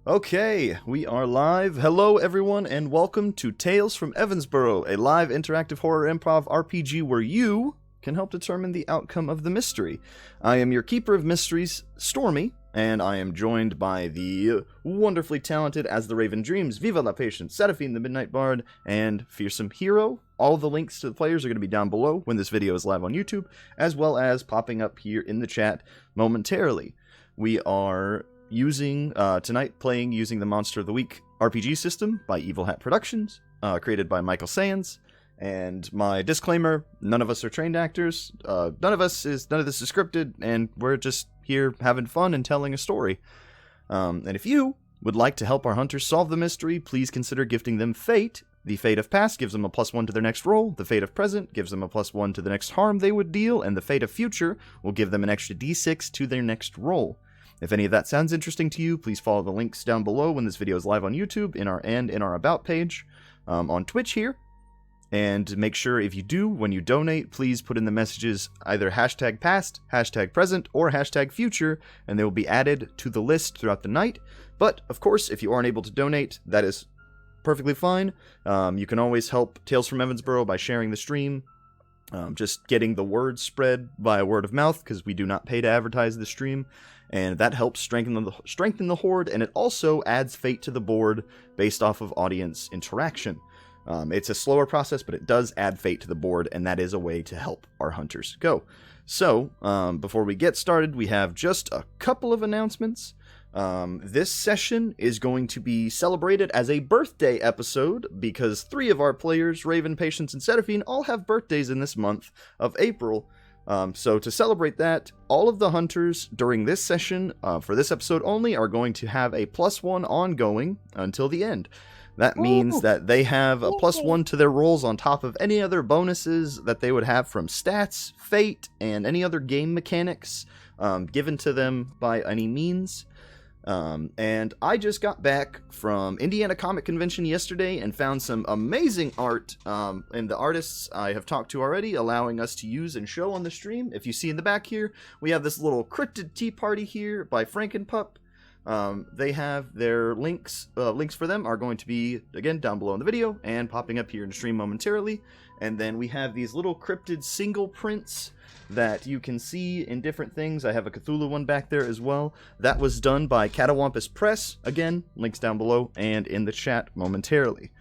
Okay, we are live. Hello everyone and welcome to Tales from Evansbourogh, a live interactive horror improv RPG where you can help determine the outcome of the mystery. I am your keeper of mysteries, Stormy, and I am joined by the wonderfully talented As the Raven Dreams, VivaLaPatience, Serafin the Midnight Bard, and Fearsome Hero. All the links to the players are going to be down below when this video is live on YouTube, as well as popping up here in the chat momentarily. We are playing using the Monster of the Week RPG system by Evil Hat Productions, created by Michael Sayans. And my disclaimer, none of us are trained actors, none of this is scripted, and we're just here having fun and telling a story. And if you would like to help our hunters solve the mystery, please consider gifting them Fate. The Fate of Past gives them a +1 to their next roll, the Fate of Present gives them a +1 to the next harm they would deal, and the Fate of Future will give them an extra d6 to their next roll. If any of that sounds interesting to you, please follow the links down below when this video is live on YouTube, in our About page, on Twitch here. And make sure if you do, when you donate, please put in the messages either #past, #present, or #future, and they will be added to the list throughout the night. But, of course, if you aren't able to donate, that is perfectly fine. You can always help Tales from Evansbourogh by sharing the stream, just getting the word spread via word of mouth, because we do not pay to advertise the stream. And that helps strengthen the horde, and it also adds fate to the board based off of audience interaction. It's a slower process, but it does add fate to the board, and that is a way to help our hunters go. So, before we get started, we have just a couple of announcements. This session is going to be celebrated as a birthday episode, because 3 of our players, Raven, Patience, and Serafin, all have birthdays in this month of April. So to celebrate that, all of the hunters during this session, for this episode only, are going to have a +1 ongoing until the end. That means that they have a +1 to their rolls on top of any other bonuses that they would have from stats, fate, and any other game mechanics given to them by any means. And I just got back from Indiana Comic Convention yesterday and found some amazing art, and the artists I have talked to already, allowing us to use and show on the stream. If you see in the back here, we have this little cryptid tea party here by Frankenpup. They have their links for them are going to be, again, down below in the video and popping up here in the stream momentarily. And then we have these little cryptid single prints that you can see in different things. I have a Cthulhu one back there as well. That was done by Catawampus Press. Again, links down below and in the chat momentarily.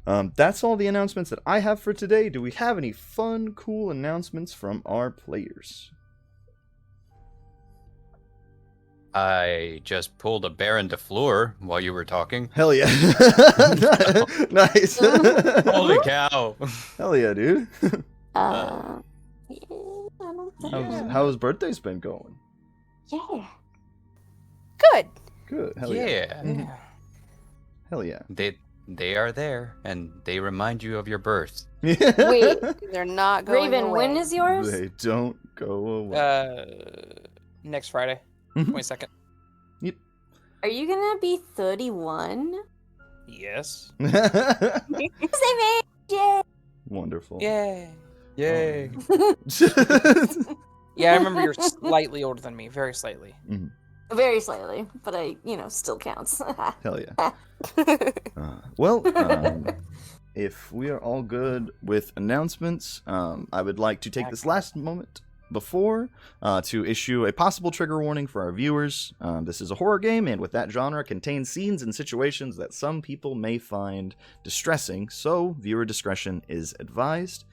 That's all the announcements that I have for today. Do we have any fun, cool announcements from our players? I just pulled a Baron de Fleur while you were talking. Hell yeah. Nice. Holy cow. Hell yeah, dude. Yeah, I don't know. How's birthdays been going? Yeah. Good. Hell yeah. Yeah. Hell yeah. They are there, and they remind you of your birth. Wait, They're not going Raven, away. when is yours? They don't go away. Next Friday, Mhm. 22nd. Are you gonna be 31? Yes. Same age! Yay! Wonderful. Yay. Yay. Oh. Yeah, I remember you're slightly older than me, very slightly. Very slightly, but still counts. Hell yeah. Well, if we are all good with announcements, I would like to take this last moment before to issue a possible trigger warning for our viewers. This is a horror game, and with that genre contains scenes and situations that some people may find distressing, so viewer discretion is advised.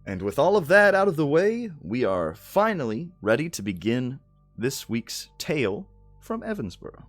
And with all of that out of the way, we are finally ready to begin this week's tale from Evansbourogh.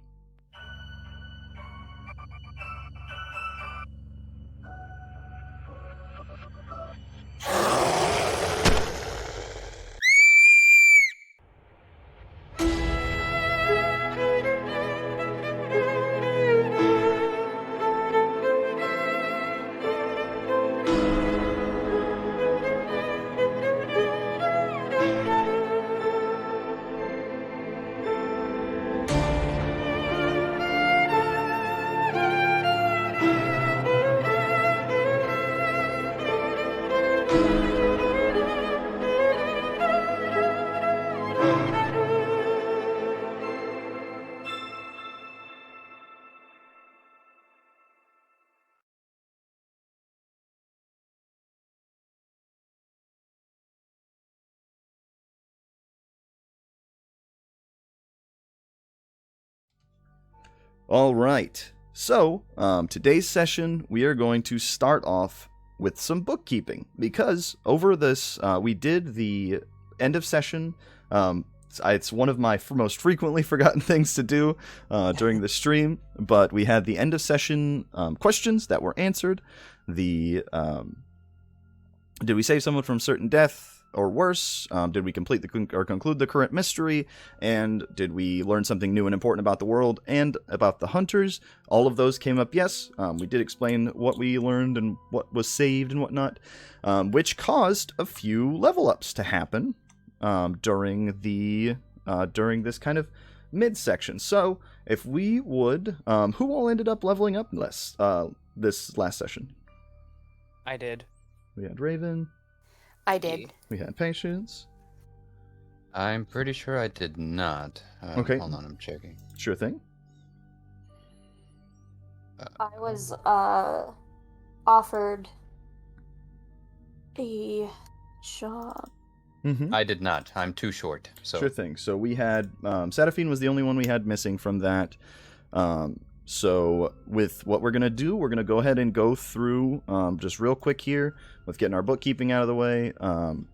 All right. So, today's session, we are going to start off with some bookkeeping, because over this, we did the end of session. It's one of my most frequently forgotten things to do during the stream, but we had the end of session questions that were answered. Did we save someone from certain death or worse? Did we complete conclude the current mystery? And did we learn something new and important about the world and about the hunters? All of those came up yes. We did explain what we learned and what was saved and whatnot, which caused a few level ups to happen during this kind of midsection. So if we would, who all ended up leveling up this last session? I did. We had Raven. I did. We had Patience. I'm pretty sure I did not. Okay. Hold on, I'm checking. Sure thing. I was offered a job. Mm-hmm. I did not. I'm too short. So Sure thing. So we had Serafin was the only one we had missing from that. So with what we're going to do, we're going to go ahead and go through just real quick here with getting our bookkeeping out of the way.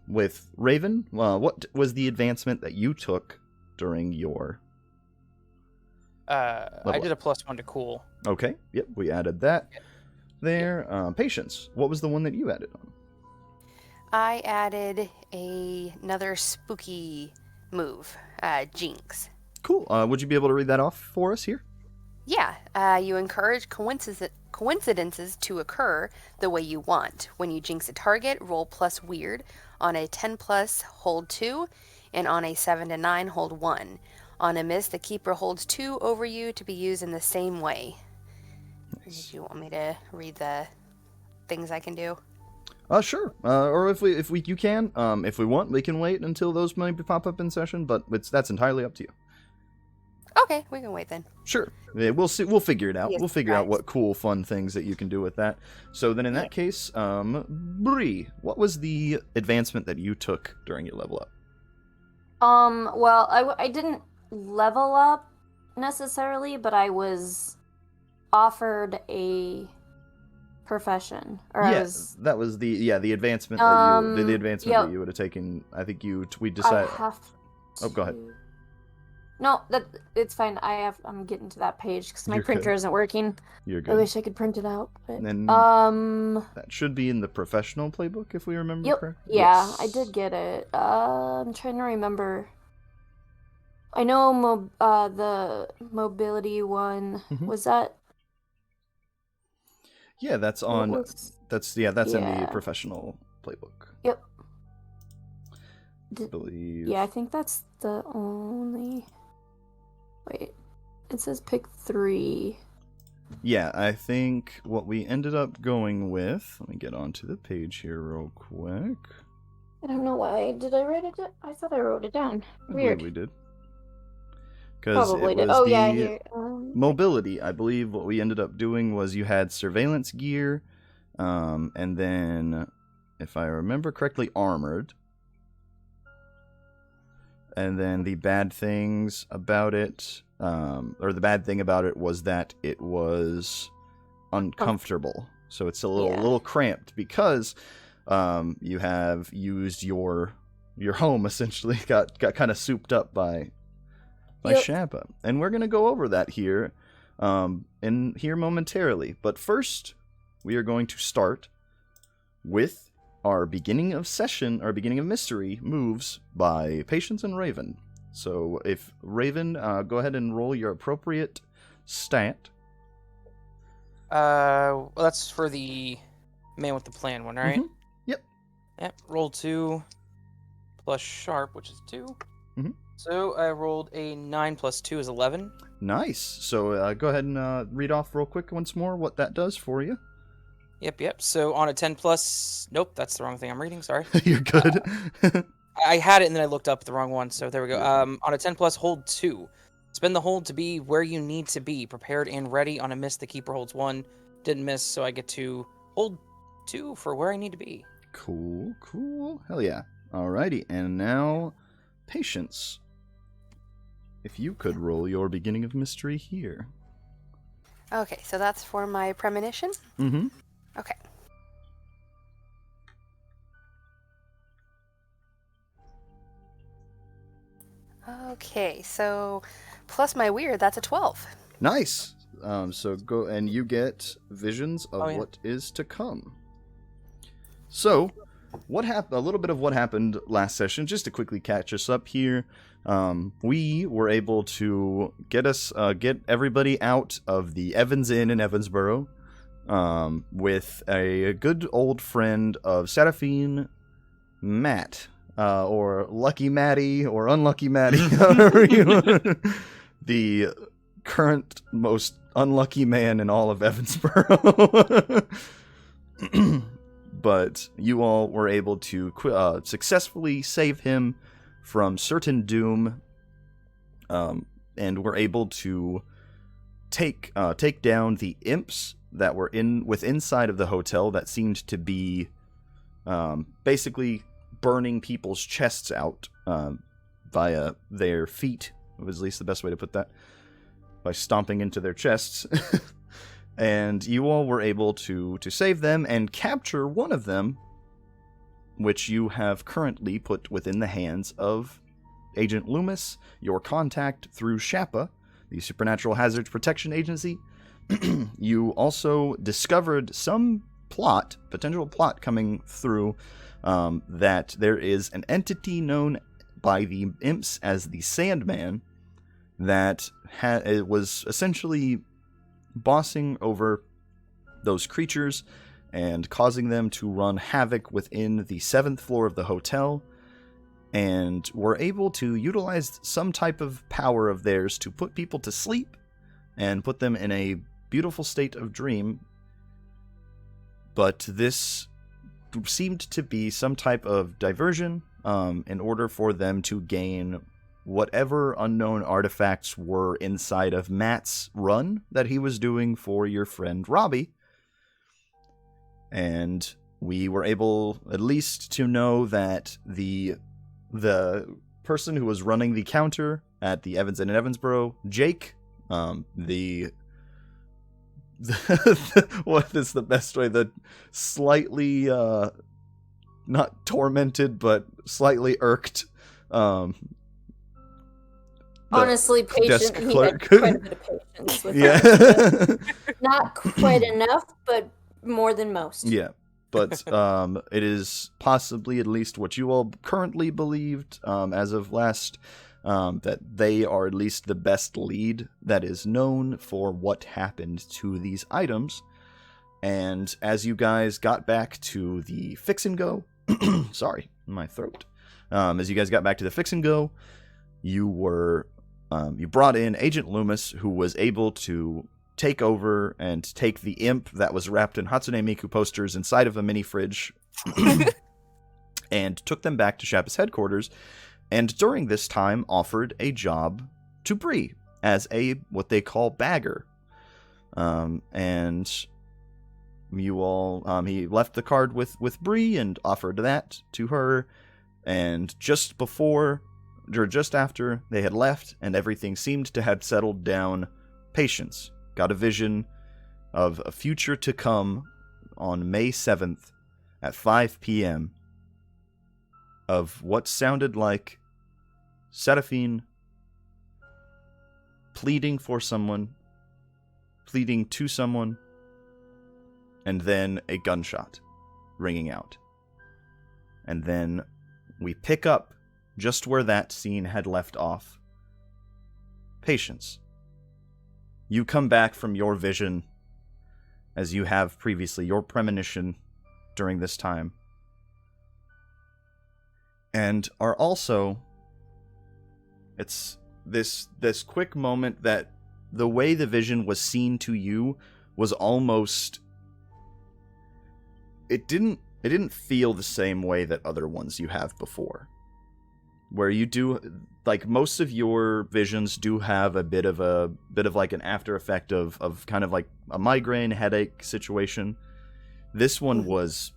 With Raven, what was the advancement that you took during your I did a +1 to cool. Okay, yep, we added that there. Patience, what was the one that you added on? I added another spooky move, Jinx. Cool. Would you be able to read that off for us here? Yeah, you encourage coincidences to occur the way you want. When you jinx a target, roll plus weird. On a 10+, hold 2, and on a 7 to 9, hold 1. On a miss, the keeper holds 2 over you to be used in the same way. Nice. Did you want me to read the things I can do? Sure. Or if you can. If we want, we can wait until those maybe pop up in session, but that's entirely up to you. Okay, we can wait then. Sure. Yeah, we'll see. We'll figure it out. Yes, We'll figure out guys. what cool, fun things that you can do with that. So then, in that case, Bree, what was the advancement that you took during your level up? Well, I didn't level up necessarily, but I was offered a profession, or I was. That was the advancement that you the advancement yep. that you would have taken. I think we I decided. have Oh, go ahead. to- No, it's fine. I'm getting to that page because my You're printer good. isn't working. You're I good. wish I could print it out, but And then um, that should be in the professional playbook if we remember yep, correctly. yeah, Yes. I did get it. I'm trying to remember. I know the mobility one Mhm. was that. Yeah, that's what on. was- That's in the Yeah. professional playbook. Yep. I believe. Yeah, I think that's the only. Wait, it says pick 3. Yeah, I think what we ended up going with. Let me get onto the page here real quick. I don't know why. Did I write it down? I thought I wrote it down. I Weird. believe we did. Because Probably it did. was Oh the yeah, here. mobility. I believe what we ended up doing was you had surveillance gear, and then, if I remember correctly, armored. And then the bad things about it, or the bad thing about it was that it was uncomfortable. So it's a little cramped because you have used your home essentially got kind of souped up by Yep. Shabba. And we're gonna go over that here momentarily. But first, we are going to start with our beginning of session, our beginning of mystery moves by Patience and Raven. So if Raven, go ahead and roll your appropriate stat. Well, that's for the man with the plan one, right? Mhm. Yep. Yep. Roll 2 plus sharp, which is 2. Mhm. So I rolled a 9 plus 2 is 11. Nice. So go ahead and read off real quick once more what that does for you. Yep. So on a 10 plus, nope, that's the wrong thing I'm reading. Sorry. You're good. I had it and then I looked up the wrong one. So there we go. Yeah. On a 10 plus, hold 2. Spend the hold to be where you need to be, prepared and ready. On a miss, the keeper holds 1. Didn't miss, so I get to hold 2 for where I need to be. Cool. Hell yeah. Alrighty, and now, Patience. If you could roll your beginning of mystery here. Okay, so that's for my premonition? Mm-hmm. Okay. Okay, so plus my weird, that's a 12. Nice. So go and you get visions of Oh, yeah. what is to come. So, what happened? A little bit of what happened last session, just to quickly catch us up here. We were able to get everybody out of the Evans Inn in Evansbourogh, with a good old friend of Serafin, Matt, or Lucky Matty, or Unlucky Matty, however you want. The current most unlucky man in all of Evansbourogh. But you all were able to successfully save him from certain doom, and were able to take down the imps that were inside of the hotel that seemed to be basically burning people's chests out via their feet. Was at least the best way to put that, by stomping into their chests. And you all were able to save them and capture one of them, which you have currently put within the hands of Agent Loomis, your contact through SHAPA, the Supernatural Hazards Protection Agency. You also discovered some potential plot coming through, that there is an entity known by the imps as the Sandman that it was essentially bossing over those creatures and causing them to run havoc within the 7th floor of the hotel, and were able to utilize some type of power of theirs to put people to sleep and put them in a beautiful state of dream. But this seemed to be some type of diversion, in order for them to gain whatever unknown artifacts were inside of Matt's run that he was doing for your friend Robbie. And we were able at least to know that the person who was running the counter at the Evans Inn in Evansbourogh, Jake, what is the best way? The slightly, not tormented, but slightly irked, Honestly, desk patient. He clerk. had quite a bit of patience with Yeah. us. Not quite enough, but more than most. Yeah. But it is possibly at least what you all currently believed, as of last, that they are at least the best lead that is known for what happened to these items. And as you guys got back to the Fix and Go, sorry, my throat. As you guys got back to the Fix and Go, you brought in Agent Loomis, who was able to take over and take the imp that was wrapped in Hatsune Miku posters inside of a mini fridge and took them back to Shappa's headquarters, and during this time offered a job to Bree as what they call bagger. And you all, he left the card with Bree and offered that to her, and just after they had left and everything seemed to have settled down, Patience got a vision of a future to come on May 7th at 5 p.m. of what sounded like Serafin pleading to someone, and then a gunshot ringing out. And then we pick up just where that scene had left off. Patience. You come back from your vision, as you have previously, your premonition during this time, and are also, it's this quick moment that the way the vision was seen to you was almost, it didn't feel the same way that other ones you have before. Where you do, like, most of your visions do have a bit of like an after effect of kind of like a migraine headache situation. This one was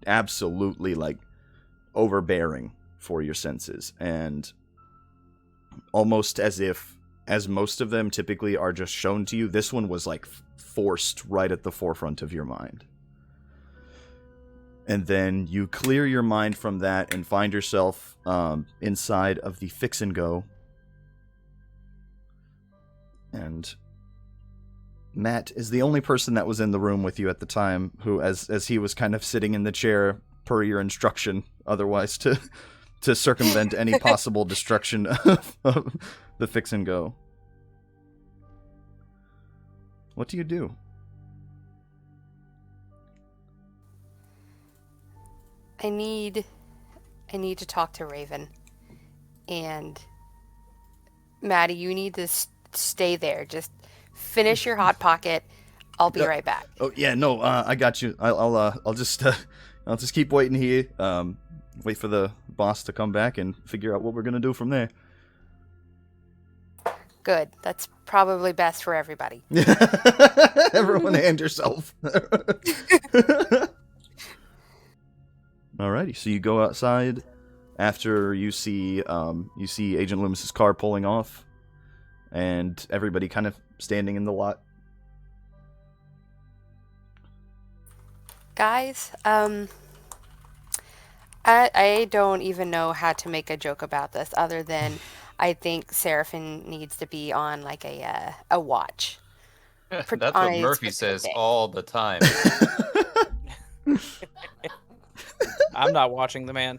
absolutely like overbearing for your senses, and almost as if as most of them typically are just shown to you, this one was like forced right at the forefront of your mind. And then you clear your mind from that and find yourself inside of the Fix and Go. And Matt is the only person that was in the room with you at the time who, as he was kind of sitting in the chair per your instruction, otherwise to circumvent any possible destruction of the Fix and Go. What do you do? I need to talk to Raven. And Maddie, you need to stay there. Just finish your hot pocket. I'll be right back. Oh yeah, no, I got you. I'll just keep waiting here. Wait for the boss to come back and figure out what we're gonna do from there. Good. That's probably best for everybody. Everyone hand yourself. Alrighty, so you go outside after you see Agent Loomis's car pulling off, and everybody kind of standing in the lot. Guys, I don't even know how to make a joke about this other than I think Serafin needs to be on like a watch. That's what Murphy says all the time. I'm not watching the man.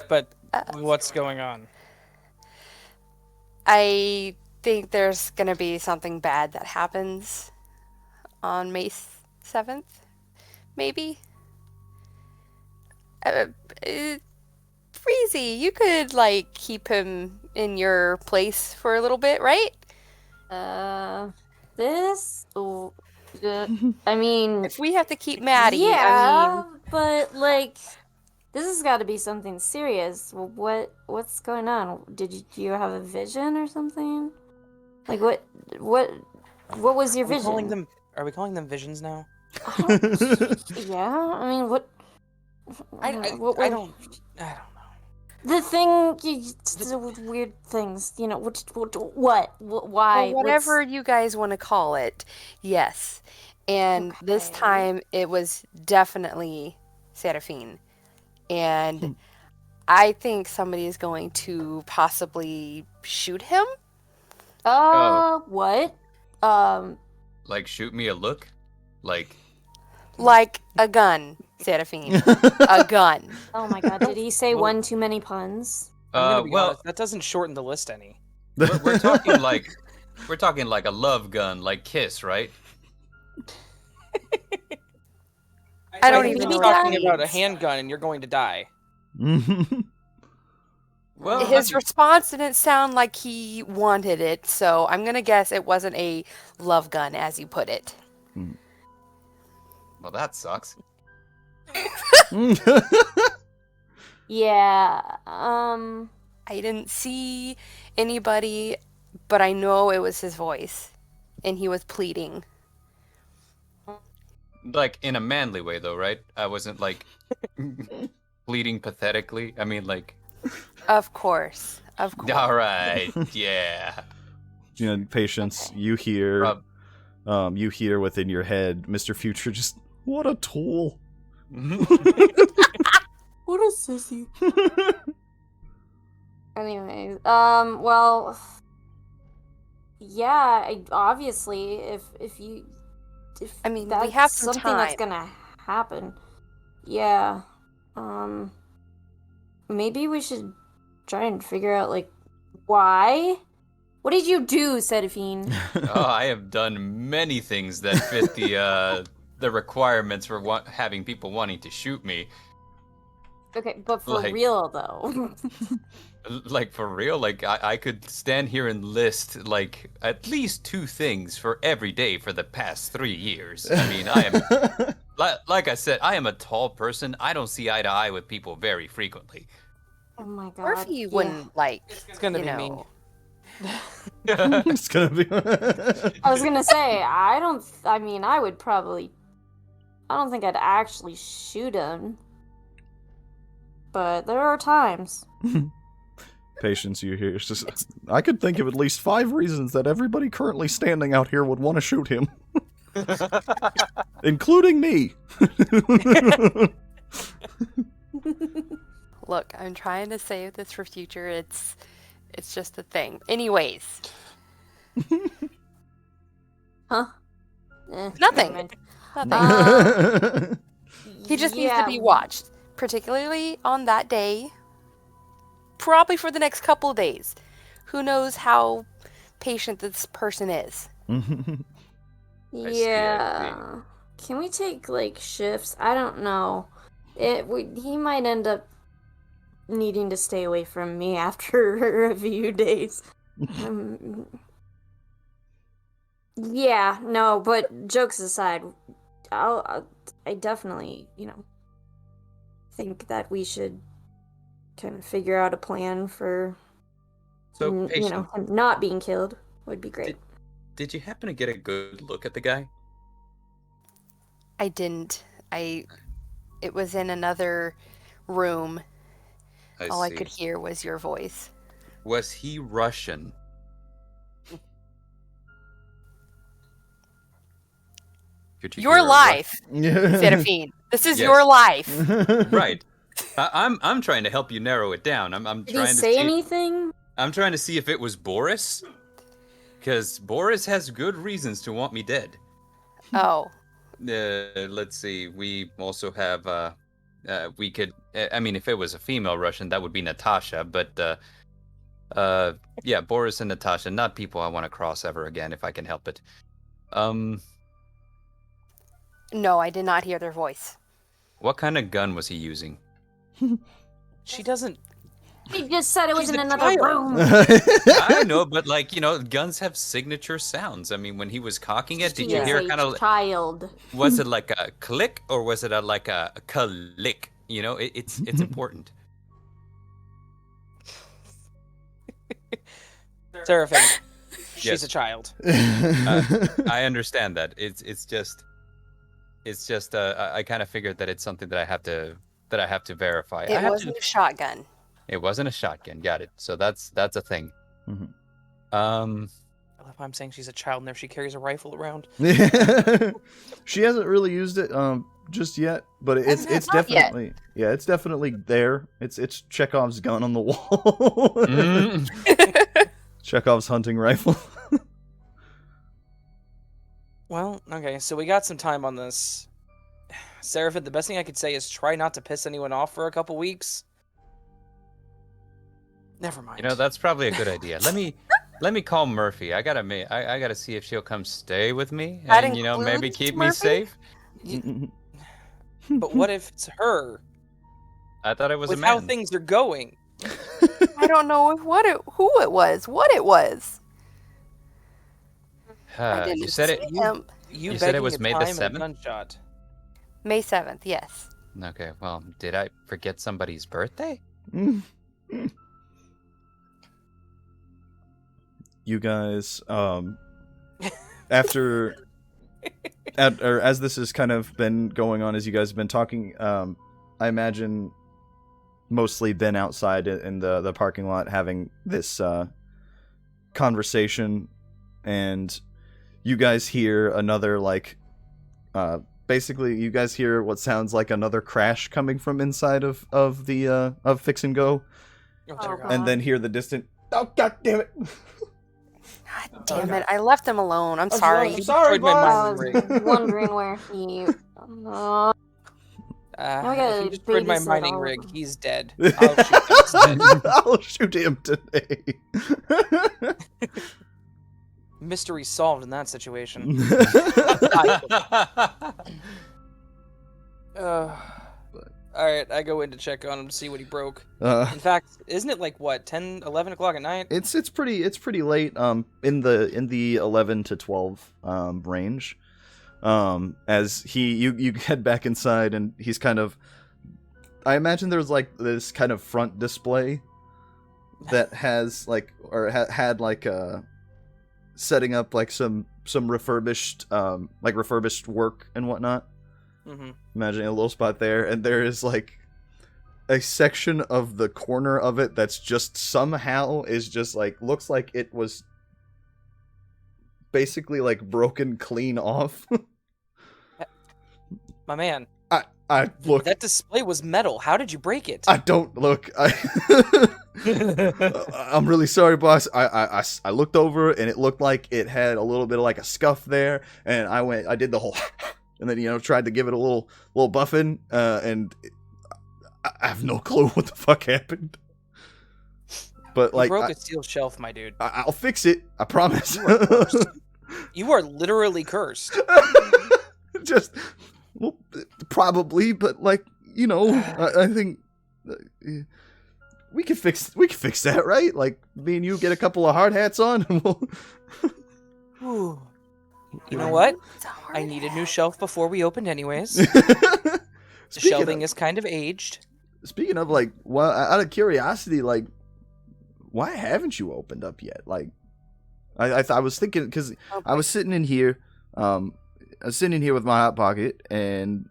But what's going on? I think there's going to be something bad that happens on May 7th, maybe. Breezy, you could, like, keep him in your place for a little bit, right? This... I mean... If we have to keep Maddie, yeah, I mean... but, like... This has got to be something serious. What's going on? Did you have a vision or something? Like, what was your vision? Are we calling them visions now? Yeah, I mean, what... I don't know. The thing, the weird things, you know, what, why? Well, whatever you guys want to call it, yes. And this time, it was definitely Serafin. And I think somebody is going to possibly shoot him. What? Like, shoot me a look? Like a gun, Serafin. A gun. Oh my god, did he say one too many puns? I'm gonna be honest, that doesn't shorten the list any. We're talking like a love gun, like Kiss, right? I don't even know. You're talking about a handgun and you're going to die. Well, his response didn't sound like he wanted it, so I'm gonna guess it wasn't a love gun, as you put it. Well, that sucks. Yeah, I didn't see anybody, but I know it was his voice, and he was pleading. Like, in a manly way, though, right? I wasn't, like, pleading pathetically. I mean, like... Of course. All right, yeah. You know, Patience, you hear within your head, Mr. Future just, what a tool. what a sissy. Anyways, well, yeah, obviously, if I mean, that's we have some something time. that's gonna happen. Yeah. Maybe we should try and figure out, like, why? What did you do, Serafin? Oh, I have done many things that fit the requirements for having people wanting to shoot me. Okay, but for real, though. Like, for real? Like, I could stand here and list, like, at least 2 things for every day for the past 3 years. I mean, I am... Like I said, I am a tall person. I don't see eye to eye with people very frequently. Oh my god. Murphy wouldn't, like, it's gonna be me. It's gonna be... I was gonna say, I don't think I'd actually shoot him. But there are times. Patience, you hear. It's just, I could think of at least 5 reasons that everybody currently standing out here would want to shoot him. Including me. Look, I'm trying to save this for future. It's just a thing. Anyways. Huh? Nothing. never mind. Nothing. He just needs to be watched, particularly on that day. Probably for the next couple of days. Who knows how patient this person is? Yeah. Can we take like shifts? I don't know. He might end up needing to stay away from me after a few days. Yeah, no, but jokes aside, I definitely, think that we should kind of figure out a plan for, So, him not being killed would be great. Did you happen to get a good look at the guy? I didn't. It was in another room. All I could hear was your voice. Was he Russian? Could you Your hear a life, Serafin. This is Yes. your life. Right. I'm trying to help you narrow it down. I'm Did trying he to say see. anything? I'm trying to see if it was Boris, because Boris has good reasons to want me dead. Oh. Let's see. We also have. We could. I mean, if it was a female Russian, that would be Natasha. But yeah, Boris and Natasha, not people I want to cross ever again if I can help it. No, I did not hear their voice. What kind of gun was he using? She doesn't. He just said it was She's in a another child. room. I know, but guns have signature sounds. I mean, when he was cocking it, did She you is hear a kind of? child. Was it like a click or was it like a click? It's important. Serafin. She's Yes. a child. I understand that. It's just I kind of figured that it's something that I have to verify. It wasn't a shotgun. It wasn't a shotgun. Got it. So that's a thing. Mhm. I love how I'm saying she's a child and there she carries a rifle around. She hasn't really used it just yet, but it's Not yet. definitely there. It's Chekhov's gun on the wall. Chekhov's hunting rifle. Well, okay, so we got some time on this. Serafin, the best thing I could say is try not to piss anyone off for a couple weeks. Never mind. That's probably a good idea. Let me call Murphy. I gotta see if she'll come stay with me That and maybe includes keep me Murphy? safe. But what if it's her? I thought it was With a man. how things are going. I don't know what it was. I didn't You said see it. him. You said it begging was a May the time and a 7th? gunshot. May 7th, yes. Okay. Well, did I forget somebody's birthday? You guys, after, or as this has kind of been going on, as you guys have been talking, I imagine mostly been outside in the parking lot having this conversation, and you guys hear another basically you guys hear what sounds like another crash coming from inside of Fix and Go, Oh, Oh, dear God. God. and then hear the distant, oh god damn it. God damn it. I left him alone. I'm I'm sorry. sorry, Destroyed my I boss. was wondering where he. Now we gotta If he destroyed my babysit mining all of rig, them. he's dead. I'll shoot him instead. I'll shoot him today. Mystery solved in that situation. Alright, I go in to check on him to see what he broke. In fact, isn't it like, what, 10, 11 o'clock at night? It's pretty late. In the 11 to 12 range. As you head back inside, and he's kind of. I imagine there's like this kind of front display that has had setting up like some refurbished refurbished work and whatnot. Mm-hmm. Imagining a little spot there, and there is like a section of the corner of it that's just somehow is just like looks like it was basically like broken clean off. My man. I look. That display was metal. How did you break it? I don't look. I'm really sorry, boss. I looked over and it looked like it had a little bit of like a scuff there, and I did the whole, and then tried to give it a little buffing, and I have no clue what the fuck happened. But like, you broke a steel shelf, my dude. I'll fix it. I promise. You are literally cursed. Just. Well, probably, but like I think we can fix that, right? Like me and you get a couple of hard hats on, and we'll. You know what? I need a new shelf before we opened, anyways. The shelving is kind of aged. Speaking of, like, well, out of curiosity, like, why haven't you opened up yet? Like, I was thinking because I was sitting in here. I was sitting in here with my hot pocket, and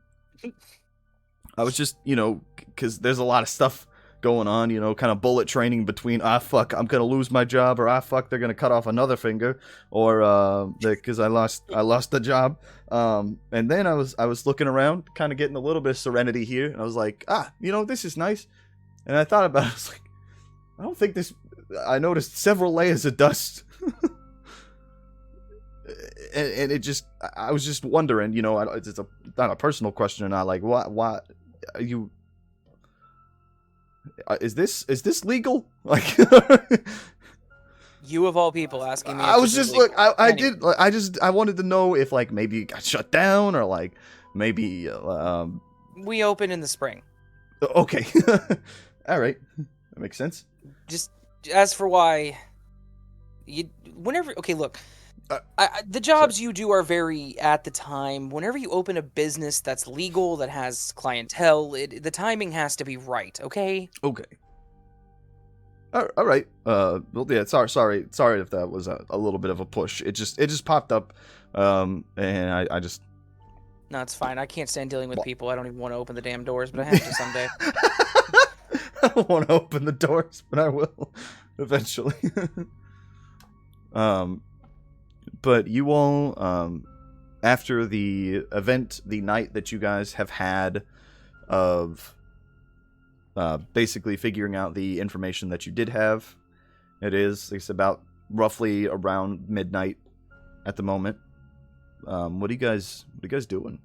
I was just, because there's a lot of stuff going on, kind of bullet training between, fuck, I'm going to lose my job, or, fuck, they're going to cut off another finger, or, because I lost the job. And then I was looking around, kind of getting a little bit of serenity here, and I was like, this is nice. And I thought about it, I was like, I don't think this, I noticed several layers of dust. And it just, I was just wondering, it's not a personal question or not, like, why are you, is this legal? Like, you of all people asking me. I was just, look, I wanted to know if, like, maybe it got shut down, or, like, maybe, we open in the spring. Okay. All right. That makes sense. Just, as for why, okay, look. The jobs you do are very at the time. Whenever you open a business that's legal, that has clientele, the timing has to be right. Okay. Okay. All right. Well, yeah. Sorry if that was a little bit of a push. It just popped up, and I just. No, it's fine. I can't stand dealing with people. I don't even want to open the damn doors, but I have to someday. I don't want to open the doors, but I will eventually. But you all, after the event, the night that you guys have had of basically figuring out the information that you did have, it's about roughly around midnight at the moment. What are you guys doing?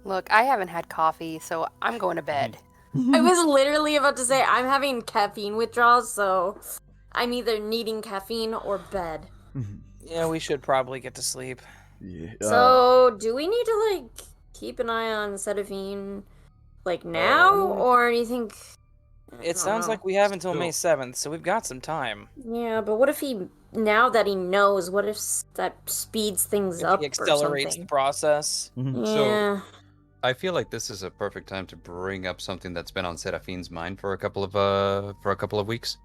Look, I haven't had coffee, so I'm going to bed. I was literally about to say I'm having caffeine withdrawals, so I'm either needing caffeine or bed. Yeah, we should probably get to sleep. Yeah. So, do we need to, like, keep an eye on Serafin, like, now? Or do you think... It sounds like we have until May 7th, so we've got some time. Yeah, but what if now that he knows, what if that speeds things up he accelerates the process? Mm-hmm. Yeah. So, I feel like this is a perfect time to bring up something that's been on Serafin's mind for a couple of weeks.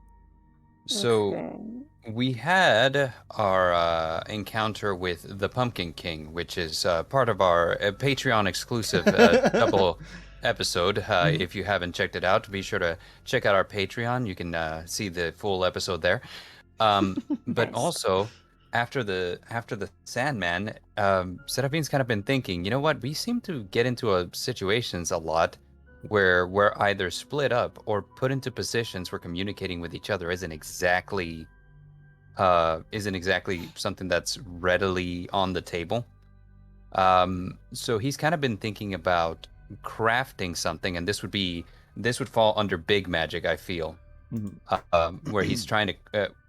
So, we had our encounter with the Pumpkin King, which is part of our Patreon exclusive double episode. If you haven't checked it out, be sure to check out our Patreon. You can see the full episode there. But also, after the Sandman, Serafin's kind of been thinking, you know what? We seem to get into situations a lot where we're either split up or put into positions where communicating with each other isn't exactly something that's readily on the table. So he's kind of been thinking about crafting something, and this would fall under big magic, I feel. Mm-hmm. Where he's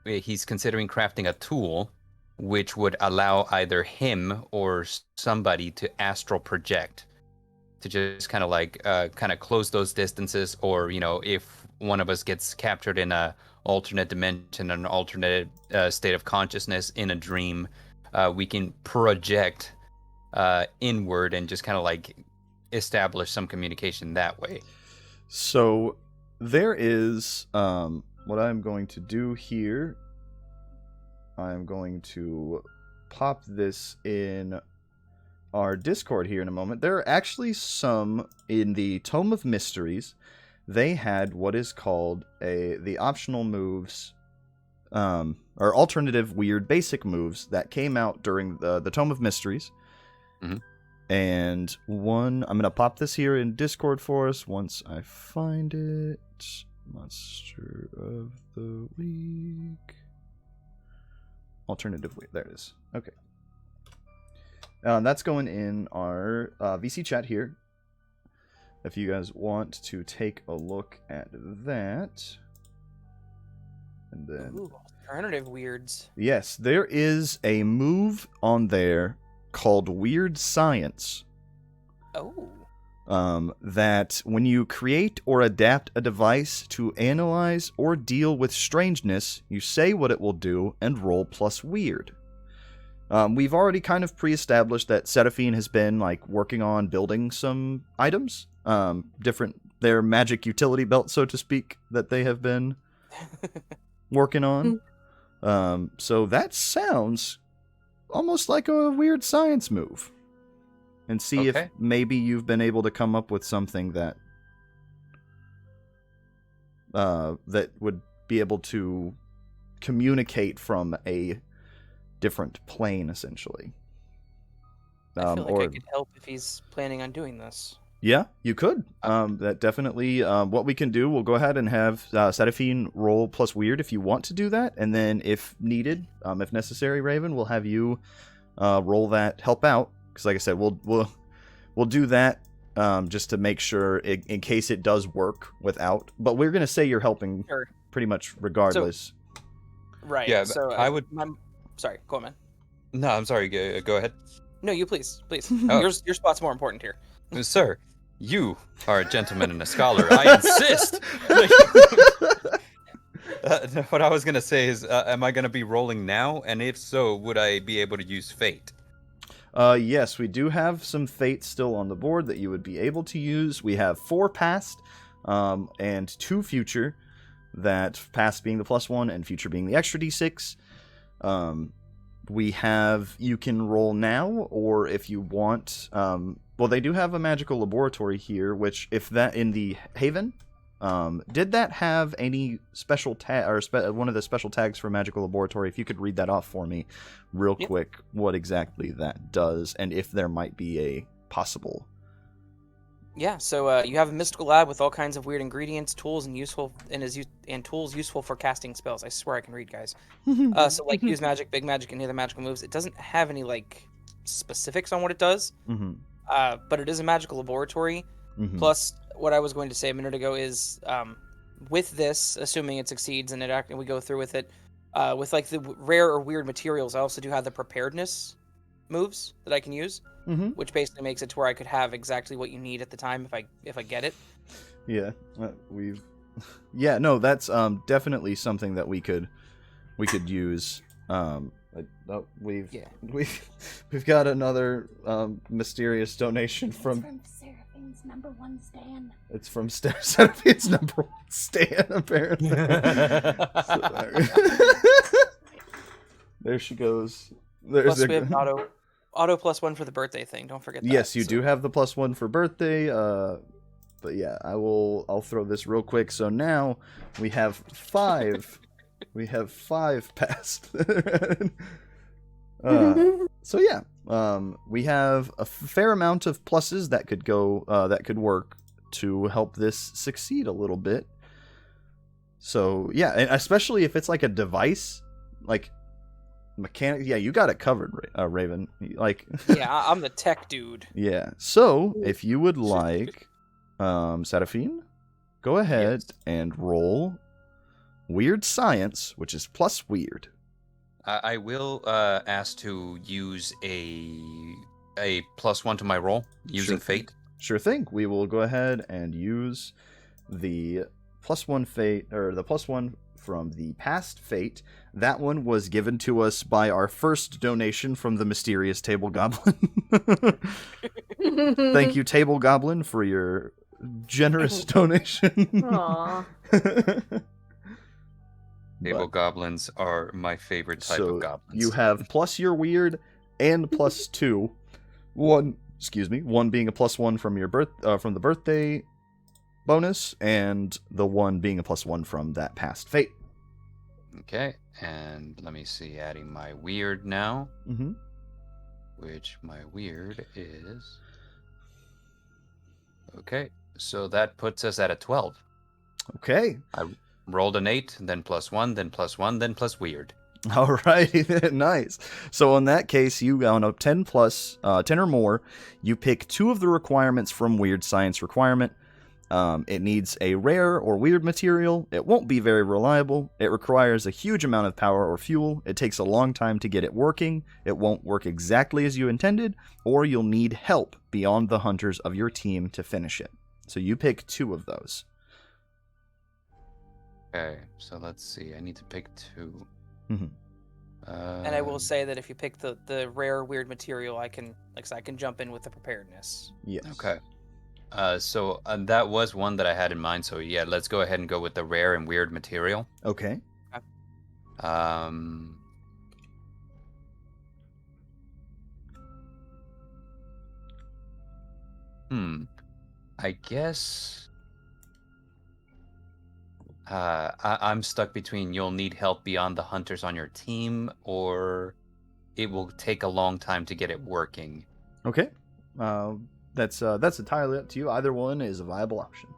he's considering crafting a tool which would allow either him or somebody to astral project, to just kind of close those distances, or if one of us gets captured in a alternate dimension, an alternate state of consciousness in a dream, we can project inward and just kind of establish some communication that way. So there is what I'm going to do here. I'm going to pop this in our Discord here in a moment. There are actually some in the Tome of Mysteries. They had what is called the optional moves, or alternative weird basic moves that came out during the Tome of Mysteries. Mm-hmm. And I'm going to pop this here in Discord for us once I find it. Monster of the Week. Alternative weird. There it is. Okay. That's going in our VC chat here. If you guys want to take a look at that. And then... Ooh, alternative weirds. Yes, there is a move on there called Weird Science. Oh. That when you create or adapt a device to analyze or deal with strangeness, you say what it will do and roll plus weird. We've already kind of pre-established that Serafin has been like working on building some items, their magic utility belt, so to speak, that they have been working on. So that sounds almost like a Weird Science move. And see if maybe you've been able to come up with something that that would be able to communicate from a different plane, essentially. I feel like I could help if he's planning on doing this. Yeah, you could. That definitely. What we can do, we'll go ahead and have Serafin roll plus weird if you want to do that, and then if needed, if necessary, Raven, we'll have you roll that help out. Because, like I said, we'll do that just to make sure in case it does work without. But we're gonna say you're helping pretty much regardless. Right. Yeah. So I would. Sorry. Go on, man. No, I'm sorry. Go ahead. No, you please. Oh. Your spot's more important here. Sir, you are a gentleman and a scholar. I insist. What I was gonna say is, am I gonna be rolling now? And if so, would I be able to use fate? Yes, we do have some fate still on the board that you would be able to use. We have 4 past and 2 future. That past being the +1 and future being the extra d6. We have you can roll now, or if you want. Well, they do have a magical laboratory here, which if that in the Haven. Did that have any special tag or one of the special tags for magical laboratory? If you could read that off for me real quick, what exactly that does, and if there might be a possible. Yeah, so you have a mystical lab with all kinds of weird ingredients, tools, and tools useful for casting spells. I swear I can read, guys. So like use magic, big magic, and other magical moves. It doesn't have any like specifics on what it does, but it is a magical laboratory. Plus, what I was going to say a minute ago is, with this, assuming it succeeds and we go through with it, with like the rare or weird materials, I also do have the preparedness moves that I can use, which basically makes it to where I could have exactly what you need at the time if I get it. Yeah, no, that's definitely something that we could use. We've got another mysterious donation from Serafin's #1 stan. It's from Serafin's #1 stan, apparently. There she goes. Plus we have auto +1 for the birthday thing. Don't forget that. Yes, you do have the +1 for birthday. But yeah, I'll throw this real quick. So now we have 5. We have 5 past. So yeah, we have a fair amount of pluses that could go, that could work to help this succeed a little bit. So yeah, and especially if it's like a device, like mechanic. Yeah, you got it covered, Raven. Like yeah, I'm the tech dude. Yeah. So if you would like, Serafin, go ahead and roll Weird Science, which is plus weird. I will ask to use a +1 to my roll using fate. Sure thing. We will go ahead and use the +1 fate, or the +1 from the past fate. That one was given to us by our first donation from the mysterious Table Goblin. Thank you, Table Goblin, for your generous donation. Aww. Table goblins are my favorite type of goblins. You have plus your weird and +2, One being a +1 from your from the birthday bonus, and the 1 being a +1 from that past fate. Okay, and let me see, adding my weird now. Mm-hmm. Which my weird is... Okay, so that puts us at a 12. Okay. I rolled an 8, then +1, then +1, then plus weird. All right, nice. So in that case, you on a 10 or more, you pick 2 of the requirements from Weird Science requirement. It needs a rare or weird material. It won't be very reliable. It requires a huge amount of power or fuel. It takes a long time to get it working. It won't work exactly as you intended, or you'll need help beyond the hunters of your team to finish it. So you pick 2 of those. Okay, so let's see. I need to pick 2. Mm-hmm. And I will say that if you pick the rare weird material, I can jump in with the preparedness. Yes. Okay. So that was one that I had in mind. So yeah, let's go ahead and go with the rare and weird material. Okay. I guess I'm stuck between you'll need help beyond the hunters on your team, or it will take a long time to get it working. Okay. That's entirely up to you. Either one is a viable option.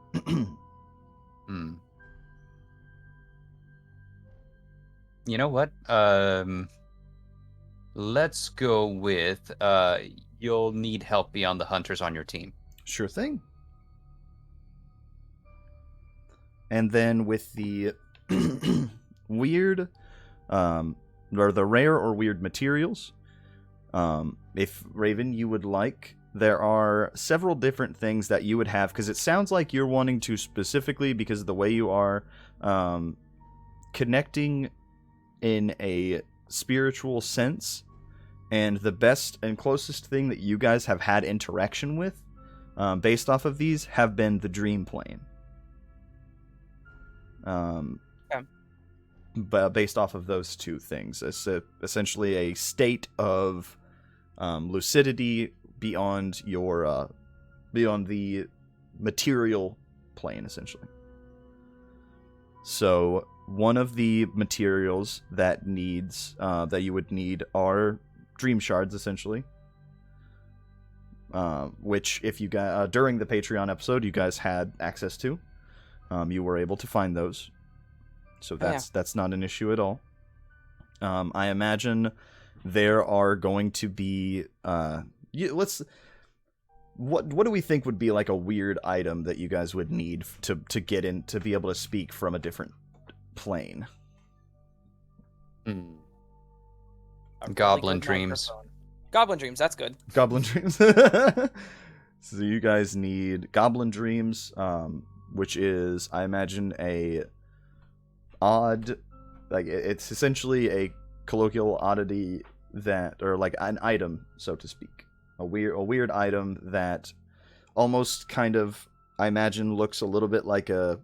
You know what? Let's go with you'll need help beyond the hunters on your team. Sure thing. And then with the weird, or the rare or weird materials, if Raven, you would like, there are several different things that you would have, because it sounds like you're wanting to specifically, because of the way you are connecting in a spiritual sense, and the best and closest thing that you guys have had interaction with, based off of these, have been the dream plane. But based off of those 2 things, it's essentially a state of lucidity beyond your beyond the material plane, essentially. So one of the materials that needs that you would need are dream shards, essentially. Which, if you guys during the Patreon episode, you guys had access to. You were able to find those, so that's not an issue at all. I imagine there are going to be what do we think would be like a weird item that you guys would need to get in to be able to speak from a different plane? Goblin dreams. Goblin dreams, that's good. Goblin dreams. So you guys need goblin dreams, which is, I imagine, a odd, like, it's essentially a colloquial oddity that, or like an item, so to speak, a weird item that almost kind of, I imagine, looks a little bit like a,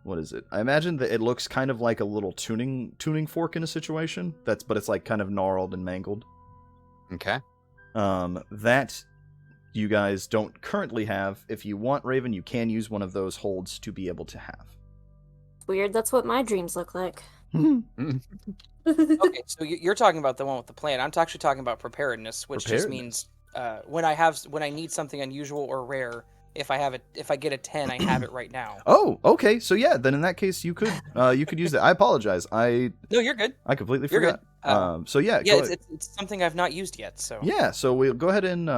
what is it? I imagine that it looks kind of like a little tuning fork in a situation. But it's like kind of gnarled and mangled. Okay. That you guys don't currently have. If you want, Raven, you can use one of those holds to be able to have. Weird, that's what my dreams look like. Okay, so you're talking about the one with the plan. I'm actually talking about preparedness, which just means when I need something unusual or rare, if I get a 10, I have it right now. Oh, okay. So yeah, then in that case, you could use it. I apologize. No, you're good. I completely You're forgot. So yeah, it's something I've not used yet. So yeah, so we'll go ahead and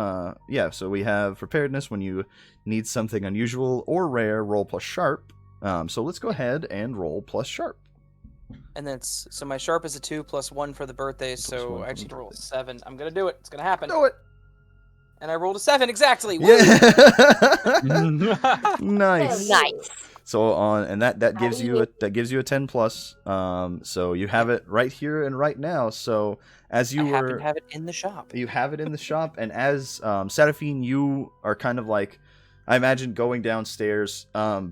so we have preparedness when you need something unusual or rare. Roll plus sharp. So let's go ahead and roll plus sharp. And then so my sharp is a 2 plus 1 for the birthday, so I just roll a 7. I'm gonna do it. It's gonna happen. Do it. And I rolled a 7 exactly. Yeah. Nice. Nice. So that gives you a 10 plus. So you have it right here and right now. So as you happen to have it in the shop. You have it in the shop, and as Serafin, you are kind of like, I imagine, going downstairs. I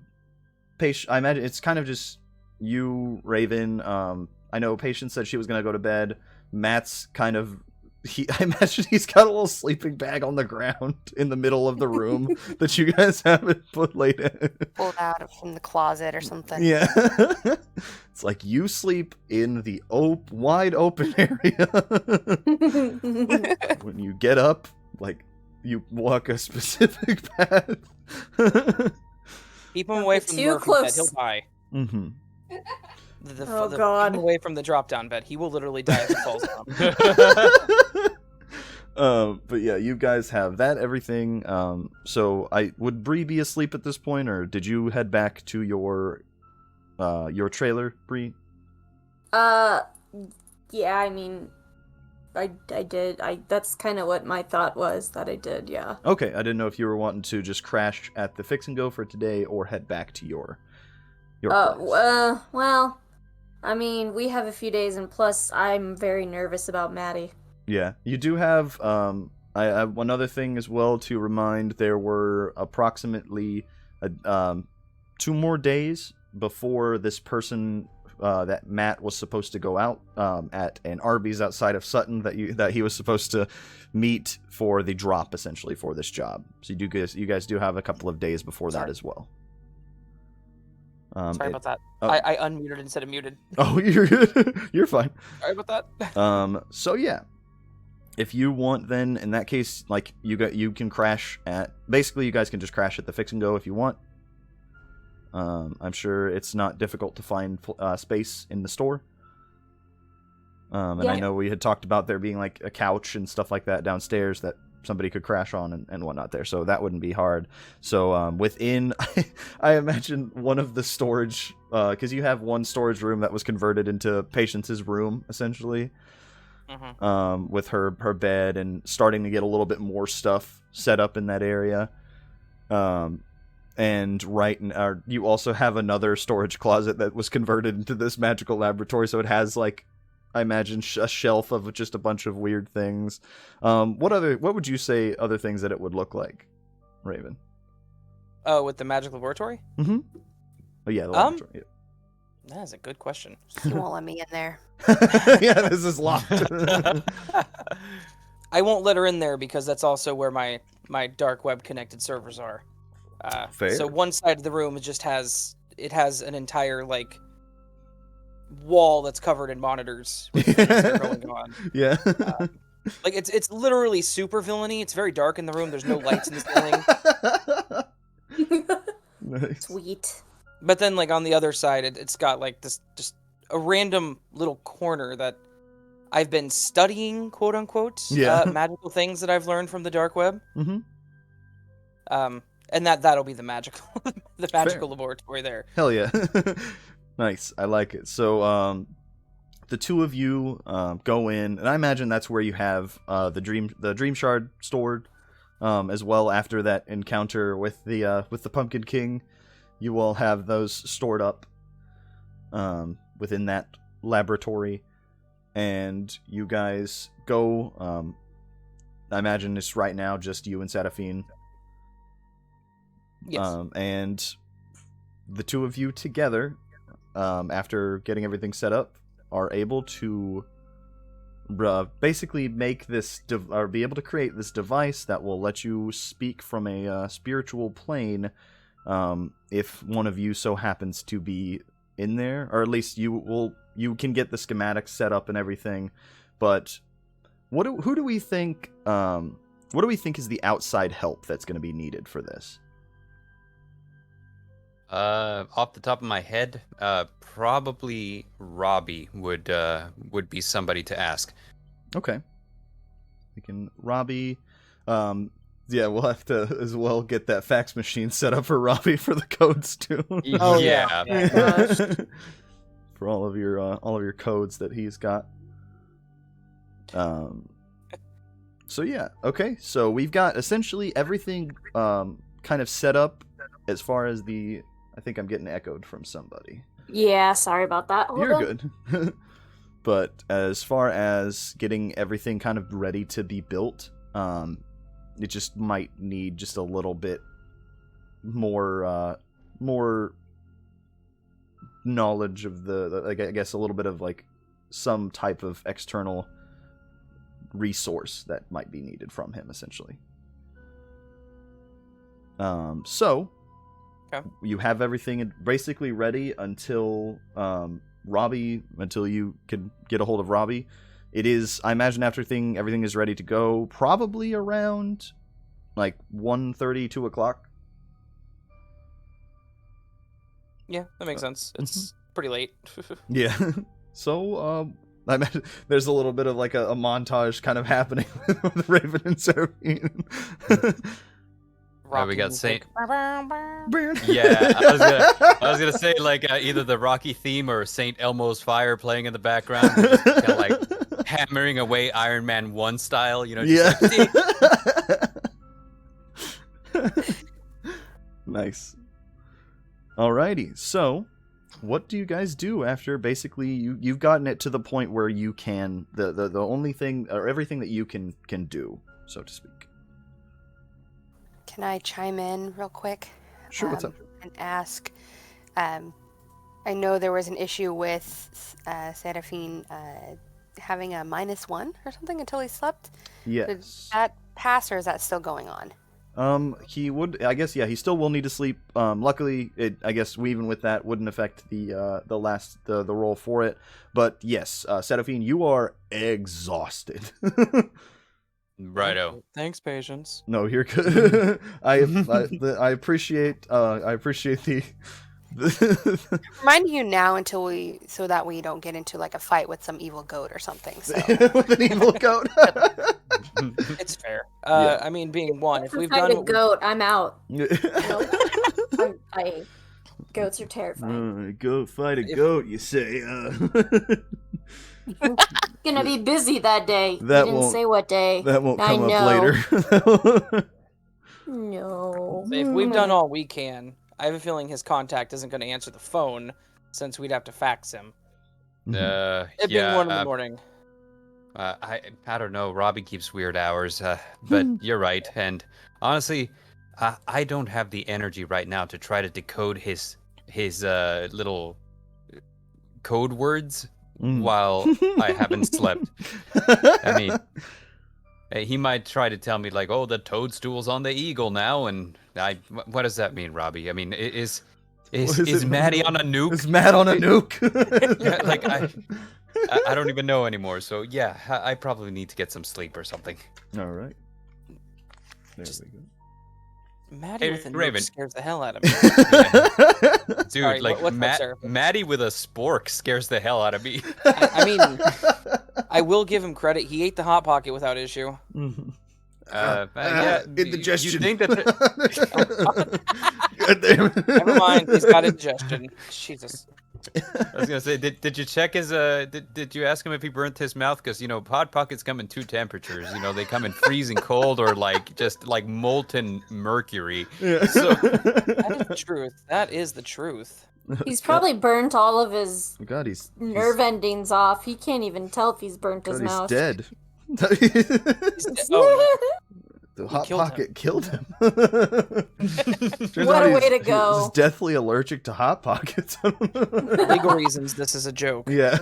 imagine it's kind of just you, Raven. I know Patience said she was gonna go to bed. Matt's kind of I imagine he's got a little sleeping bag on the ground in the middle of the room that you guys haven't put laid in. Pulled out from the closet or something. Yeah. It's like you sleep in the wide open area. When you get up, like, you walk a specific path. Keep him away from the Too Murphy bed. close. He'll die. Mm-hmm. Oh, Keep God. him away from the drop-down bed. He will literally die if he falls down. But yeah, you guys have that, everything. So would Bree be asleep at this point, or did you head back to your trailer, Bree? Yeah, I mean, I did. That's kind of what my thought was, that I did, yeah. Okay, I didn't know if you were wanting to just crash at the Fix and Go for today, or head back to your place. Well, I mean, we have a few days, and plus, I'm very nervous about Maddie. Yeah, you do have, one other thing as well to remind, there were approximately 2 more days before this person that Matt was supposed to go out at an Arby's outside of Sutton that he was supposed to meet for the drop, essentially, for this job. So you guys do have a couple of days before that as well. Sorry about that. Oh. I unmuted instead of muted. Oh, you're fine. Sorry about that. So yeah, if you want, then in that case, like you can crash at. Basically, you guys can just crash at the Fix and Go if you want. I'm sure it's not difficult to find space in the store. And I know we had talked about there being like a couch and stuff like that downstairs that somebody could crash on and whatnot there, so that wouldn't be hard. So within, I imagine one of the storage, because you have one storage room that was converted into Patience's room, essentially, with her bed and starting to get a little bit more stuff set up in that area. And you also have another storage closet that was converted into this magical laboratory, so it has, like, I imagine a shelf of just a bunch of weird things. What would you say other things that it would look like, Raven? Oh, with the magic laboratory? Mm-hmm. Oh yeah, the laboratory. Yeah. That is a good question. You won't let me in there. Yeah, this is locked. I won't let her in there because that's also where my dark web connected servers are. Fair. So one side of the room has an entire like wall that's covered in monitors with things that are going on. Yeah. Like it's literally super villainy. It's very dark in the room. There's no lights in the ceiling. Nice. Sweet. But then like on the other side, it's got like this just a random little corner that I've been studying, quote unquote, magical things that I've learned from the dark web. Mm-hmm. And that'll be the magical laboratory there. Hell yeah. Nice. I like it. So the two of you go in, and I imagine that's where you have the dream shard stored, as well. After that encounter with the Pumpkin King, you will have those stored up within that laboratory, and you guys go. I imagine it's right now just you and Serafin. Yes. And the two of you together, after getting everything set up, are able to basically make this or be able to create this device that will let you speak from a spiritual plane, if one of you so happens to be in there, or at least you can get the schematics set up and everything. But who do we think is the outside help that's going to be needed for this? Off the top of my head, probably Robbie would be somebody to ask. Okay. We can Robbie. Yeah, we'll have to as well get that fax machine set up for Robbie for the codes too. Oh yeah. For all of your codes that he's got. So yeah, okay. So we've got essentially everything kind of set up as far as I think I'm getting echoed from somebody. Yeah, sorry about that. Hold You're on. good. But as far as getting everything kind of ready to be built, it just might need just a little bit more knowledge of I guess a little bit of like some type of external resource that might be needed from him, essentially. So Okay. you have everything basically ready until until you can get a hold of Robbie. It is, I imagine, after everything is ready to go, probably around like 1:30, 2 o'clock. Yeah, that makes sense. It's pretty late. Yeah. So, I imagine there's a little bit of like a montage kind of happening with Raven and Serafin. We got Rocking Saint. music. Yeah, I was gonna say like either the Rocky theme or Saint Elmo's Fire playing in the background, just kind of like hammering away Iron Man 1 style, you know. Just Yeah. like, Nice. Alrighty, so what do you guys do after basically you've gotten it to the point where you can the only thing or everything that you can do, so to speak? Can I chime in real quick? Sure, what's up? And ask, I know there was an issue with Serafin having a -1 or something until he slept. Did Yes. that pass, or is that still going on? He would, I guess, yeah, he still will need to sleep. Luckily, I guess even with that wouldn't affect the roll for it. But yes, Serafin, you are exhausted. righto. Thanks, patience. No, you're good. I appreciate the Reminding you now so that we don't get into like a fight with some evil goat or something. So with an evil goat. It's fair. Yeah. I mean, being one, if we've Fight done a what we- goat, I'm out. Goats are terrifying. Go fight a goat, you say? Gonna be busy that day. That He didn't won't- say what day. That won't I come up know. later. No. if we've done all we can, I have a feeling his contact isn't going to answer the phone, since we'd have to fax him. It being 1 in the morning. I don't know. Robbie keeps weird hours, but you're right. And honestly, I don't have the energy right now to try to decode his little code words while I haven't slept. I mean, he might try to tell me like, "Oh, the toadstool's on the eagle now," and what does that mean, Robbie? I mean, is Maddie on a nuke? Is Matt on a nuke? Yeah, like I don't even know anymore. So yeah, I probably need to get some sleep or something. All right. There Just- we go. Maddie Hey, with a nuke Raven. scares the hell out of me. Dude, Sorry, like what's up, Serafin? Maddie with a spork scares the hell out of me. I mean, I will give him credit. He ate the Hot Pocket without issue. Yeah, indigestion. You think that? God damn it. Never mind, he's got indigestion. Jesus. I was gonna say, did you check his? Did you ask him if he burnt his mouth? Because Hot Pockets come in 2 temperatures. They come in freezing cold or like just like molten mercury. Yeah. So That is the truth. That is the truth. He's probably burnt all of his God, he's nerve endings off. He can't even tell if he's burnt his God, he's mouth. dead. Oh, The Hot killed him. Pocket killed him. What a way to go. He's deathly allergic to Hot Pockets. for legal reasons, this is a joke. Yeah.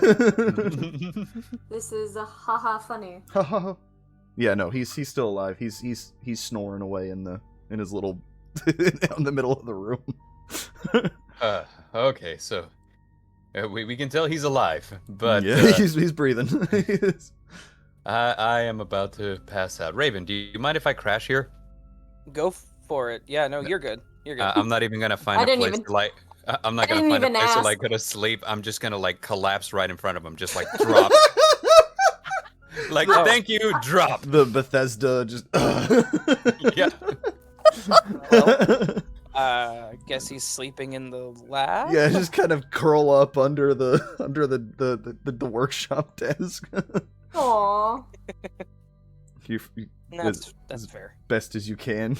This is a haha funny. Yeah, no, he's still alive. He's snoring away in his little in the middle of the room. okay, so we can tell he's alive, but yeah, he's breathing. I am about to pass out. Raven, do you mind if I crash here? Go for it. Yeah, no, you're good. You're good. I'm not even gonna find I a didn't place even- to like. I'm not I gonna didn't find a even place to ask. like go to sleep. I'm just gonna like collapse right in front of him, just like drop. Like Oh. thank you, drop. The Bethesda just. Yeah. Guess he's sleeping in the lab. Yeah, just kind of curl up under the workshop desk. Aww. you That's as fair. best as you can.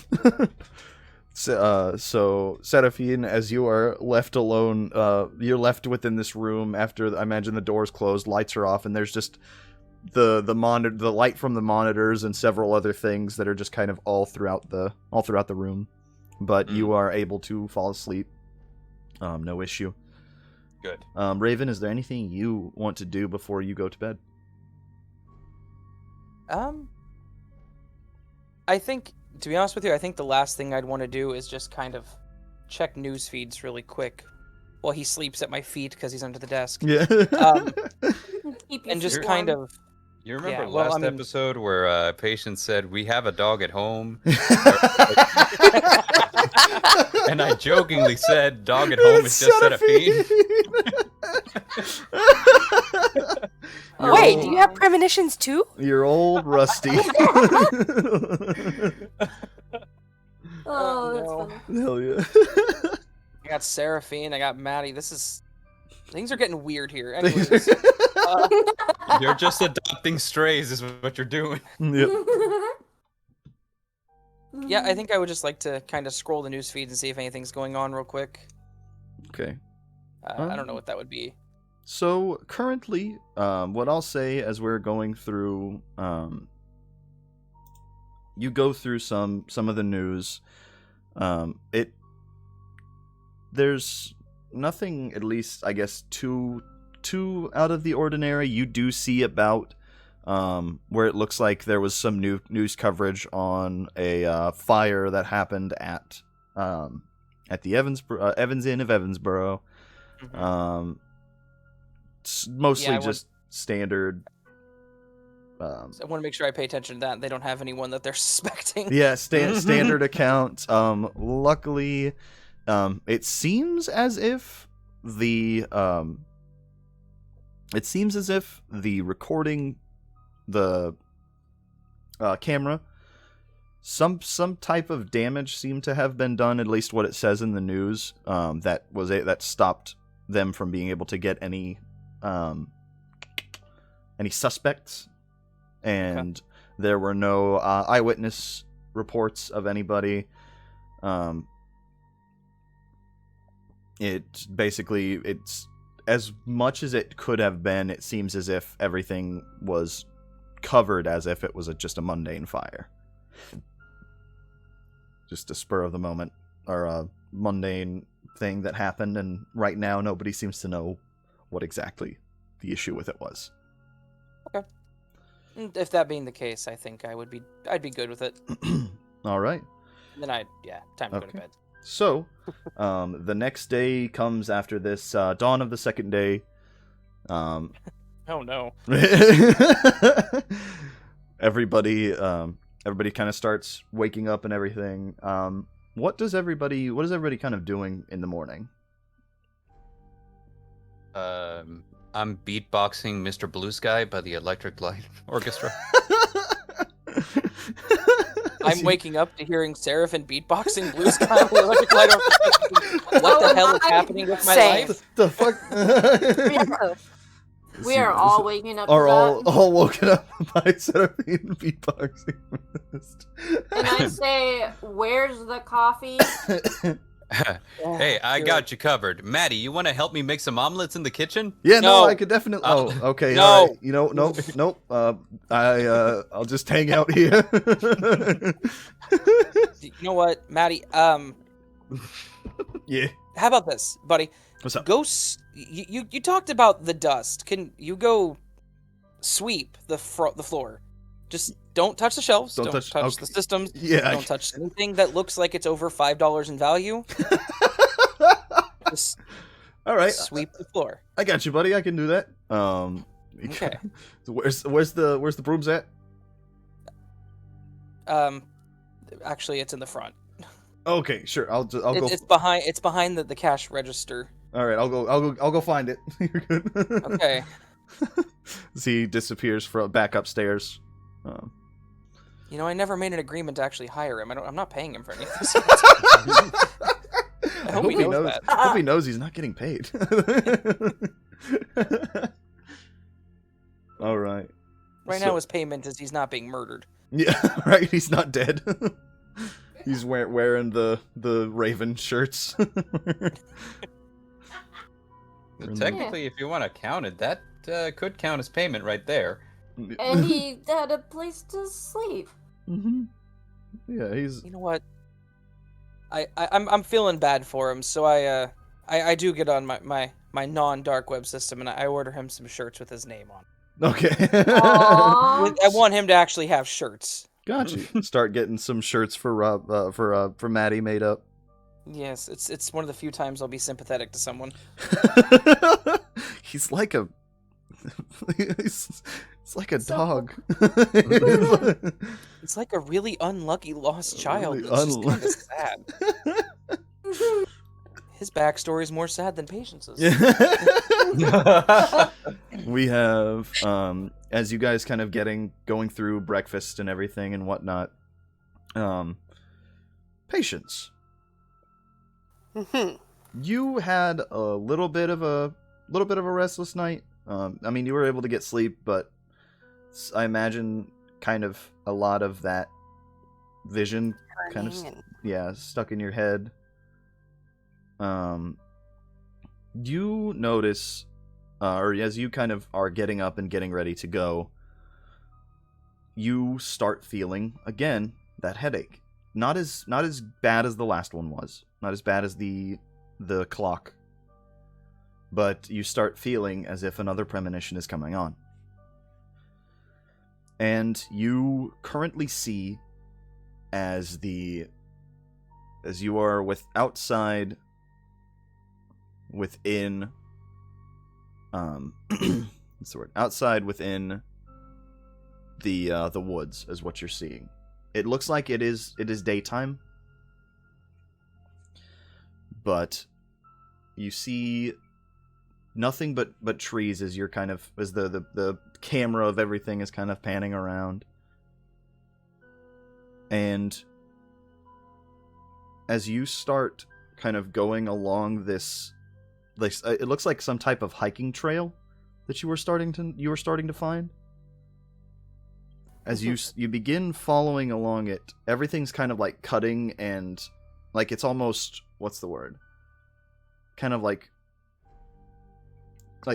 So Serafin, as you are left alone, you're left within this room after I imagine the doors closed, lights are off, and there's just the light from the monitors and several other things that are just kind of all throughout the room. But you are able to fall asleep. No issue. Good. Raven, is there anything you want to do before you go to bed? I think, to be honest with you, I think the last thing I'd want to do is just kind of check news feeds really quick while he sleeps at my feet because he's under the desk. Yeah. Keep your And just feet kind warm. of... You remember Yeah, well, last I mean- episode where Patient said, "We have a dog at home," and I jokingly said, "Dog at home is just Serafin." You're Wait, old- do you have premonitions too? You're old, Rusty. Oh, that's no. funny. Hell yeah. I got Serafin, I got Maddie. Things are getting weird here. Anyways, You're just adopting strays, is what you're doing. Yep. yeah, I think I would just like to kind of scroll the news feeds and see if anything's going on real quick. Okay. I don't know what that would be. So currently, what I'll say as we're going through, you go through some of the news. There's nothing, at least I guess, too out of the ordinary. You do see about where it looks like there was some news coverage on a fire that happened at the Evans Inn of Evansbourogh. Mhm. It's mostly Yeah, just standard. So I want to make sure I pay attention to that. They don't have anyone that they're suspecting. Yeah, standard account. Luckily, it seems as if the recording, the camera, some type of damage seemed to have been done. At least what it says in the news. That stopped them from being able to get any suspects, and there were no eyewitness reports of anybody. It's as much as it could have been. It seems as if everything was covered as if it was just a mundane fire, just a spur of the moment or a mundane thing that happened, and right now nobody seems to know what exactly the issue with it was. Okay. If that being the case, I think I'd be good with it. All right. Then time to go to bed. So, the next day comes after this, dawn of the second day. Oh no. Everybody kind of starts waking up and everything. What is everybody kind of doing in the morning? I'm beatboxing "Mr. Blue Sky" by the Electric Light Orchestra. I'm waking up to hearing Serafin beatboxing Blue Sky on the Electric Light Orchestra. What the hell is happening with my Same. life? The fuck? We are all waking up. Are to all woken up by Serafin beatboxing. And I say, "Where's the coffee?" Hey, I got you covered. Maddie, you want to help me make some omelets in the kitchen? Yeah, no, No. I could definitely. Oh, okay. No. All right. You know, nope. I'll just hang out here. You know what, Maddie? Yeah. How about this, buddy? What's up? You talked about the dust. Can you go sweep the floor? Just don't touch the shelves. Don't touch okay. the systems. Yeah. Don't touch anything that looks like it's over $5 in value. Just All right. sweep the floor. I got you, buddy. I can do that. Okay. Where's the brooms at? Actually, it's in the front. Okay, sure. I'll go. It's behind. It's behind the cash register. All right, I'll go find it. You're good. Okay. As he disappears back upstairs. You know, I never made an agreement to actually hire him. I'm not paying him for any of this. I hope he knows that. I hope he knows he's not getting paid. All right. Right now, his payment is he's not being murdered. Yeah, right. He's not dead. He's wearing the Raven shirts. Technically, if you want to count it, that could count as payment right there. And he had a place to sleep. Mm-hmm. Yeah, he's. You know what? I'm feeling bad for him, so I do get on my non-dark web system and I order him some shirts with his name on. Okay. Aww. I want him to actually have shirts. Got you. Start getting some shirts for Maddie made up. Yes, it's one of the few times I'll be sympathetic to someone. He's like a it's like a So- dog. It's like a really unlucky lost child. Really It's just kind of sad. His backstory is more sad than Patience's. We have as you guys kind of going through breakfast and everything and whatnot. Patience. Mhm. You had a little bit of a restless night. I mean, you were able to get sleep, but I imagine kind of a lot of that vision kind of Turning and- stuck in your head. You notice, or as you kind of are getting up and getting ready to go, you start feeling again that headache. Not as bad as the last one was. Not as bad as the clock. But you start feeling as if another premonition is coming on. And you currently see as you are outside within what's the word? Outside within the woods is what you're seeing. It looks like it is daytime, but you see nothing but trees as you're kind of as the camera of everything is kind of panning around. And as you start kind of going along this, like, it looks like some type of hiking trail that you were starting to find. As you begin following along it, everything's kind of like cutting and like it's almost, what's the word? Kind of like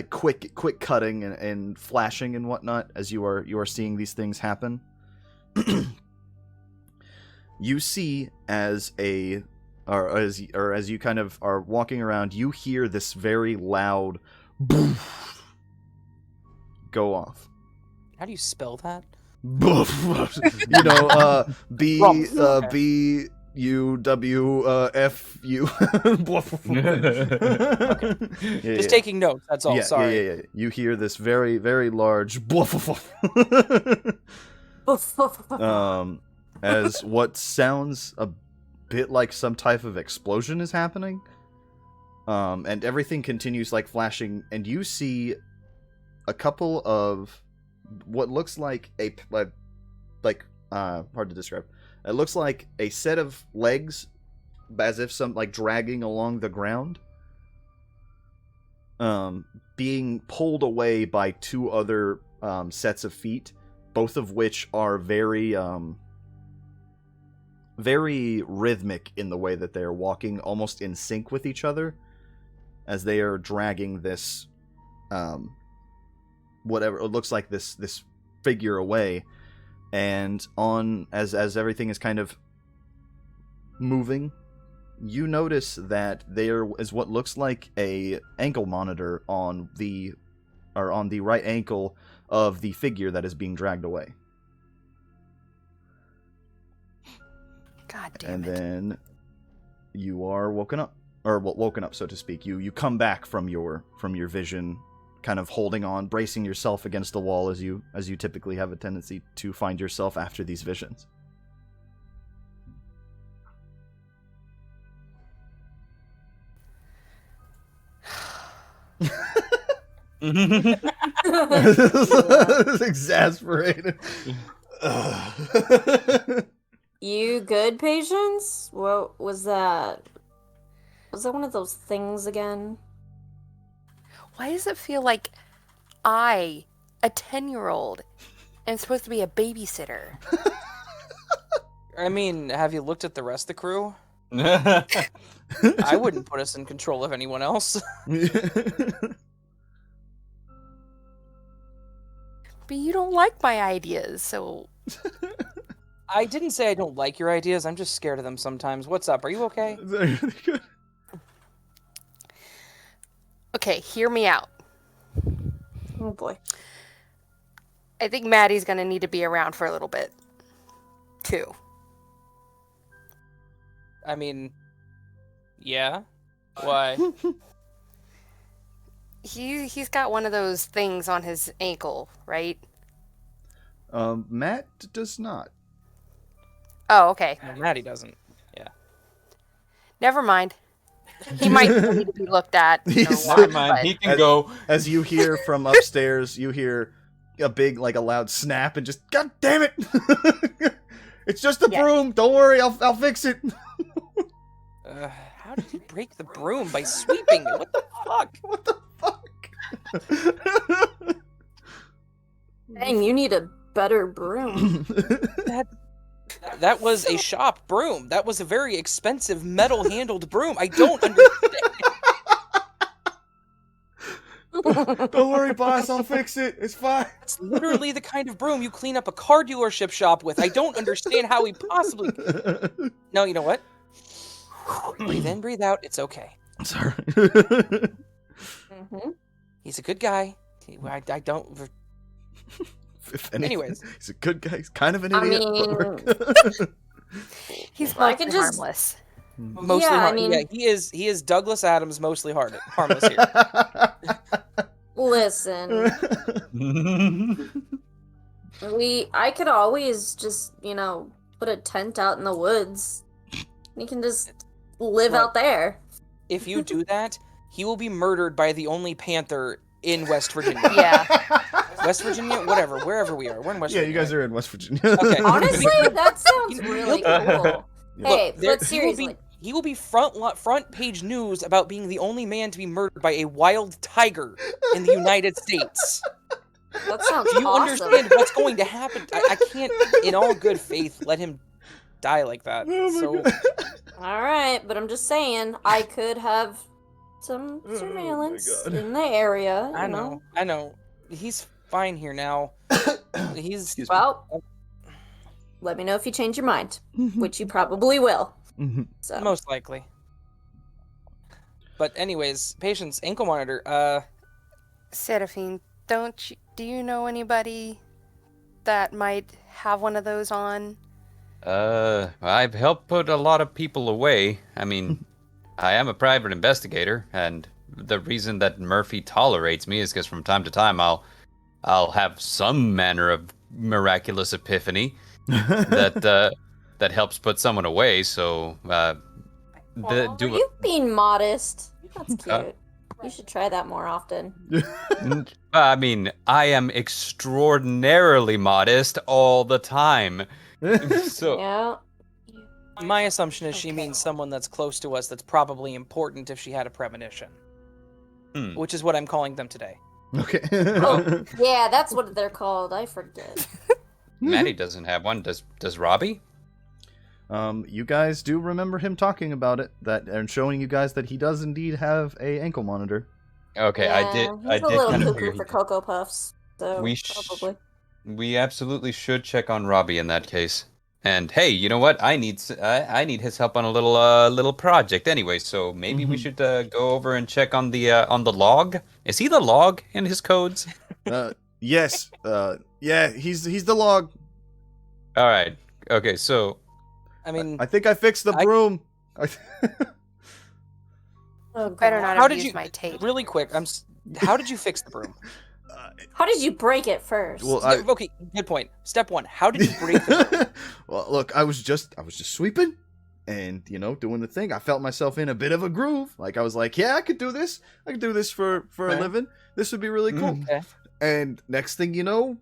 quick cutting and flashing and whatnot as you are seeing these things happen. You see as you kind of are walking around, you hear this very loud boof go off. How do you spell that? Boof. You know, B U W F U. Just taking notes. That's all. Sorry. Yeah. You hear this very, very large as what sounds a bit like some type of explosion is happening. And everything continues like flashing, and you see a couple of what looks like hard to describe. It looks like a set of legs, as if some like dragging along the ground, being pulled away by two other sets of feet, both of which are very rhythmic in the way that they are walking, almost in sync with each other, as they are dragging this whatever it looks like this figure away. And as everything is kind of moving, you notice that there is what looks like a ankle monitor on the right ankle of the figure that is being dragged away. God damn And it. then you are woken up, so to speak. You come back from your vision, kind of holding on, bracing yourself against the wall as you typically have a tendency to find yourself after these visions. This is exasperated. You good, Patience? What was that? Was that one of those things again? Why does it feel like I, a 10-year-old, am supposed to be a babysitter? I mean, have you looked at the rest of the crew? I wouldn't put us in control of anyone else. But you don't like my ideas, so... I didn't say I don't like your ideas. I'm just scared of them sometimes. What's up? Are you okay? Okay, hear me out. Oh boy. I think Maddie's gonna need to be around for a little bit, too. I mean, yeah. Why? He's got one of those things on his ankle, right? Matt does not. Oh, okay. No, Maddie doesn't. Yeah. Never mind. He might need to be looked at. Never mind. He can go. As you hear from upstairs, you hear a big, like a loud snap, and just, God damn it! It's just a broom. Don't worry, I'll fix it. How did you break the broom by sweeping it? What the fuck? What the fuck? Dang, you need a better broom. That was a shop broom. That was a very expensive metal-handled broom. I don't understand. Don't worry, boss. I'll fix it. It's fine. It's literally the kind of broom you clean up a car dealership shop with. I don't understand how he possibly... No, you know what? Breathe in, breathe out. It's okay. Sorry. He's a good guy. I don't... If anything, Anyways. He's a good guy. He's kind of an idiot. He's Well, I mostly could just- harmless. Mostly Yeah, I harmless. mean- Yeah, he is Douglas Adams, mostly harmless here. Listen, I could always just, put a tent out in the woods. We can just live Well, out there. If you do that, he will be murdered by the only panther in West Virginia. Yeah. West Virginia? Whatever. Wherever we are. We're in West Yeah, Virginia. you guys are in West Virginia. Okay. Honestly, that sounds really cool. Hey, There- but seriously, he will be front page news about being the only man to be murdered by a wild tiger in the United States. that sounds Do you awesome. understand what's going to happen? I can't, in all good faith, let him die like that. Oh my God. All right, but I'm just saying, I could have some surveillance in the area. I know. He's fine here now. He's Well, let me know if you change your mind, which you probably will. So. most likely. But anyways, patience, ankle monitor. Serafin, do you know anybody that might have one of those on? I've helped put a lot of people away. I mean, I am a private investigator, and the reason that Murphy tolerates me is because from time to time I'll have some manner of miraculous epiphany that helps put someone away. So, Are you being modest? That's cute. You should try that more often. I mean, I am extraordinarily modest all the time. So, Yeah. My assumption is she means someone that's close to us that's probably important if she had a premonition. Which is what I'm calling them today. Okay. Oh, yeah, that's what they're called. I forget. Maddie doesn't have one. Does Robbie? You guys do remember him talking about it, and showing you guys that he does indeed have a ankle monitor. Okay, Yeah, I did. He's I a did little kind of cuckoo for Cocoa Puffs. So probably. We absolutely should check on Robbie in that case. And hey, you know what? I need his help on a little project anyway. So maybe we should go over and check on the log. Is he the log in his codes? Yes. Yeah, he's the log. All right. Okay. So I mean, I think I fixed the broom. Oh, Better not God. how have did used you? my tape. Really quick, how did you fix the broom? How did you break it first? Well, Okay, good point. Step 1: how did you break the broom? Well, look, I was just sweeping and, doing the thing. I felt myself in a bit of a groove. Like, I was like, yeah, I could do this. I could do this for a living. This would be really cool. Okay. And next thing you know,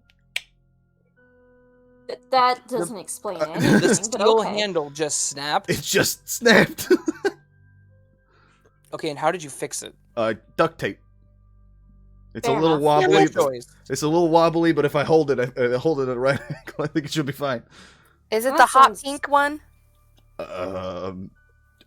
That doesn't explain anything. The but steel okay. handle just snapped. it just snapped. Okay, and how did you fix it? Duct tape. It's Fair a little enough. wobbly. Good choice. It's a little wobbly, but if I hold it, I hold it at a right angle, I think it should be fine. Is it That the hot sounds- pink one?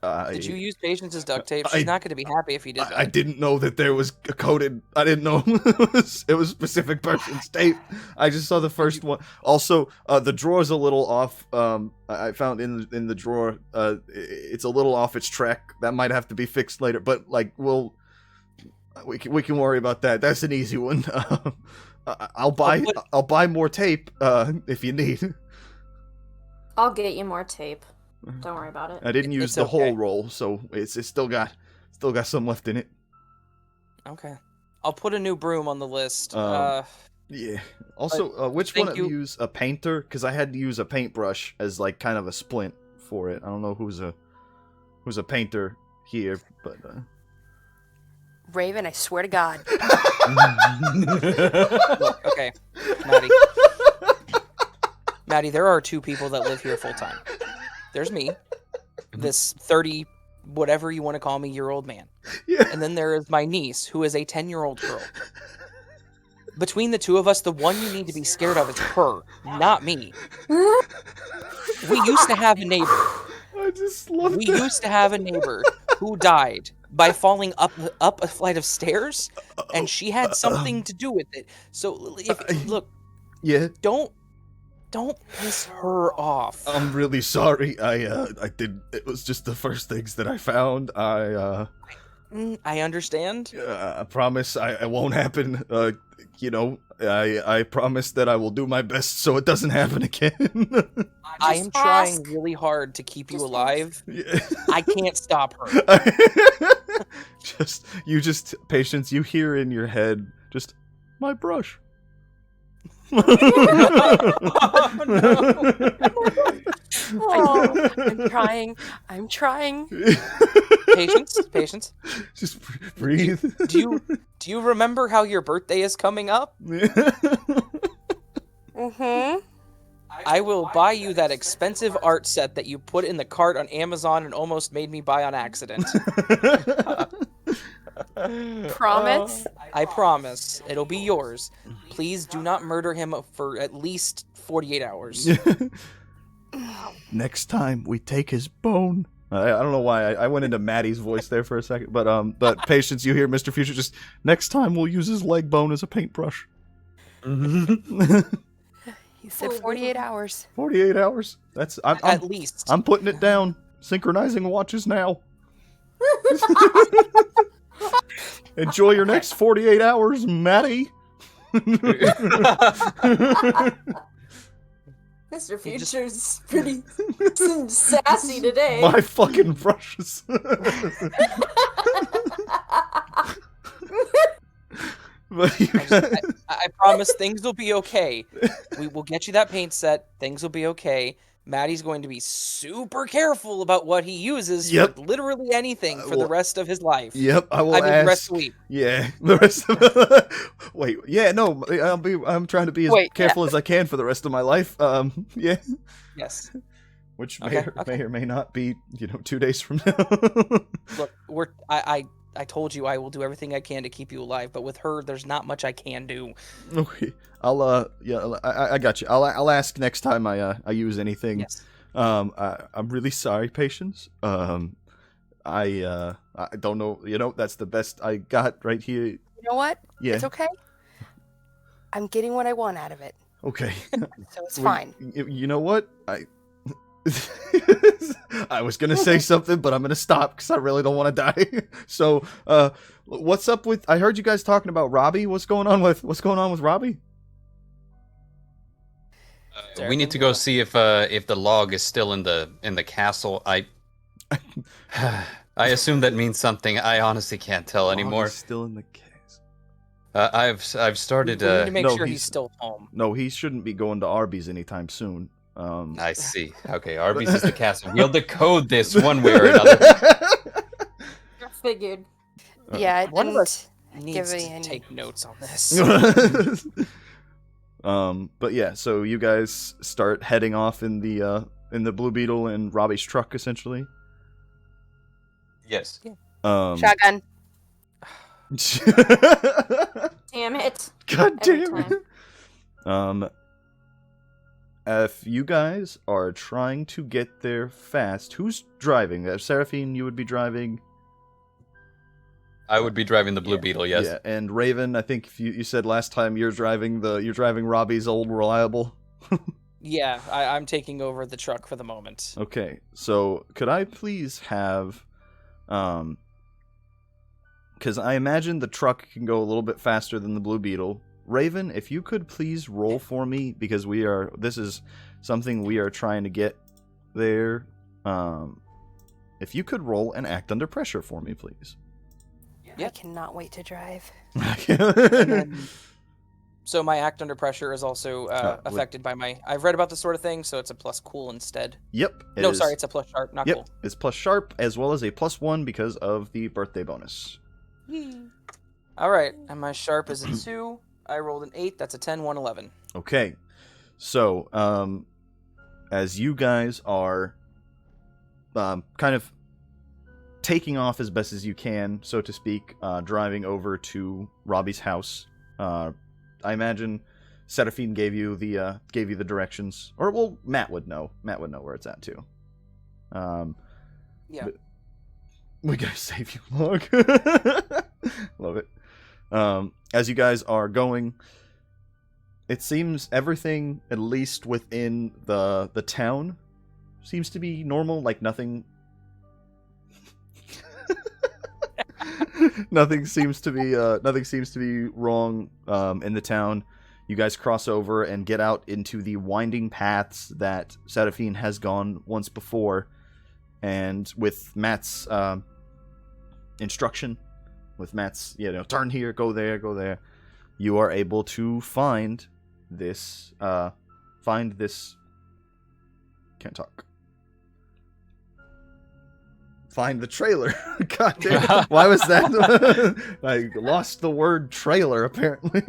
Did you use Patience's duct tape? She's I- not going to be happy if you did that. I didn't know that there was a coated. I didn't know it was specific person's tape. I just saw the first one. Also, the drawer's a little off. I found in the drawer, it's a little off its track. That might have to be fixed later. But like, we can worry about that. That's an easy one. I'll buy more tape if you need. I'll get you more tape. Don't worry about it. I didn't use It's the okay. whole roll, so it's still got some left in it. Okay. I'll put a new broom on the list. Yeah. Also, which one thank of you you. use a painter? Because I had to use a paintbrush as like kind of a splint for it. I don't know who's a painter here, but Raven, I swear to God. Look, okay, Maddie, there are 2 people that live here full time. There's me, this 30 whatever you want to call me year-old man. Yeah. And then there is my niece, who is a 10-year-old girl. Between the 2 of us, the one you need to be scared of is her, not me. We used to have a neighbor. I just love We that. used to have a neighbor who died by falling up a flight of stairs, and she had something to do with it. So look, Yeah. don't piss her off. I'm really sorry. I did. It was just the first things that I found. I understand. I promise I won't happen. I promise that I will do my best so it doesn't happen again. I am Just trying ask. really hard to keep you Just alive. Yeah. I can't stop her. just patience. You hear in your head just my brush. Oh, I'm trying. Patience. Just breathe. Do you remember how your birthday is coming up? Mm-hmm. I will buy you that expensive art set that you put in the cart on Amazon and almost made me buy on accident. Promise? I promise. It'll be yours. Please do not murder him for at least 48 hours. Next time we take his bone. I don't know why I went into Maddie's voice there for a second, but patience, you hear Mr. Future just next time we'll use his leg bone as a paintbrush. He said 48 hours. 48 hours. That's At least. I'm putting it down. Synchronizing watches now. Enjoy your next 48 hours, Maddie. Mr. Future's pretty sassy today. My fucking brushes. But you I promise things will be okay. We will get you that paint set. Things will be okay. Maddie's going to be super careful about what he uses Yep. for literally anything for the Well, rest of his life. Yep, I will I mean, ask. the rest of the week. Yeah, the rest of wait, yeah, no, I'm trying to be as Wait, careful as I can for the rest of my life. Yeah, Yes. which Okay, may or may not be, 2 days from now. Look, I told you I will do everything I can to keep you alive, but with her, there's not much I can do. Okay, I got you. I'll ask next time I use anything. Yes. I'm really sorry, Patience. I don't know. That's the best I got right here. You know what? Yeah. It's okay. I'm getting what I want out of it, Okay. so it's Well, fine. You know what? I was gonna say something, but I'm gonna stop because I really don't want to die. So, what's up with? I heard you guys talking about Robbie. What's going on with Robbie? We need to go see if the log is still in the castle. I assume that means something. I honestly can't tell anymore. He's still in the case. I've started. We need to make no, sure he's- he's still home. No, he shouldn't be going to Arby's anytime soon. I see. Okay, Arby's is the castle. We'll decode this one way or another. Figured. Yeah, it One of didn't us needs give to me any. take notes on this. But yeah, so you guys start heading off in the Blue Beetle and Robbie's truck, essentially. Yes. Shotgun. Damn it. God Every damn it. If you guys are trying to get there fast, who's driving? Serafin, you would be driving. I would be driving the Blue Beetle. Yes. Yeah, and Raven, I think if you said last time you're driving Robbie's old reliable. Yeah, I'm taking over the truck for the moment. Okay, so could I please have, because I imagine the truck can go a little bit faster than the Blue Beetle. Raven, if you could please roll for me, because this is something we are trying to get there. If you could roll and act under pressure for me, please. I cannot wait to drive. So my act under pressure is also affected by my... I've read about this sort of thing, so it's a plus cool instead. Yep. Sorry, it's a plus sharp, not cool. It's plus sharp, as well as a +1 because of the birthday bonus. All right, and my sharp is a 2. I rolled an 8. That's a 10, 1, 11. Okay. So, as you guys are kind of taking off as best as you can, so to speak, driving over to Robbie's house, I imagine Serafin gave you the directions, or well, Matt would know. Matt would know where it's at too. Yeah. We gotta save you, Log. Love it. As you guys are going, it seems everything, at least within the town, seems to be normal. Like nothing. Nothing seems to be wrong in the town. You guys cross over and get out into the winding paths that Serafin has gone once before, and with Matt's instruction, with Matt's turn here, go there, you are able to find this can't talk. Find the trailer. God damn. Why was that? I lost the word trailer, apparently.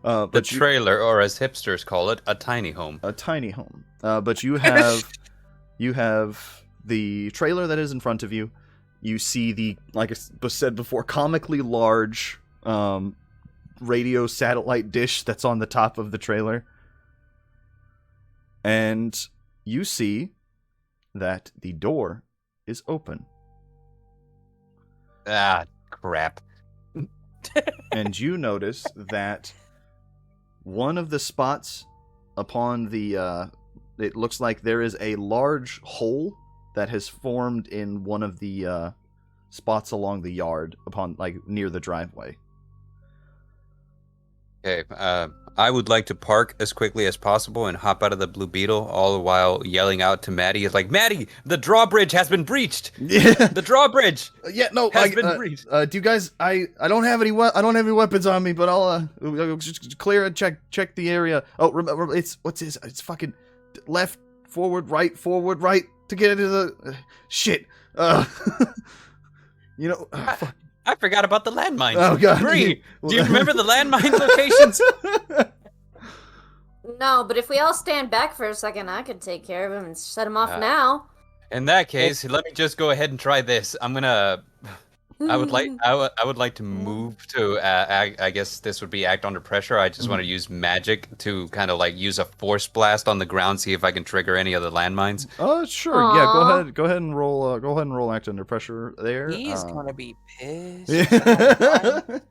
The trailer, or as hipsters call it, a tiny home. A tiny home. But you have the trailer that is in front of you. You see the, like I said before, comically large radio satellite dish that's on the top of the trailer. And you see that the door is open. Ah, crap. And you notice that one of the spots upon the it looks like there is a large hole that has formed in one of the spots along the yard upon near the driveway. Okay, I would like to park as quickly as possible and hop out of the Blue Beetle, all the while yelling out to Maddie. It's like, Maddie, the drawbridge has been breached. Yeah, the drawbridge. Yeah, no, has been breached. Do you guys? I don't have any. I don't have any weapons on me, but I'll just clear and check the area. Oh, remember, it's fucking left, forward, right to get into the shit. Fuck. I forgot about the landmines. Oh, God. Bree, do you remember the landmine locations? No, but if we all stand back for a second, I could take care of him and set him off now. In that case, let me just go ahead and try this. I would like to move to. I guess this would be act under pressure. I just want to use magic to kind of use a force blast on the ground, see if I can trigger any of the landmines. Sure. Aww. Yeah, go ahead and roll. Go ahead and roll act under pressure there. He's gonna be pissed.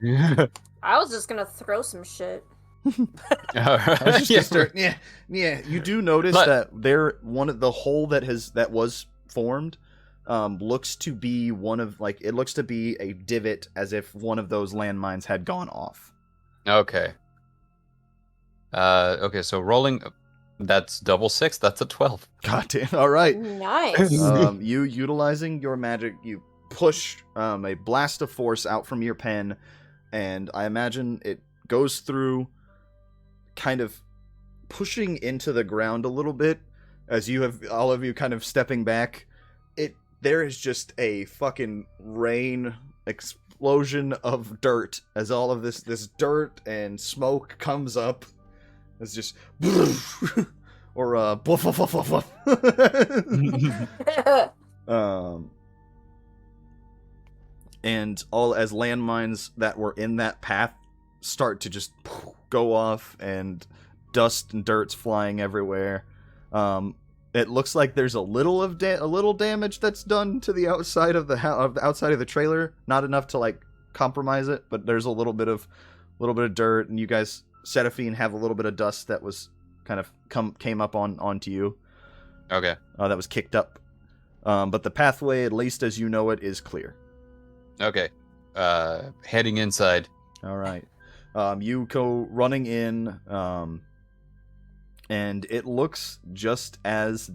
Yeah. I was just gonna throw some shit. Yeah. You do notice that the hole that was formed looks to be it looks to be a divot, as if one of those landmines had gone off. Okay. Okay, so rolling, that's double 6, that's a 12. God damn, all right. Nice. You utilizing your magic, you push a blast of force out from your pen, and I imagine it goes through, kind of pushing into the ground a little bit, as you have all of you kind of stepping back. There is just a fucking rain explosion of dirt as all of this dirt and smoke comes up. It's just or and all as landmines that were in that path start to just go off, and dust and dirt's flying everywhere. It looks like there's a little damage that's done to the outside of the outside of the trailer. Not enough to compromise it, but there's a little bit of dirt, and you guys, Serafin, have a little bit of dust that was kind of came up onto you. Okay. That was kicked up. But the pathway, at least as you know it, is clear. Okay. Heading inside. All right. You go running in, and it looks just as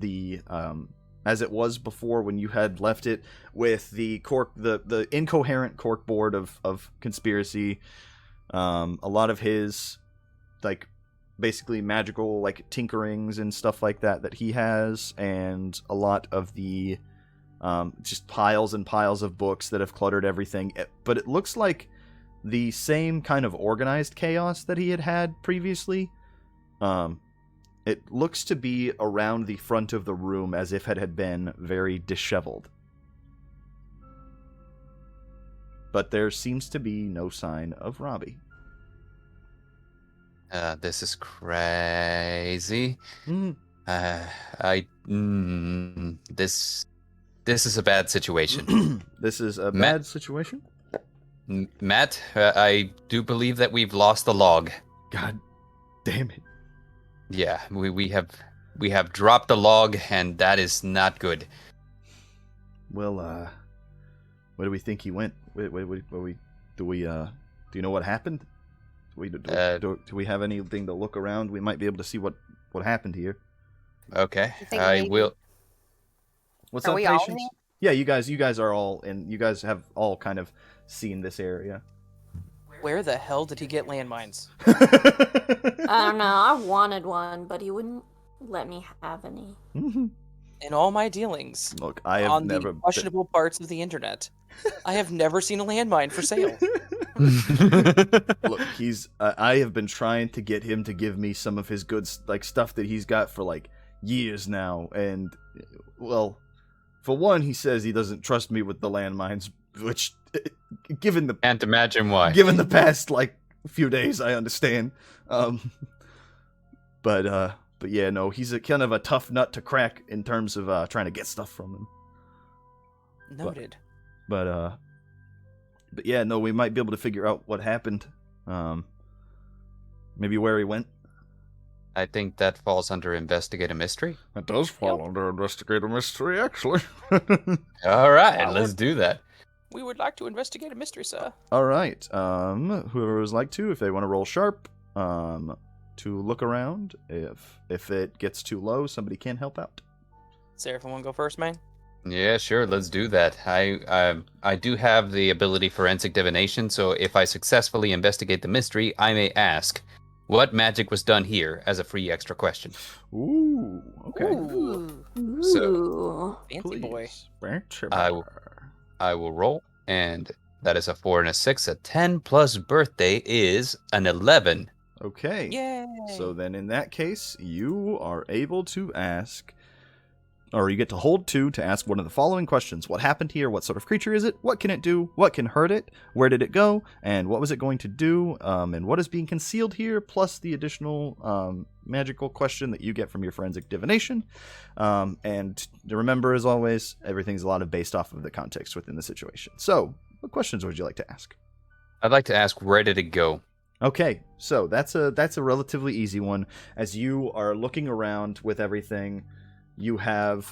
as it was before when you had left it, with the incoherent corkboard of conspiracy, a lot of his like basically magical like tinkerings and stuff like that he has, and a lot of the just piles and piles of books that have cluttered everything. But it looks like the same kind of organized chaos that he had previously. It looks to be around the front of the room as if it had been very disheveled. But there seems to be no sign of Robbie. This is crazy. This is a bad situation. This is a bad situation? Matt, I do believe that we've lost the log. God damn it. Yeah, we have dropped the log, and that is not good. Well, where do we think he went? Do you know what happened? Do we have anything to look around? We might be able to see what happened here. Okay, I will. What's Are up, we all Patience? Yeah, you guys are all in. You guys have all kind of seen this area. Where the hell did he get landmines? I don't know. I wanted one, but he wouldn't let me have any. In all my dealings, Look, I have on never the questionable parts of the internet, I have never seen a landmine for sale. Look, I have been trying to get him to give me some of his good stuff that he's got for years now, and well, for one, he says he doesn't trust me with the landmines, which, given the Can't imagine why. Given the past few days, I understand. But yeah, no, he's a kind of a tough nut to crack in terms of trying to get stuff from him. Noted. But yeah, no, we might be able to figure out what happened. Maybe where he went. I think that falls under investigate a mystery. That does fall under investigate a mystery, actually. All right, let's do that. We would like to investigate a mystery, sir. All right. Whoever would like to, if they want to roll sharp, to look around. If it gets too low, somebody can help out. Serafin, want to go first, man? Yeah, sure. Let's do that. I do have the ability forensic divination, so if I successfully investigate the mystery, I may ask, what magic was done here, as a free extra question. Ooh, okay. Ooh. Ooh. Fancy boy. I will roll, and that is a 4 and a 6. A 10 plus birthday is an 11. Okay. Yay! So then in that case, you are able to ask, or you get to hold 2 to ask one of the following questions. What happened here? What sort of creature is it? What can it do? What can hurt it? Where did it go? And what was it going to do? And what is being concealed here? Plus the additional magical question that you get from your forensic divination. And to remember, as always, everything's a lot of based off of the context within the situation. So, what questions would you like to ask? I'd like to ask, where did it go? Okay, so that's a relatively easy one. As you are looking around with everything, you have,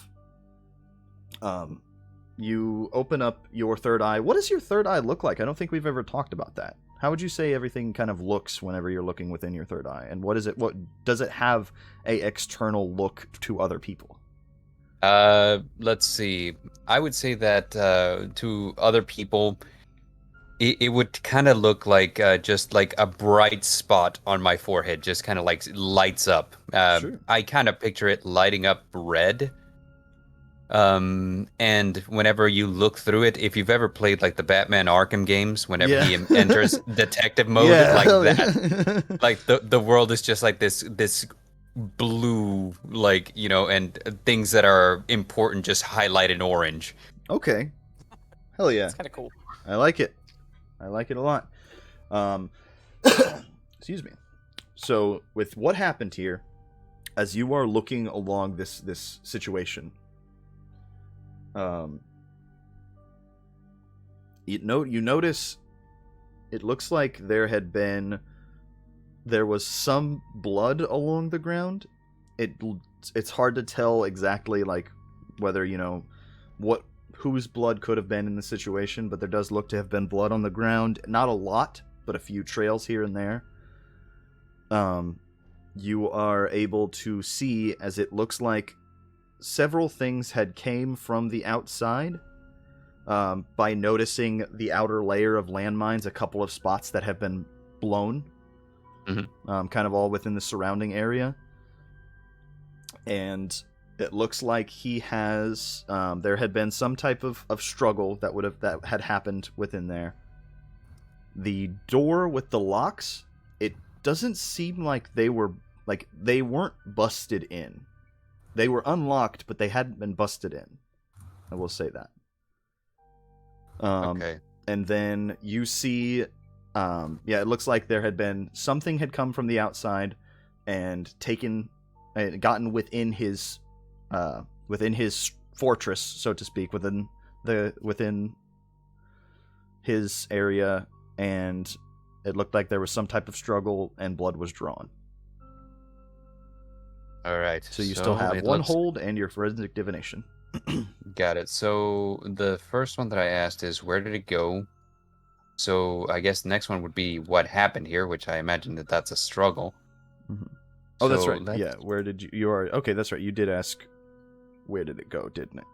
you open up your third eye. What does your third eye look like? I don't think we've ever talked about that. How would you say everything kind of looks whenever you're looking within your third eye? And what does it have a external look to other people? Let's see. I would say that to other people, it would kind of look like just like a bright spot on my forehead, just kind of like lights up. Sure. I kind of picture it lighting up red. And whenever you look through it, if you've ever played like the Batman Arkham games, whenever he enters detective mode, like that, like the world is just like this blue, like, you know, and things that are important just highlight in orange. Okay. Hell yeah. That's kind of cool. I like it. I like it a lot. Excuse me. So, with what happened here, as you are looking along this situation, you notice it looks like there was some blood along the ground. It's hard to tell exactly like whether, you know, whose blood could have been in the situation, but there does look to have been blood on the ground. Not a lot, but a few trails here and there. You are able to see, as it looks like several things had came from the outside, by noticing the outer layer of landmines, a couple of spots that have been blown, kind of all within the surrounding area. And it looks like he has, there had been some type of struggle that had happened within there. The door with the locks, it doesn't seem like they weren't busted in. They were unlocked, but they hadn't been busted in. I will say that. Okay. And then you see, it looks like there had been something had come from the outside and gotten within his fortress, so to speak, within his area, and it looked like there was some type of struggle and blood was drawn. All right. So you still have one hold and your forensic divination. Got it. So the first one that I asked is, where did it go? So I guess the next one would be what happened here, which I imagine that's a struggle. Mm-hmm. Oh, that's So right. Yeah, where did you are okay, that's right. You did ask where did it go, didn't it?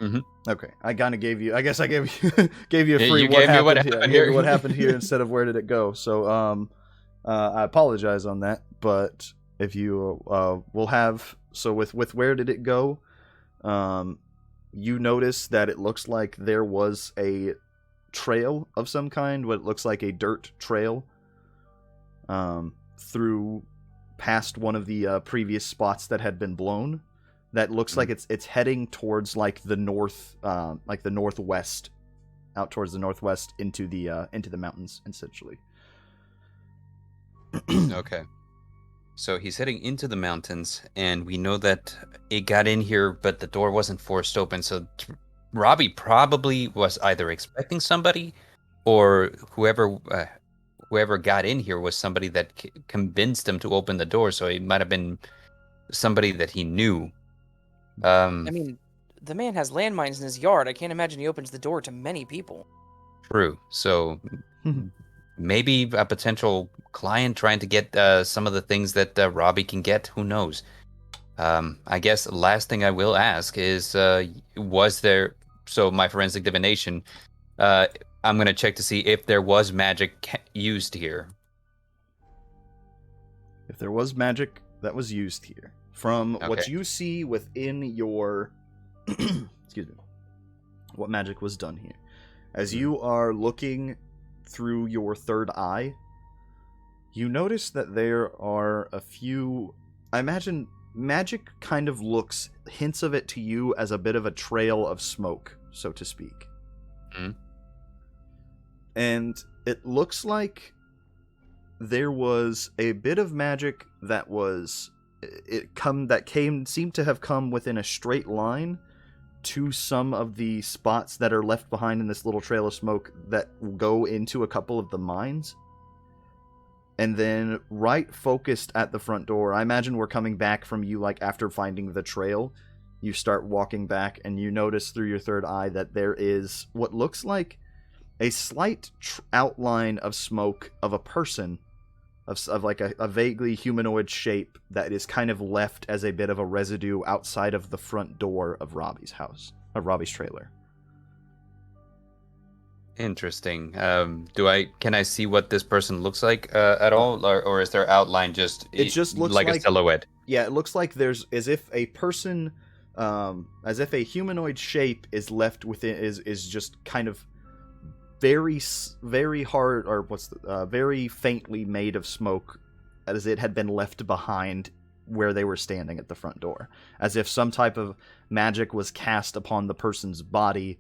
Mm-hmm. Okay. I kind of gave you a free you what gave me what happened happened here. here. What happened here instead of where did it go. So I apologize on that, but if you will have, so with where did it go, you notice that it looks like there was a trail of some kind, what looks like a dirt trail, through past one of the previous spots that had been blown. That looks like it's heading towards like the north, like the northwest, out towards the northwest into the mountains, essentially. Okay. So he's heading into the mountains, and we know that it got in here, but the door wasn't forced open. So Robbie probably was either expecting somebody, or whoever got in here was somebody that convinced him to open the door. So it might have been somebody that he knew. I mean, the man has landmines in his yard. I can't imagine he opens the door to many people. True. So maybe a potential client trying to get some of the things that Robbie can get. Who knows? I guess the last thing I will ask is, was there... So my forensic divination, I'm going to check to see if there was magic used here. If there was magic that was used here. From what Okay. you see within your... excuse me. What magic was done here. As you are looking through your third eye, you notice that there are a few... I imagine magic kind of looks, hints of it to you as a bit of a trail of smoke, so to speak. Mm. And it looks like there was a bit of magic that was... seemed to have come within a straight line to some of the spots that are left behind in this little trail of smoke that go into a couple of the mines. And then right focused at the front door, I imagine we're coming back from you, like after finding the trail, you start walking back and you notice through your third eye that there is what looks like a slight outline of smoke of a person, of like a vaguely humanoid shape that is kind of left as a bit of a residue outside of the front door of Robbie's house, of Robbie's trailer. Interesting. Can I see what this person looks like at all, or is their outline just... It just looks like a silhouette? Yeah, it looks like there's as if a person, as if a humanoid shape is left within, is just kind of very hard, or very faintly made of smoke, as it had been left behind where they were standing at the front door, as if some type of magic was cast upon the person's body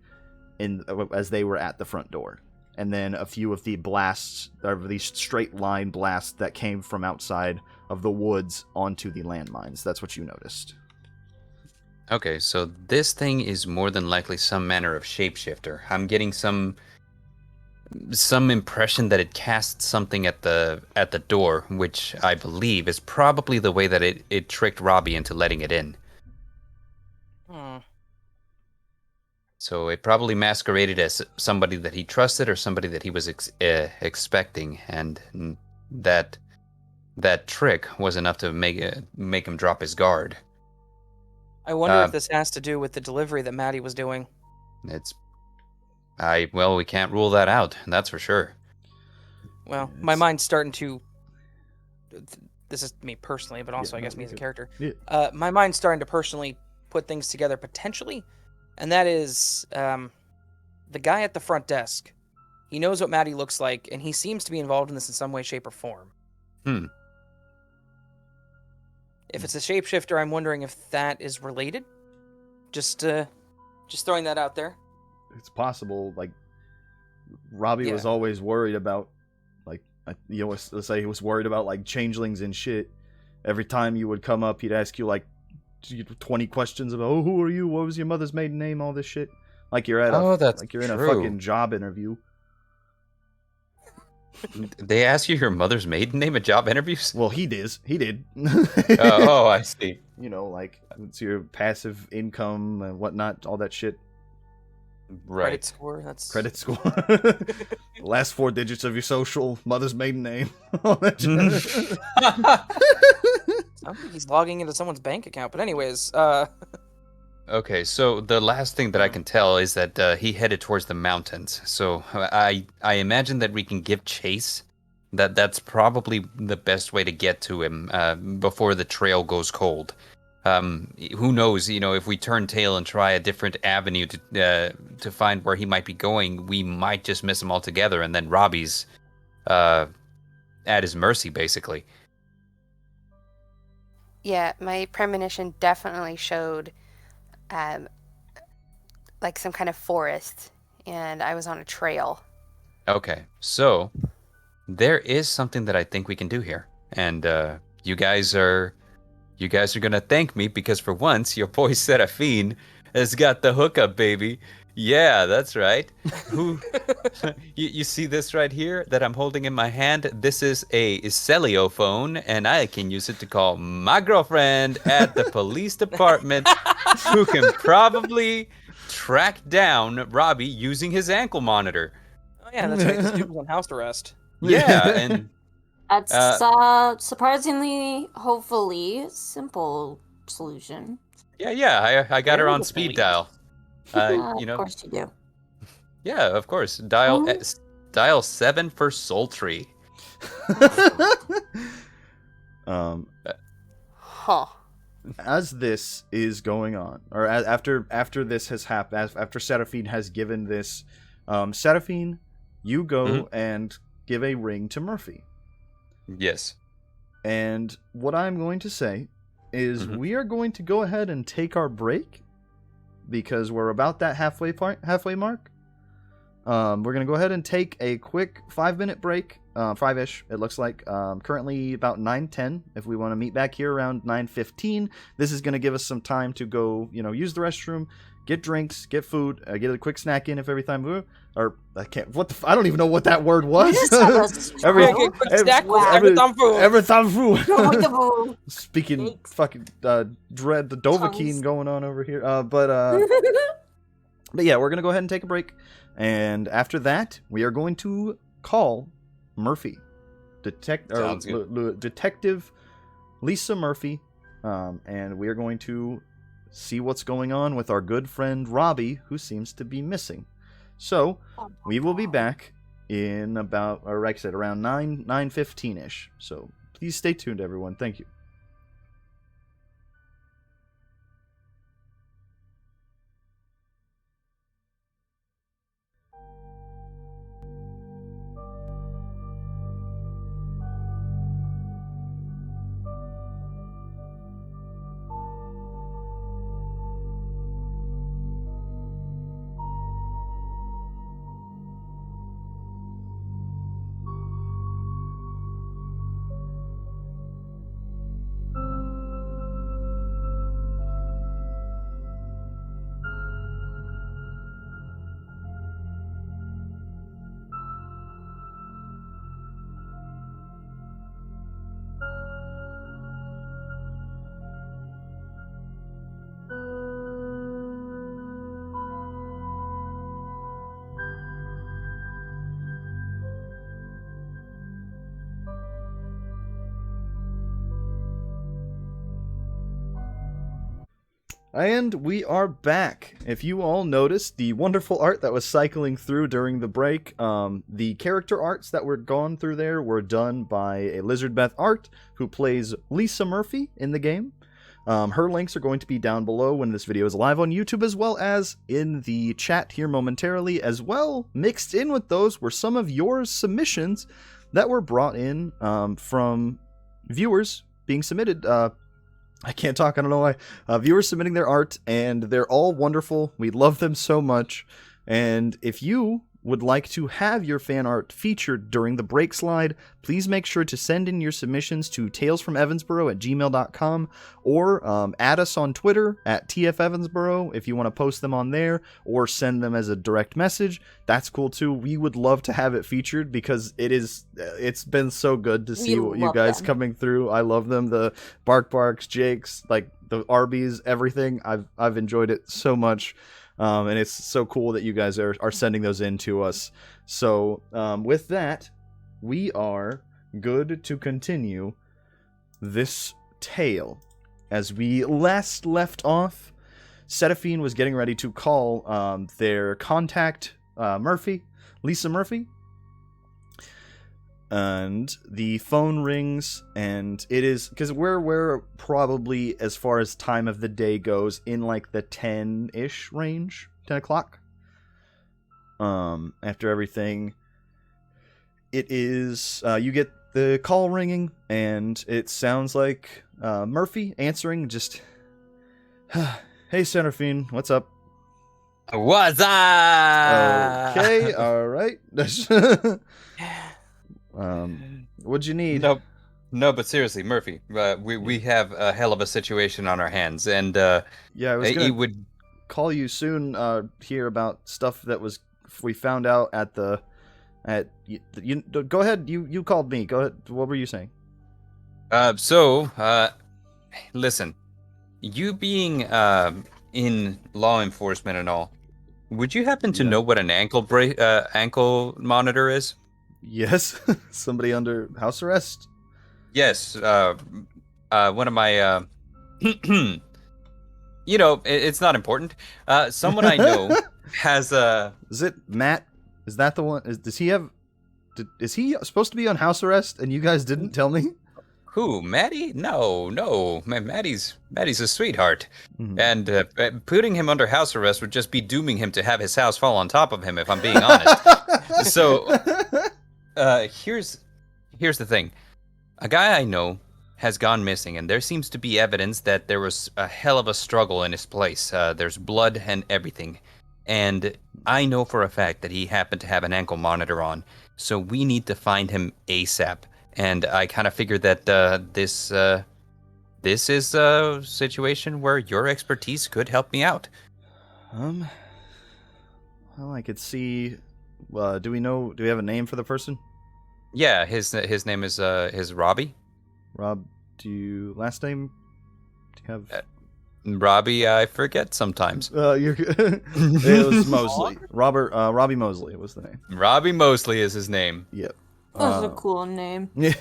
as they were at the front door. And then a few of the blasts, or these straight line blasts that came from outside of the woods onto the landmines. That's what you noticed. Okay, so this thing is more than likely some manner of shapeshifter. I'm getting some impression that it casts something at the door, which I believe is probably the way that it tricked Robbie into letting it in. So it probably masqueraded as somebody that he trusted or somebody that he was expecting, and that trick was enough to make him drop his guard. I wonder if this has to do with the delivery that Maddie was doing. Well, we can't rule that out. That's for sure. Well, my mind's starting to. This is me personally, but also I guess me as a character. Yeah. My mind's starting to personally put things together potentially, and that is the guy at the front desk. He knows what Maddie looks like, and he seems to be involved in this in some way, shape, or form. If it's a shapeshifter, I'm wondering if that is related. Just throwing that out there. It's possible. Like, Robbie was always worried about, like, let's say he was worried about, like, changelings and shit. Every time you would come up, he'd ask you, like, 20 questions about, who are you? What was your mother's maiden name? All this shit. Like you're at in a fucking job interview. They ask you your mother's maiden name at job interviews? Well, he did. Oh, I see. You know, like, it's your passive income and whatnot, all that shit. Right. Credit score. That's Credit score. Last 4 digits of your social, mother's maiden name. All that shit. Sounds like he's logging into someone's bank account. But anyways, Okay, so the last thing that I can tell is that he headed towards the mountains. So I imagine that we can give chase. That's probably the best way to get to him before the trail goes cold. Who knows? You know, if we turn tail and try a different avenue to find where he might be going, we might just miss him altogether, and then Robbie's at his mercy, basically. Yeah, my premonition definitely showed like some kind of forest, and I was on a trail. Okay, so there is something that I think we can do here, and you guys are gonna thank me, because for once your boy Serafin has got the hookup, baby. Yeah, that's right. Who? You see this right here that I'm holding in my hand? This is a cellular phone, and I can use it to call my girlfriend at the police department, who can probably track down Robbie using his ankle monitor. oh yeah, that's right. This dude was on house arrest. Yeah, and That's surprisingly, hopefully, simple solution. yeah, I got her on Very speed police. dial. You Of know, course you do. yeah, of course. Dial 7 for sultry. Huh. As this is going on, or after this has happened, after Serafin has given this, Serafin, you go and give a ring to Murphy. Yes. And what I'm going to say is we are going to go ahead and take our break, because we're about that halfway mark. We're going to go ahead and take a quick 5-minute break, 5-ish, it looks like. Currently about 9:10. If we want to meet back here around 9:15, this is going to give us some time to go, use the restroom, get drinks, get food, get a quick snack in if everything. Or I can't. I don't even know what that word was. Speaking fucking dread, the Dovahkiin going on over here. But yeah, we're gonna go ahead and take a break, and after that, we are going to call Murphy, Detective Lisa Murphy, and we are going to see what's going on with our good friend Robbie, who seems to be missing. So we will be back in about, or like I said, around 9:15-ish. So please stay tuned, everyone. Thank you. And we are back. If you all noticed the wonderful art that was cycling through during the break, the character arts that were gone through there were done by a Lizardbeth Art, who plays Lisa Murphy in the game. Her links are going to be down below when this video is live on YouTube, as well as in the chat here momentarily. As well, mixed in with those were some of your submissions that were brought in from viewers being submitted. I can't talk, I don't know why. Viewers submitting their art, and they're all wonderful. We love them so much. And if you would like to have your fan art featured during the break slide, please make sure to send in your submissions to talesfromevansborough@gmail.com, or add us on Twitter at tfevansborough if you want to post them on there, or send them as a direct message. That's cool too. We would love to have it featured because it's been so good to see you guys coming through. I love them. The Barks, Jakes, like the Arby's, everything. I've enjoyed it so much. And it's so cool that you guys are sending those in to us. So, with that, we are good to continue this tale. As we last left off, Serafin was getting ready to call their contact, Lisa Murphy. And the phone rings, and it is, because we're probably, as far as time of the day goes, in like the 10-ish range, 10 o'clock. After everything, it is, you get the call ringing, and it sounds like Murphy answering, just, hey Serafin, what's up? What's up? Okay, alright. What'd you need? No, but seriously, Murphy, we have a hell of a situation on our hands, and yeah, I was gonna call you soon here about stuff that we found out at go ahead. You called me. Go ahead. What were you saying? Listen, you being in law enforcement and all, would you happen to know what an ankle monitor is? Yes, somebody under house arrest? Yes, one of my, you know, it's not important. Someone I know has Is it Matt? Is that the one? Is he supposed to be on house arrest and you guys didn't tell me? Who, Maddie? No, man, Maddie's a sweetheart. Mm-hmm. And putting him under house arrest would just be dooming him to have his house fall on top of him, if I'm being honest. So... here's the thing. A guy I know has gone missing, and there seems to be evidence that there was a hell of a struggle in his place. There's blood and everything. And I know for a fact that he happened to have an ankle monitor on. So we need to find him ASAP. And I kind of figured that this is a situation where your expertise could help me out. Well, I could see... do we have a name for the person? Yeah, his name is Robbie. Rob, last name? Do you have... Robbie, I forget sometimes. It was Mosley. Robbie Mosley was the name. Robbie Mosley is his name. Yep. That's a cool name. Yeah.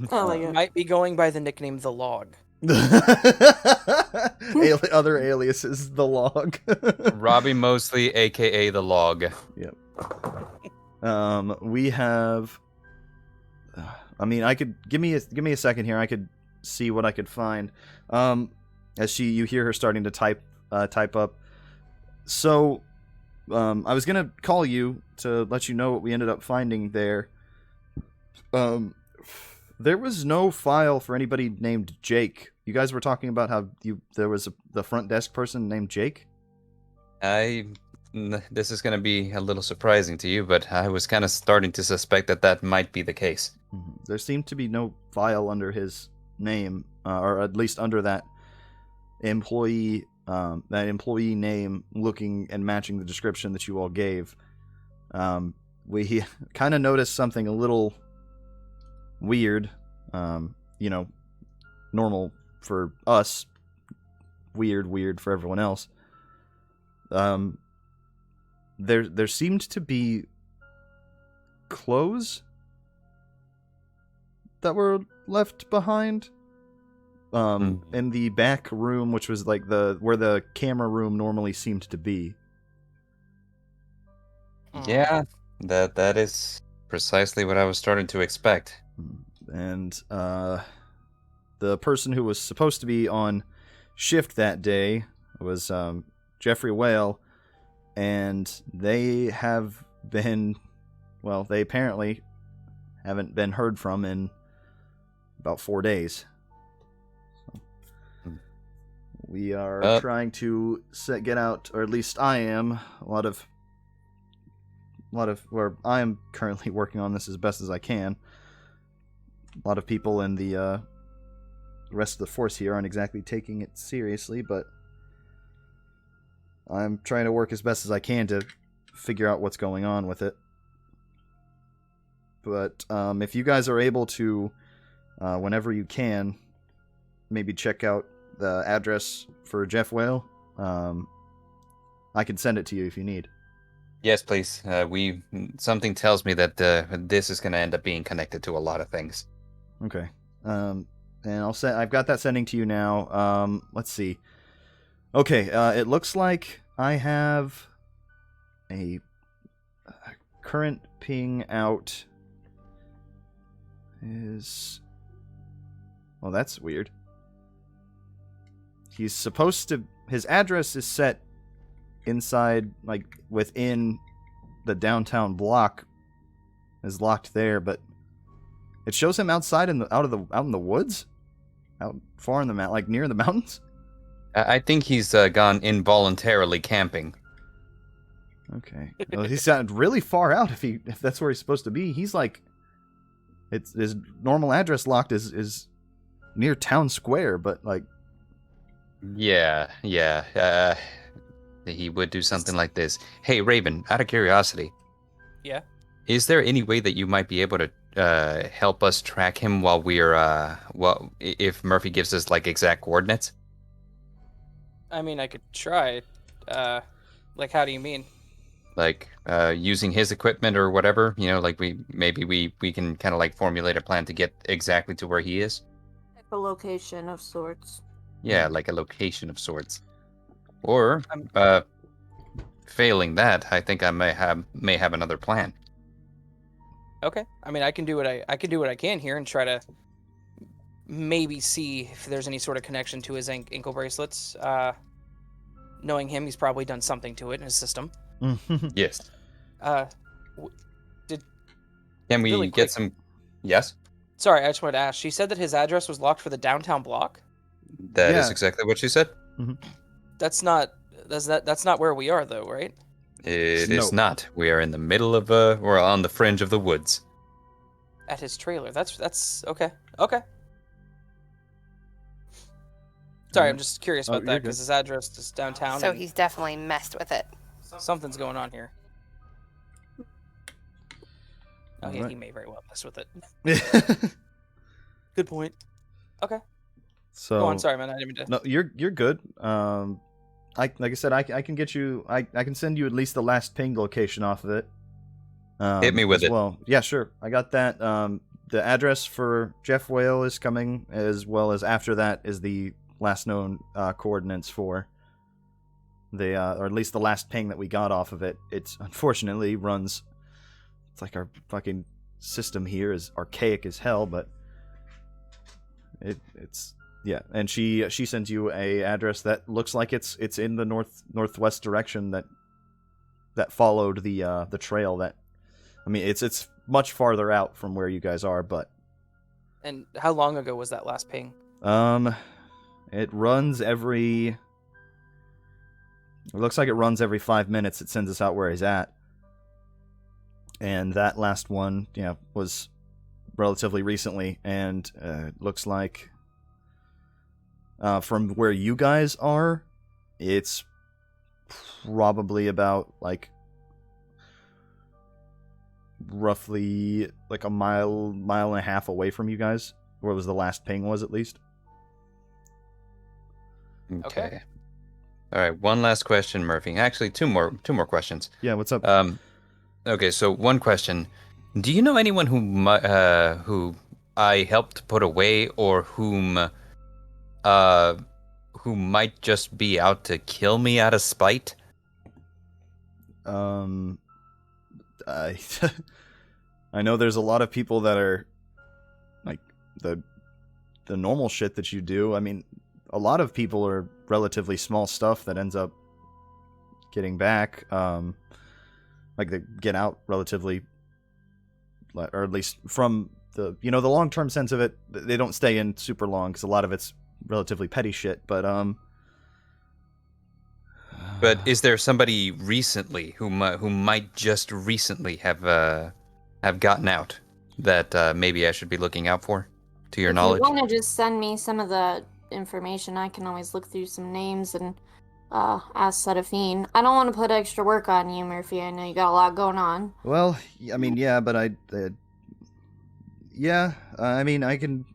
I like it. Might be going by the nickname The Log. Other aliases, The Log. Robbie Mosley, aka The Log. Yep. We have... I mean, I could... Give me a second here. I could see what I could find. As you hear her starting to type up. So, I was gonna call you to let you know what we ended up finding there. There was no file for anybody named Jake. You guys were talking about how there was the front desk person named Jake? This is going to be a little surprising to you, but I was kind of starting to suspect that might be the case. There seemed to be no file under his name, or at least under that employee name, looking and matching the description that you all gave. We kind of noticed something a little weird, normal for us, weird for everyone else. There seemed to be clothes that were left behind in the back room, which was like where the camera room normally seemed to be. Yeah, that is precisely what I was starting to expect. And the person who was supposed to be on shift that day was Jeffrey Whale, and they have been, well, they apparently haven't been heard from in about 4 days. So we are trying to get out, or at least I am. Where I am currently working on this as best as I can. A lot of people in the rest of the force here aren't exactly taking it seriously, but I'm trying to work as best as I can to figure out what's going on with it. But if you guys are able to, whenever you can, maybe check out the address for Jeff Whale, I can send it to you if you need. Yes, please. Something tells me that this is going to end up being connected to a lot of things. Okay. And I've got that sending to you now. Let's see. Okay, it looks like I have a current ping out is... Well, that's weird. He's supposed to... His address is set inside, like, within the downtown block. Is locked there, but it shows him outside out in the woods? Out far in the like near the mountains? I think he's gone involuntarily camping. Okay. Well, he's really far out if that's where he's supposed to be. He's like, his normal address locked is near town square, but like. Yeah. He would do something like this. Hey, Raven, out of curiosity. Yeah? Is there any way that you might be able to help us track him while we're, if Murphy gives us, like, exact coordinates? I mean, I could try. Like, how do you mean? Like, using his equipment or whatever, like we can kind of, like, formulate a plan to get exactly to where he is? Like a location of sorts. Yeah, like a location of sorts. Or, failing that, I think I may have another plan. Okay. I mean, I can do what I can here and try to maybe see if there's any sort of connection to his ankle bracelets. Knowing him, he's probably done something to it in his system. Yes. Can we really get quick, some? Yes. Sorry, I just wanted to ask. She said that his address was locked for the downtown block. That is exactly what she said. Mm-hmm. That's not where we are, though, right? It is not. We are in the middle of we're on the fringe of the woods. At his trailer. That's okay. Okay. Sorry, I'm just curious about that because his address is downtown. So he's definitely messed with it. Something's going on here. Oh yeah, Right. he may very well mess with it. Good point. Okay. So Go on, sorry man, I didn't mean to. No, you're good. Like I said, I can get you. I can send you at least the last ping location off of it. Hit me with it. Well, yeah, sure. I got that. The address for Jeff Whale is coming, as well as after that is the last known coordinates for the, or at least the last ping that we got off of it. It's unfortunately runs. It's like our fucking system here is archaic as hell, but it's. Yeah, and she sends you a address that looks like it's in the northwest direction that followed the trail. That, I mean, it's much farther out from where you guys are, but. And how long ago was that last ping? It runs every. It looks like it runs every 5 minutes. It sends us out where he's at, and that last one, was relatively recently, and it looks like. From where you guys are, it's probably about, like, roughly, like, a mile and a half away from you guys. Where was the last ping was, at least. Okay. All right, one last question, Murphy. Actually, two more questions. Yeah, what's up? Okay, so one question. Do you know anyone who I helped put away or whom who might just be out to kill me out of spite? I I know there's a lot of people that are like the normal shit that you do. I mean, a lot of people are relatively small stuff that ends up getting back. Like they get out relatively, or at least from the the long-term sense of it, they don't stay in super long because a lot of it's relatively petty shit. But is there somebody recently who might just recently have gotten out that maybe I should be looking out for, to your knowledge? If you want to just send me some of the information, I can always look through some names and ask Serafin. I don't want to put extra work on you, Murphy. I know you got a lot going on. Well, I mean, yeah, but I mean, I can.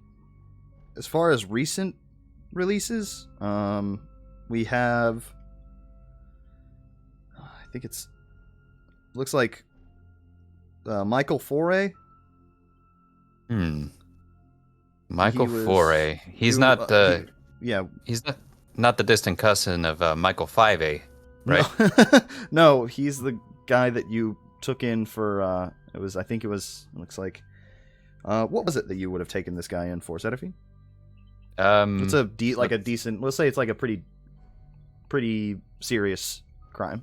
As far as recent releases, we have. I think looks like Michael Foray. Michael Foray. He's not. He's not the distant cousin of Michael 5A, right? No. No, he's the guy that you took in for. It looks like. What was it that you would have taken this guy in for, Serafin? It's a decent. Let's say it's like a pretty serious crime.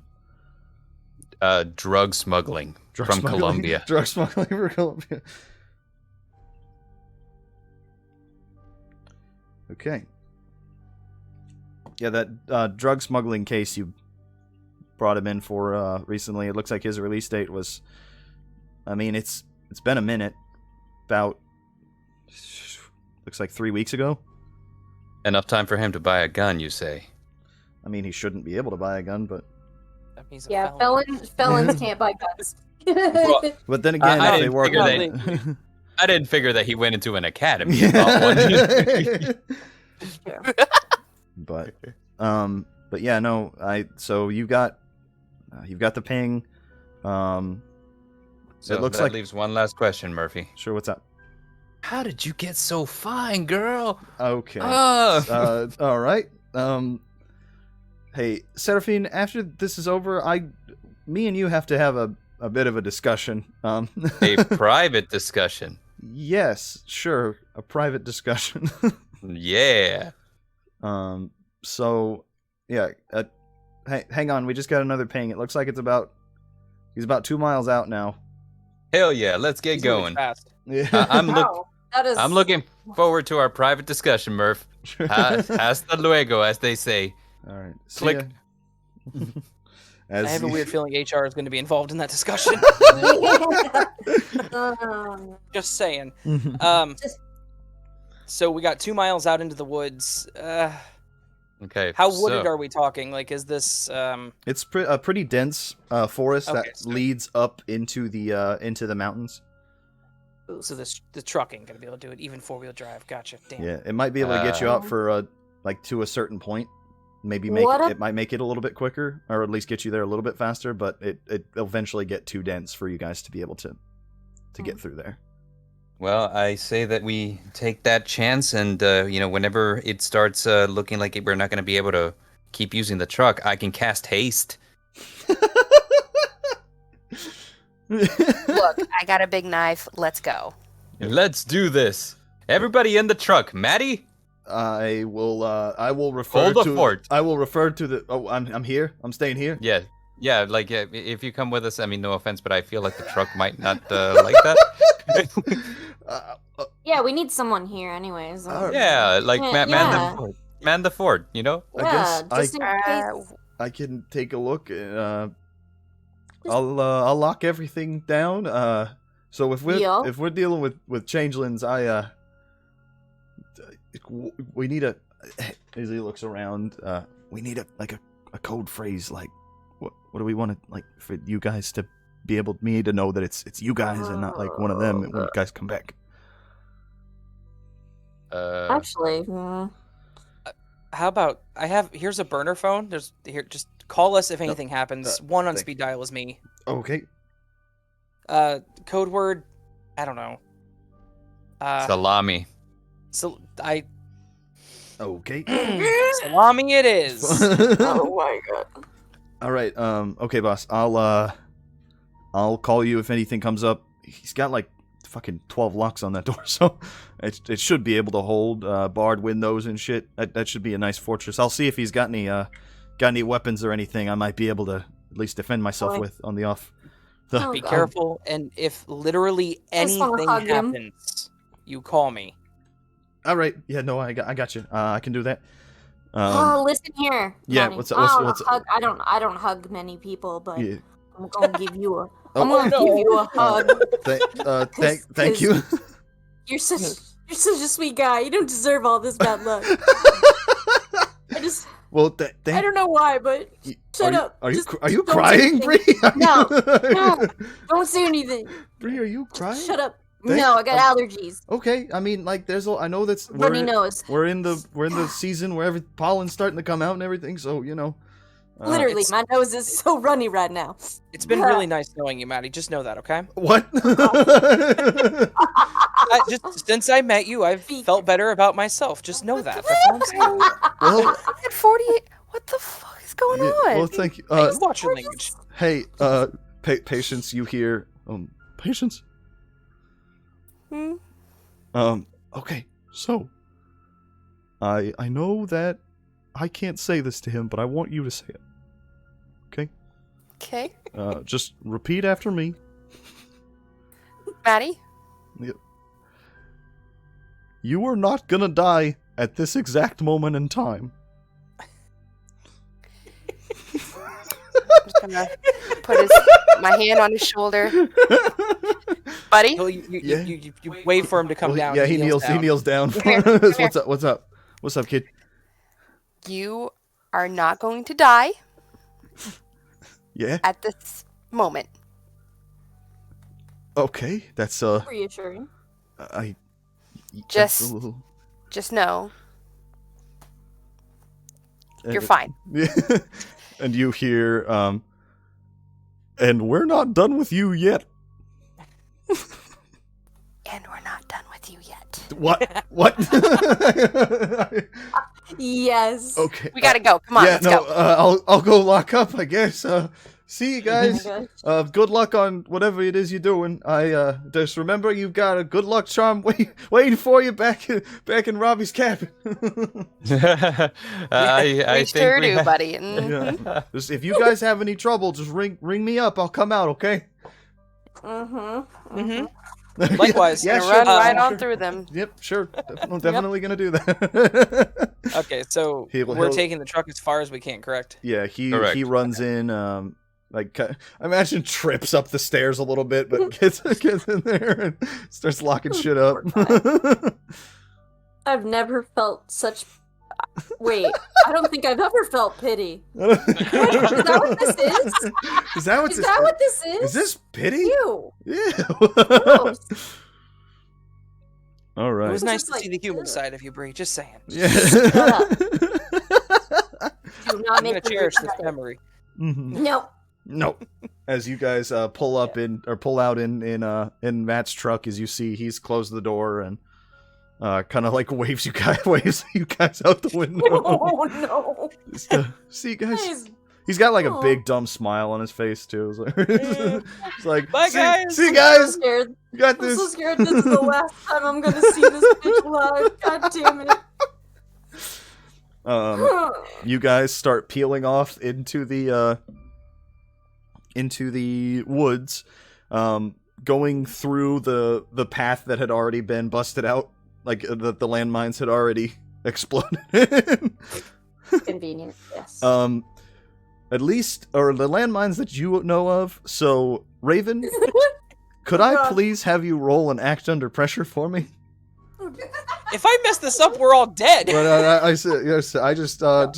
Drug smuggling from Colombia. Drug smuggling from Colombia. Okay. Yeah, that drug smuggling case you brought him in for recently. It looks like his release date was. I mean, it's been a minute. About looks like 3 weeks ago. Enough time for him to buy a gun, you say? I mean, he shouldn't be able to buy a gun, but That means felons can't buy guns. but then again, if they work. I didn't figure that he went into an academy. But yeah, no. So you've got the ping. So it looks that like leaves one last question, Murphy. Sure, what's up? How did you get so fine, girl? Okay. Oh. All right. Hey, Serafin, after this is over, me and you have to have a bit of a discussion. A private discussion. Yes, sure, a private discussion. Yeah. So, yeah. Hang on, we just got another ping. It looks like he's about 2 miles out now. Hell yeah, let's get going. Fast. Yeah. I'm looking forward to our private discussion, Murph. Hasta luego, as they say. All right. Click. I have a weird feeling HR is going to be involved in that discussion. Just saying. So we got 2 miles out into the woods. Okay. How wooded are we talking? Like, is this? It's a pretty dense forest Okay, that leads up into the mountains. So the truck ain't gonna be able to do it, even 4-wheel drive. Gotcha. Damn. Yeah, it might be able to get you out for to a certain point. Maybe it might make it a little bit quicker, or at least get you there a little bit faster. But it'll eventually get too dense for you guys to be able to get through there. Well, I say that we take that chance, and whenever it starts looking like we're not going to be able to keep using the truck, I can cast haste. Look, I got a big knife. Let's go. Let's do this. Everybody in the truck, Maddie. I will refer Hold the to fort. I will refer to the. Oh, I'm here. I'm staying here. Yeah. Like if you come with us, I mean, no offense, but I feel like the truck might not like that. Yeah, we need someone here, anyways. Yeah, like man the fort. You know. Yeah, I guess just in case. I can take a look. I'll lock everything down. So if we're dealing with changelings, we need a. As he looks around, we need a code phrase. Like, what do we want to like for you guys to be able me to know that it's you guys and not like one of them when you guys come back. Actually, how about here's a burner phone. Just call us if anything happens. One on speed dial is me. Okay. Code word, I don't know. Salami. So Okay. Salami it is. Oh my god. All right. Okay, boss. I'll call you if anything comes up. He's got like fucking 12 locks on that door, so it should be able to hold barred windows and shit. That should be a nice fortress. I'll see if he's got any weapons or anything I might be able to at least defend myself with on the off. Oh, Be God. careful, and if literally I just wanna anything hug him. happens, you call me. All right. Yeah. No, I got you. I can do that. Oh, listen here. yeah, Monty. what's up? Hug. I don't hug many people, but Yeah. I'm gonna give you a. Oh, I'm gonna give you a hug. Thank you. You're such a sweet guy. You don't deserve all this bad luck. Well, I don't know why, but shut up. Are you Just are you don't say crying, anything. Bree? No, don't say anything. Bree, are you crying? Shut up. Thank- No, I got allergies. Okay, I mean, like, I know that's Runny nose. we're in the season where pollen's starting to come out and everything, so you know. Literally, my nose is so runny right now. It's been really nice knowing you, Maddie. Just know that, okay? What? Just since I met you, I've felt better about myself. Just know that. That's all I'm saying. Well, I had 48. What the fuck is going on? well, thank you. Hey, watch your language. Hey, Patience, you hear? Patience. Hmm? Okay, so I know that I can't say this to him, but I want you to say it. Okay? Okay. Just repeat after me. Maddie? You are not gonna die at this exact moment in time. I'm just gonna put my hand on his shoulder. Buddy? Well, you wait for him to come Well, down. yeah, and he kneels down. here, What's up? What's up, kid? You are not going to die Yeah. at this moment. Okay, that's Reassuring. I Just- that's a little- Just know you're fine. And you hear and we're not done with you yet. And we're not done with you yet. What? Yes. Okay. We gotta go. Come on, Yeah, let's no, go. I'll go lock up, I guess. See you guys. Oh my Good luck on whatever it is you're doing. I just remember you've got a good luck charm waiting for you back in Robbie's cabin. I We think sure we do, ha- buddy. Mhm. Yeah. Just, if you guys have any trouble, just ring me up. I'll come out, okay? Mm-hmm. Likewise. Yeah, Gonna sure. run right sure. on through them. Yep, sure. Definitely gonna do that. Okay, so He'll- we're taking the truck as far as we can, correct? Yeah, he Correct. runs in. Like, I imagine trips up the stairs a little bit, but gets in there and starts locking shit up. I've never felt such. Wait, I don't think I've ever felt pity. Is that what this is? Is that what Is this that what this is? is? This pity? Ew. Yeah. Gross. All It right. was nice Just to like, see the human ugh. side of you, Bree. Just saying. Yeah. Do not I'm make gonna me cherish this regret it. memory. Mhm. No. No. As you guys pull up pull out in Matt's truck, as you see he's closed the door and kind of like waves you guys out the window. Oh no. Just, see you guys. Guys, He's got like a Aw. big dumb smile on his face too. It's like, Bye, see, guys." See you I'm so guys. scared. You got I'm this. so scared this is the last time I'm gonna see this bitch alive. God damn it. You guys start peeling off into the woods, going through the path that had already been busted out, like the landmines had already exploded. Convenient, yes. At least, or the landmines that you know of. So, Raven, could I God. please have you roll an act under pressure for me? If I mess this up, we're all dead. But I said yes. I just I know.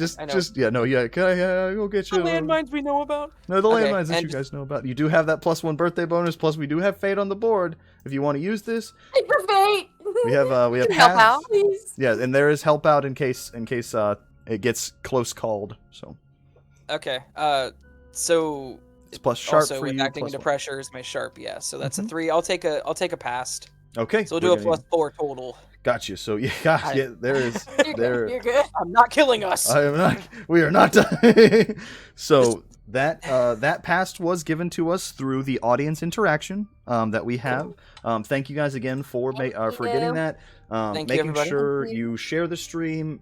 Can I go get The you? landmines we know about. No, the Okay, landmines that you and- guys know about. You do have that +1 birthday bonus. Plus, we do have fate on the board. If you want to use this, Hyper fate. we have Help paths. out. Please. Yeah, and there is help out in case it gets close called. So Okay. So it's plus sharp also for with you. acting plus under one. pressure is my sharp. Yeah. So that's Mhm. a 3. I'll take a past. Okay. So we'll do a +4 total. Got you. So yeah, there is. You're good. I'm not killing us. I am not. We are not dying. So that past was given to us through the audience interaction that we have. Thank you guys again for getting that. Thank you, making everybody. sure you share the stream,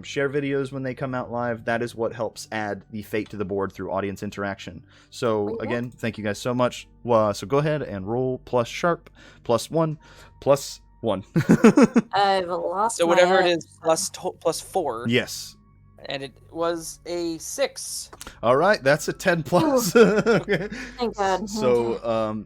share videos when they come out live. That is what helps add the fate to the board through audience interaction. So again, thank you guys so much. So go ahead and roll plus sharp +1 +1. I've lost. So whatever it is, +4. Yes. And it was a 6. All right, that's a 10 plus. Okay. Thank God. So,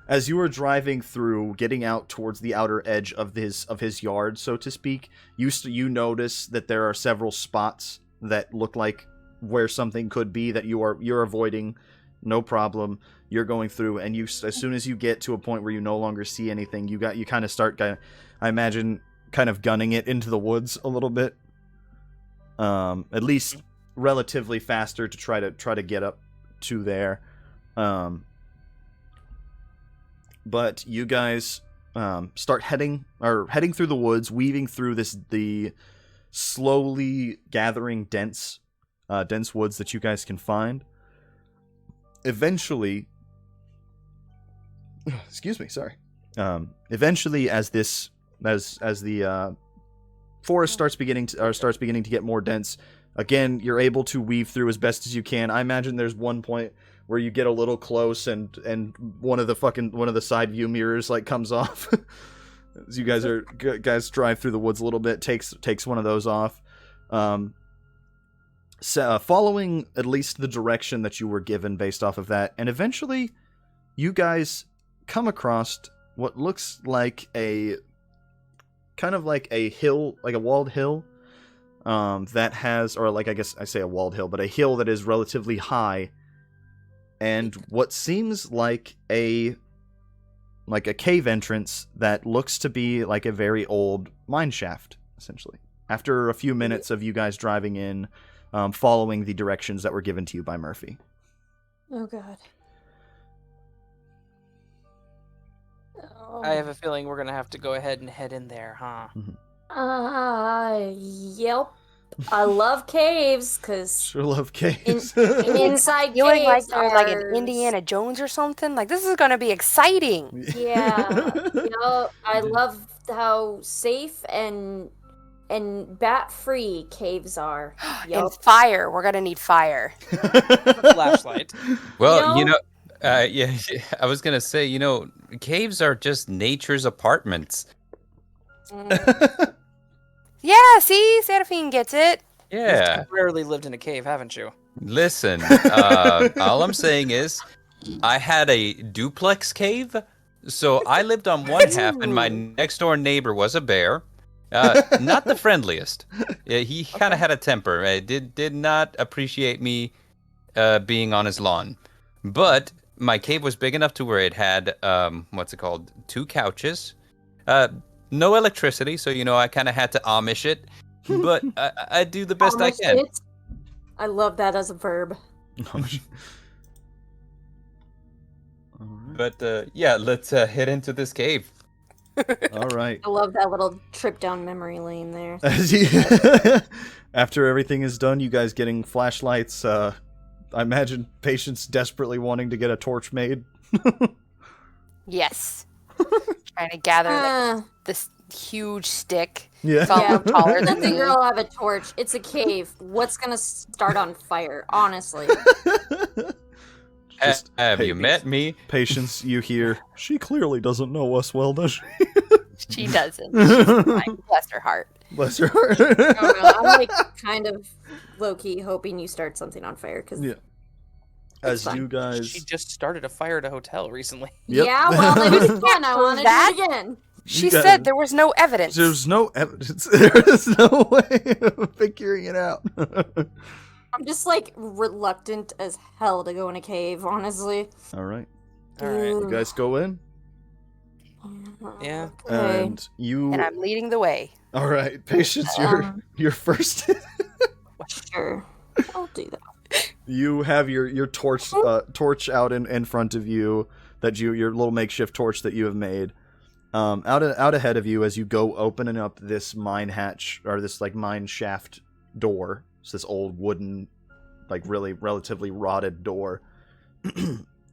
as you were driving through, getting out towards the outer edge of his yard, so to speak, you notice that there are several spots that look like where something could be that you're avoiding. No problem. You're going through, and as soon as you get to a point where you no longer see anything, you kind of start, I imagine, kind of gunning it into the woods a little bit. At least relatively faster to try to get up to there. But you guys start heading through the woods, weaving through the slowly gathering dense woods that you guys can find. Eventually, excuse me, sorry. Eventually, as the forest starts beginning to get more dense, again, you're able to weave through as best as you can. I imagine there's one point where you get a little close and one of the side view mirrors like comes off. As you guys drive through the woods a little bit, takes one of those off. Following at least the direction that you were given based off of that, and eventually you guys come across what looks like a hill, like a walled hill, that has, or like, I guess I say a walled hill, but a hill that is relatively high, and what seems like a cave entrance that looks to be like a very old mine shaft, essentially. After a few minutes of you guys driving in, following the directions that were given to you by Murphy. Oh God. I have a feeling we're gonna have to go ahead and head in there, huh? Yep. I love caves, cause Sure love caves. inside You like caves I'm like an there's- Indiana Jones or something? Like, this is gonna be exciting. Yeah, I love how safe and bat-free caves are. And fire. We're gonna need fire. Flashlight. Well, yeah, I was gonna say, caves are just nature's apartments. Yeah, see? Serafin gets it. Yeah. You've rarely lived in a cave, haven't you? Listen, all I'm saying is, I had a duplex cave, so I lived on one half, and my next door neighbor was a bear. Not the friendliest. He kind of had a temper. Did not appreciate me being on his lawn. But my cave was big enough to where it had, 2 couches. No electricity, so, I kind of had to Amish it. But I do the best I can. I love that as a verb. But, yeah, let's head into this cave. All right. I love that little trip down memory lane there. After everything is done, you guys getting flashlights. I imagine Patience desperately wanting to get a torch made. Yes. Trying to gather this huge stick. Yeah. It's all taller Let than the me. girl have a torch. It's a cave. What's gonna start on fire? Honestly. Have you met me? Patience, you hear. She clearly doesn't know us well, does she? She doesn't. She's fine. Bless her heart. Bless her heart. I don't know. I'm like kind of low-key hoping you start something on fire because Yeah. As fun. you guys. She just started a fire at a hotel recently. Yep. yeah, well, I did it again. I want to do That? it again. She got said it. there was no evidence. There's no evidence. There is no way of figuring it out. I'm just like reluctant as hell to go in a cave, honestly. All right. All right. You guys go in. Yeah. Okay. And you. And I'm leading the way. All right. Patience, you're first. Sure. I'll do that. You have your torch out in front of you, your little makeshift torch that you have made, Out ahead of you, as you go opening up this mine hatch, or this like mine shaft door. It's this old wooden, like really relatively rotted door.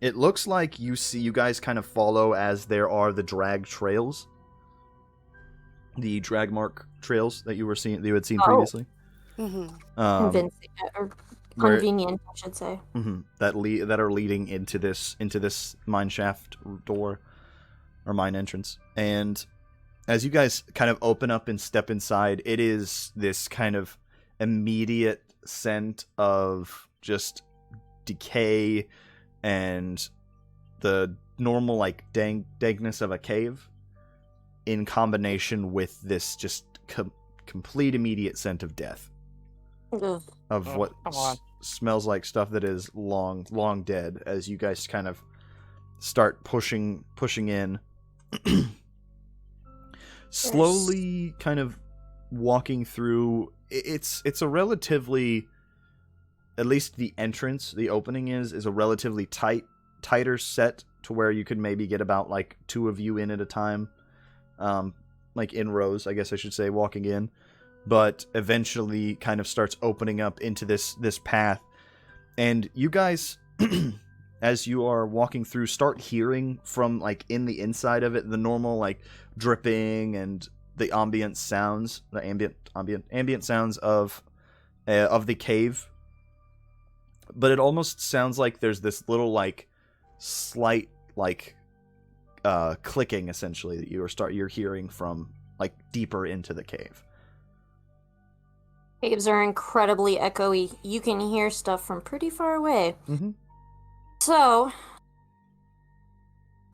It looks like you guys kind of follow as there are the drag trails, the drag mark trails that you had seen previously. Convincing or convenient, I should say. That are leading into this mine shaft door or mine entrance. And as you guys kind of open up and step inside, it is this kind of immediate scent of just decay and the normal like dankness of a cave in combination with this just complete immediate scent of death. Ugh. Of what smells like stuff that is long dead, as you guys kind of start pushing in. Slowly kind of walking through. It's a relatively, at least the entrance, the opening is a relatively tighter set to where you could maybe get about like 2 of you in at a time, like in rows, I guess I should say, walking in. But eventually kind of starts opening up into this path. And you guys, as you are walking through, start hearing from like in the inside of it, the normal like dripping and the ambient sounds, the ambient sounds of the cave. But it almost sounds like there's this little like slight like clicking essentially that you're hearing from like deeper into the cave. Caves are incredibly echoey. You can hear stuff from pretty far away. So,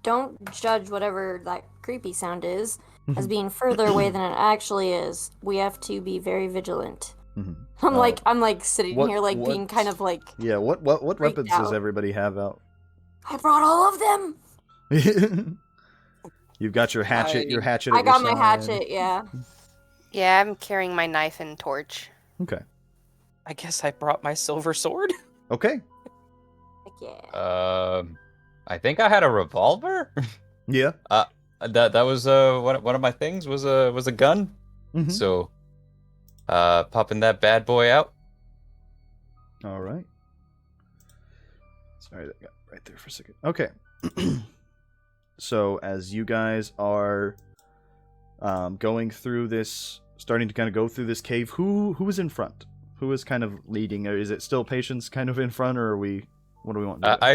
don't judge whatever that creepy sound is as being further away than it actually is. We have to be very vigilant. I'm like sitting here like being kind of like what weapons does everybody have out? I brought all of them. You've got your hatchet. I got my hatchet. Yeah. Yeah, I'm carrying my knife and torch. Okay. I guess I brought my silver sword. Okay. Heck yeah. I think I had a revolver. Yeah. That was one of my things was a gun. So, popping that bad boy out. All right. Sorry, that got right there for a second. Okay. So as you guys are going through this, starting to kind of go through this cave, who is in front? Who is kind of leading? Or is it still Patience kind of in front, or are we? What do we want to do?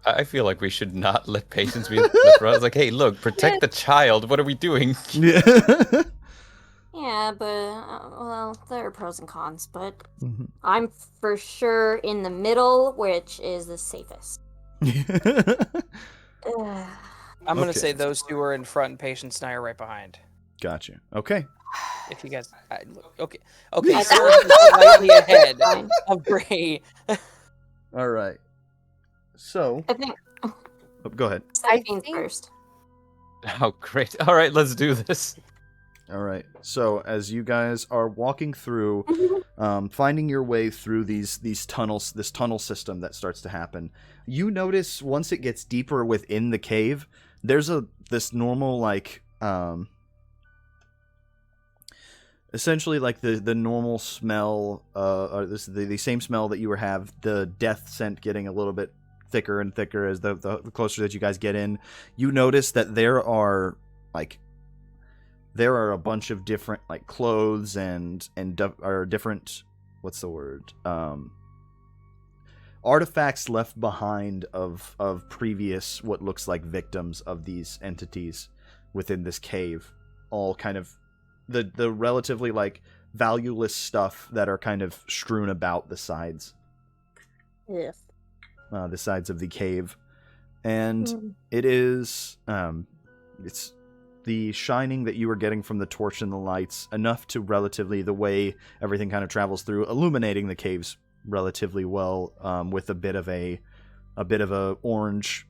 I feel like we should not let Patience be in the front. It's like, hey, look, protect the child. What are we doing? Yeah. Yeah, but well, there are pros and cons, but I'm for sure in the middle, which is the safest. I'm going to say those 2 are in front and Patience and I are right behind. Gotcha. Okay. If you guys... okay, slightly ahead of Bree. All right. So... I think... go ahead. Serafin first. Oh, great. All right, let's do this. All right. So as you guys are walking through, finding your way through these tunnels, this tunnel system that starts to happen, you notice once it gets deeper within the cave, there's this normal like essentially like the normal smell, or the same smell that you have, the death scent getting a little bit thicker and thicker as the closer that you guys get in. You notice that there are a bunch of different like clothes and different, what's the word, artifacts left behind of previous what looks like victims of these entities within this cave, all kind of the relatively like valueless stuff that are kind of strewn about the sides. Yes. The sides of the cave. And it is it's the shining that you were getting from the torch and the lights enough to relatively, the way everything kind of travels through, illuminating the caves relatively well, with a bit of a orange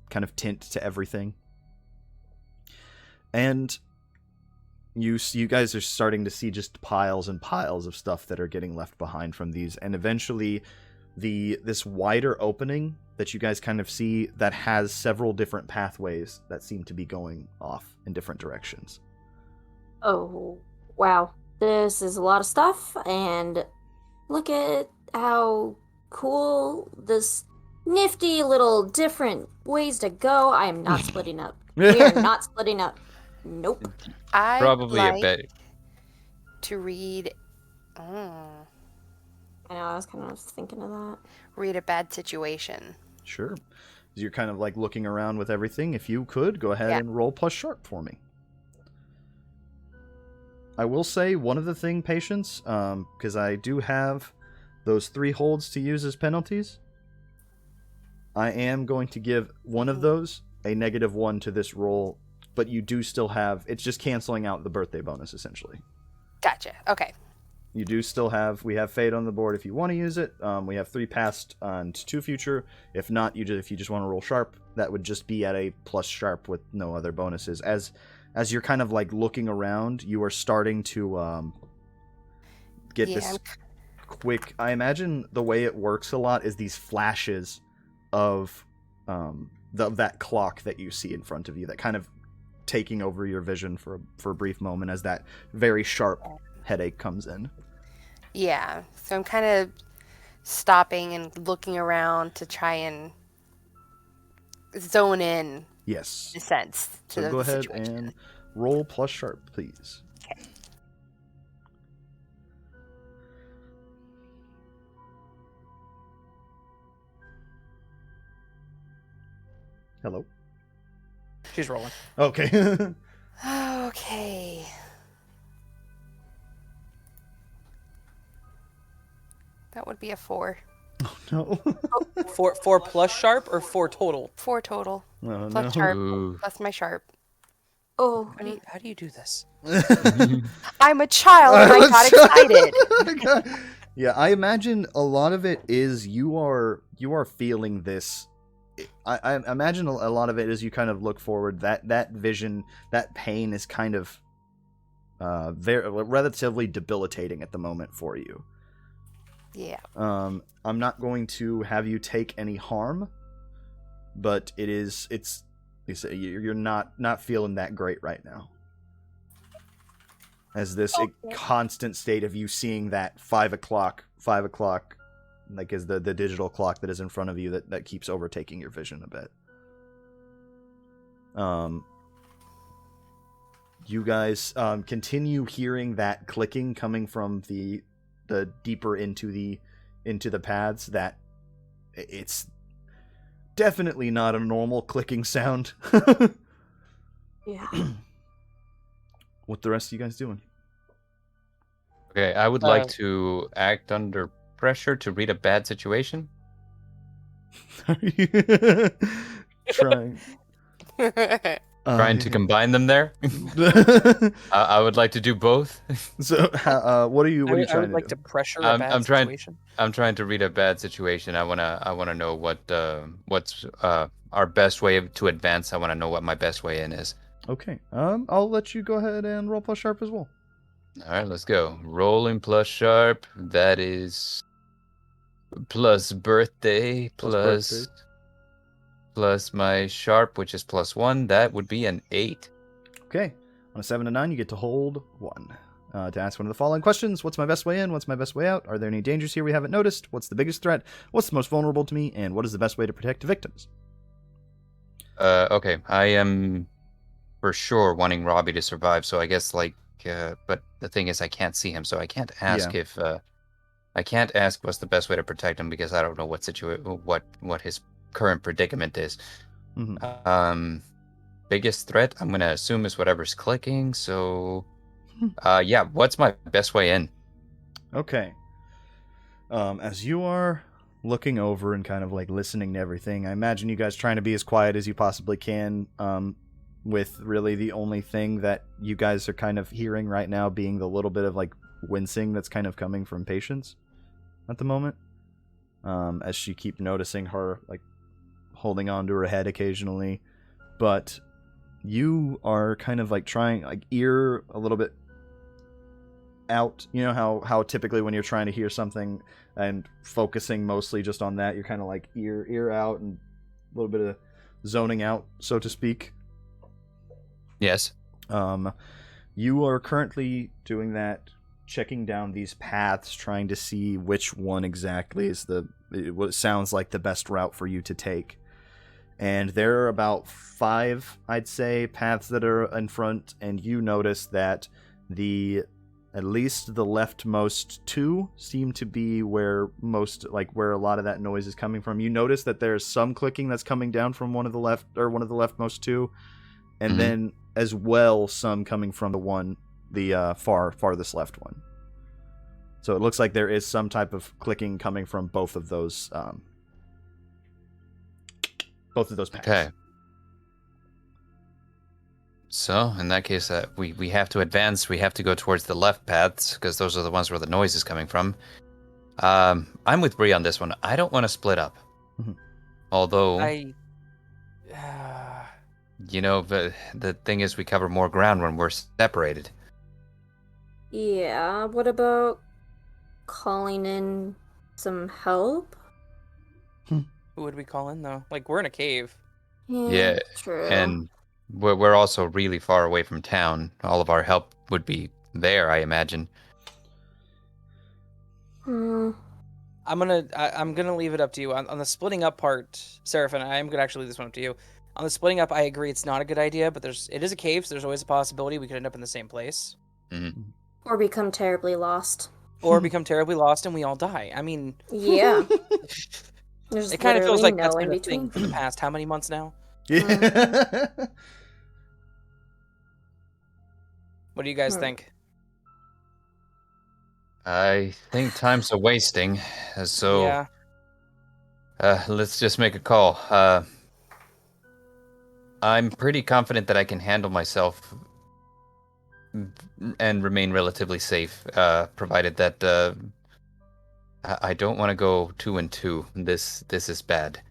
kind of tint to everything. And you guys are starting to see just piles and piles of stuff that are getting left behind from these, and eventually this wider opening that you guys kind of see that has several different pathways that seem to be going off in different directions. Oh, wow. This is a lot of stuff, and look at how cool this nifty little different ways to go. I am not splitting up. We are not splitting up. Nope. I Probably like a bet. to read. I know, I was kind of thinking of that. Read a bad situation. Sure. You're kind of like looking around with everything. If you could, go ahead and roll plus sharp for me. I will say one of the thing, Patience, because I do have those 3 holds to use as penalties. I am going to give one of those a -1 to this roll, but you do still have... It's just canceling out the birthday bonus, essentially. Gotcha. Okay. You do still have... We have Fate on the board if you want to use it. We have 3 past and 2 future. If not, if you just want to roll sharp, that would just be at a plus sharp with no other bonuses. As you're kind of like looking around, you are starting to get this quick... I imagine the way it works a lot is these flashes of that clock that you see in front of you, that kind of taking over your vision for a brief moment as that very sharp headache comes in. Yeah, so I'm kind of stopping and looking around to try and zone in. Yes. In a sense. So go ahead and roll plus sharp, please. Okay. Hello? She's rolling. Okay. Okay. That would be a 4. Oh, no. 4 plus sharp or 4 total? 4 total. Oh, Plus no. sharp. Ooh. Plus my sharp. Oh, How do you do this? I'm a child and I got excited. Yeah, I imagine a lot of it is you are feeling this. I imagine a lot of it as you kind of look forward, that vision, that pain is kind of very relatively debilitating at the moment for you. Yeah. I'm not going to have you take any harm, but you're not feeling that great right now. As this constant state of you seeing that 5 o'clock, like is the digital clock that is in front of you that keeps overtaking your vision a bit. You guys continue hearing that clicking coming from the deeper into the paths. That it's definitely not a normal clicking sound. yeah. What the rest of you guys doing? Okay, I would like to act under pressure to read a bad situation. Are you trying? Trying to combine them there. I would like to do both. So, what are you trying I would to like do? to pressure a bad situation. I'm trying to read a bad situation. I wanna know what's our best way to advance. I want to know what my best way in is. Okay. I'll let you go ahead and roll plus sharp as well. All right, let's go. Rolling plus sharp. That is plus birthday plus my sharp, which is +1. That would be an 8. Okay. On a 7 to 9, you get to hold 1. To ask one of the following questions: what's my best way in? What's my best way out? Are there any dangers here we haven't noticed? What's the biggest threat? What's the most vulnerable to me? And what is the best way to protect the victims? Okay. I am for sure wanting Robbie to survive, so I guess but the thing is I can't see him, so I can't ask I can't ask what's the best way to protect him because I don't know what his current predicament is. Mm-hmm. Biggest threat I'm gonna assume is whatever's clicking, so yeah, what's my best way in? Okay. As you are looking over and kind of like listening to everything, I imagine you guys trying to be as quiet as you possibly can, with really the only thing that you guys are kind of hearing right now being the little bit of like wincing that's kind of coming from Patience at the moment, as she keep noticing her like holding on to her head occasionally. But you are kind of like trying like ear a little bit out. You know how typically when you're trying to hear something and focusing mostly just on that, you're kind of like ear out and a little bit of zoning out, so to speak. Yes. You are currently doing that, checking down these paths, trying to see which one exactly is what sounds like the best route for you to take. And there are about 5, I'd say, paths that are in front, and you notice that at least the leftmost 2 seem to be where a lot of that noise is coming from. You notice that there's some clicking that's coming down from one of the leftmost 2, and then as well some coming from the farthest left one. So it looks like there is some type of clicking coming from both of those paths. Okay. So, in that case, we have to advance. We have to go towards the left paths, because those are the ones where the noise is coming from. I'm with Bree on this one. I don't want to split up. Mhm. Although, the thing is, we cover more ground when we're separated. Yeah, what about calling in some help? Who would we call in, though? Like, we're in a cave. Yeah, true. And we're also really far away from town. All of our help would be there, I imagine. Hmm. I'm gonna leave it up to you on the splitting up part, Serafin. I am gonna actually leave this one up to you. On the splitting up, I agree it's not a good idea, but it is a cave, so there's always a possibility we could end up in the same place, Or become terribly lost. or become terribly lost and we all die. I mean, Yeah. There's it kind of feels like that's no in been a between. thing for the past how many months now? Yeah. What do you guys think? I think time's a wasting, so Yeah. let's just make a call. I'm pretty confident that I can handle myself and remain relatively safe, provided that I don't want to go 2 and 2. This is bad.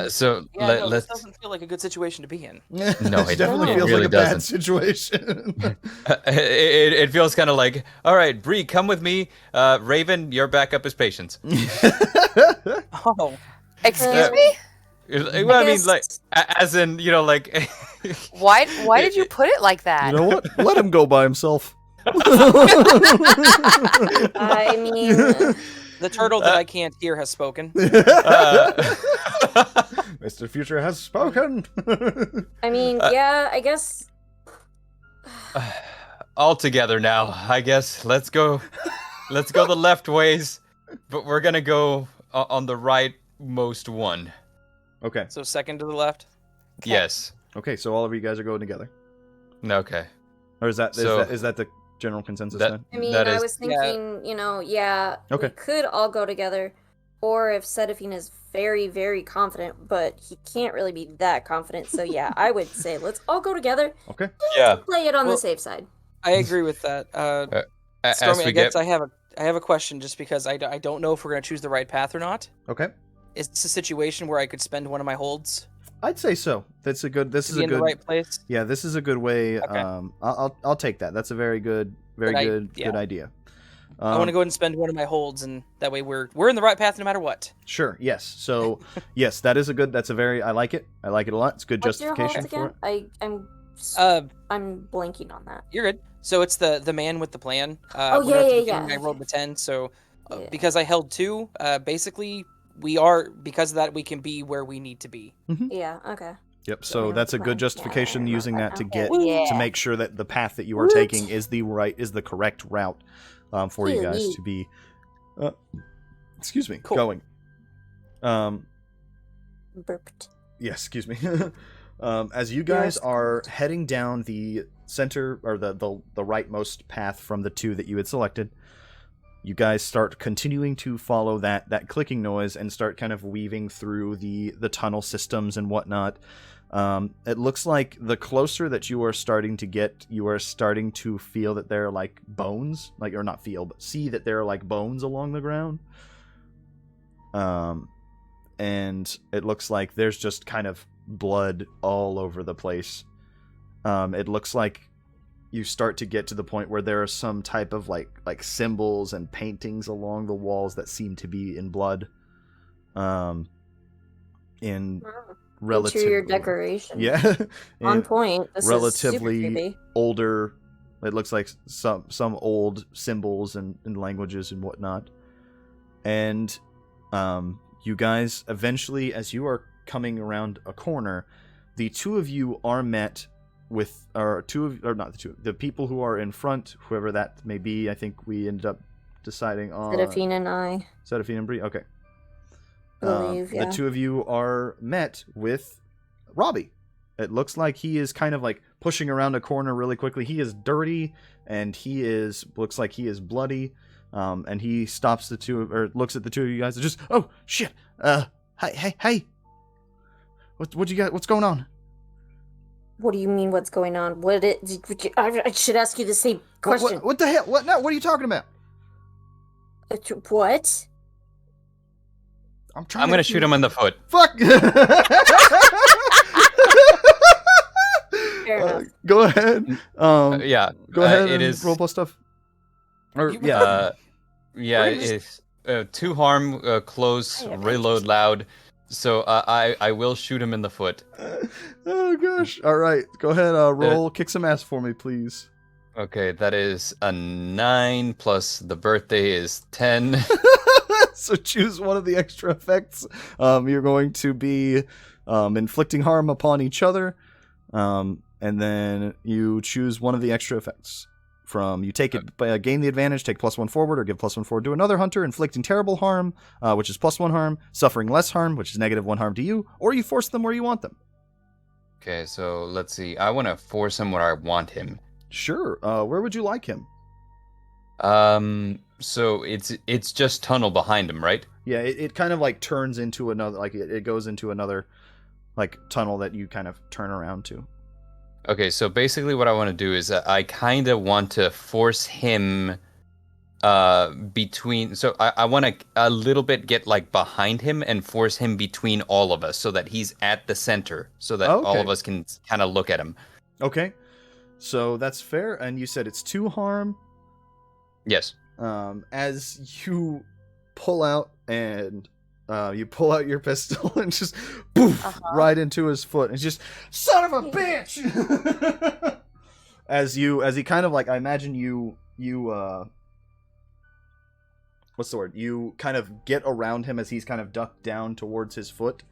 So This let's. doesn't feel like a good situation to be in. No, it definitely feels really like a bad doesn't. situation. It feels kind of like, all right, Bree, come with me. Raven, your backup is Patience. Oh, Excuse me? Well, I mean, like, as in, like. Why did you put it like that? You know what? Let him go by himself. I mean, the turtle that I can't hear has spoken. Mr. Future has spoken. yeah, I guess. All together now, I guess. Let's go the left ways, but we're gonna go on the rightmost one. Okay. So second to the left. Yes. Okay, so all of you guys are going together. Okay. Or is that the general consensus then? I mean, That I is- was thinking, Okay. we could all go together, or if Serafin is very, very confident, but he can't really be that confident, so yeah, I would say let's all go together. Okay. Yeah. Play it on Well- the safe side. I agree with that. As Stormy, we I guess get, I have a question just because I don't know if we're gonna choose the right path or not. Okay. Is this a situation where I could spend one of my holds I'd say so. This to is be a in good the right place? Yeah, this is a good way. Okay. I'll take that. That's a very good Good idea. I want to go ahead and spend one of my holds, and that way we're in the right path no matter what. Sure. Yes. So, yes, I like it. I like it a lot. It's good What's your justification holds for it. again? Uh, I'm blanking on that. You're good. So it's the man with the plan. Oh, when at the yeah. beginning I rolled the 10, so Yeah. because I held 2, basically because of that we can be where we need to be. Yeah, okay. Yep. So that's a good justification Yeah, using that to get Yeah. to make sure that the path that you are taking is the correct route for you guys Really? to be. Excuse me. Cool. Going. Burped. Yes, excuse me. As you guys are heading down the center or the rightmost path from the 2 that you had selected, you guys start continuing to follow that clicking noise and start kind of weaving through the tunnel systems and whatnot. It looks like the closer that you are starting to get, you are starting to feel that there are like bones, or not feel, but see that there are like bones along the ground. And it looks like there's just kind of blood all over the place. It looks like you start to get to the point where there are some type of like symbols and paintings along the walls that seem to be in blood. In relatively Interior decoration. Yeah. On point. This relatively is super creepy. older. It looks like some old symbols and languages and whatnot. And you guys eventually, as you are coming around a corner, the two of you are met with, the people who are in front, whoever that may be. I think we ended up deciding on Serafin and I. Serafin and Bree. Okay. Believe, yeah. The two of you are met with Robbie. It looks like he is kind of like pushing around a corner really quickly. He is dirty and looks like he is bloody. And he stops looks at the two of you guys and just, oh shit. Hey. What you got? What's going on? What do you mean? What's going on? I should ask you the same question. What the hell? What now? What are you talking about? What? I'm gonna shoot him in the foot. Fuck! Fair enough. Go ahead. Yeah. Go ahead. It is roll plus stuff. Or it's 2 harm, close, reload loud. So I will shoot him in the foot. Oh gosh! All right, go ahead. Roll, kick some ass for me, please. Okay, that is a 9 plus the birthday is 10. So choose one of the extra effects. You're going to be inflicting harm upon each other, and then you choose one of the extra effects. You take it, gain the advantage, take +1 forward, or give +1 forward to another hunter, inflicting terrible harm, which is +1 harm, suffering less harm, which is -1 harm to you, or you force them where you want them. Okay, so let's see. I want to force him where I want him. Sure. Where would you like him? So it's just tunnel behind him, right? Yeah, it kind of like turns into another, like it goes into another like tunnel that you kind of turn around to. Okay, so basically what I want to do is I kind of want to force him between, so I want to a little bit get like behind him and force him between all of us so that he's at the center so that all of us can kind of look at him. Okay, so that's fair. And you said it's 2 harm. Yes. As you pull out and you pull out your pistol and just poof right into his foot and just son of a bitch. as he kind of like, I imagine you what's the word? You kind of get around him as he's kind of ducked down towards his foot.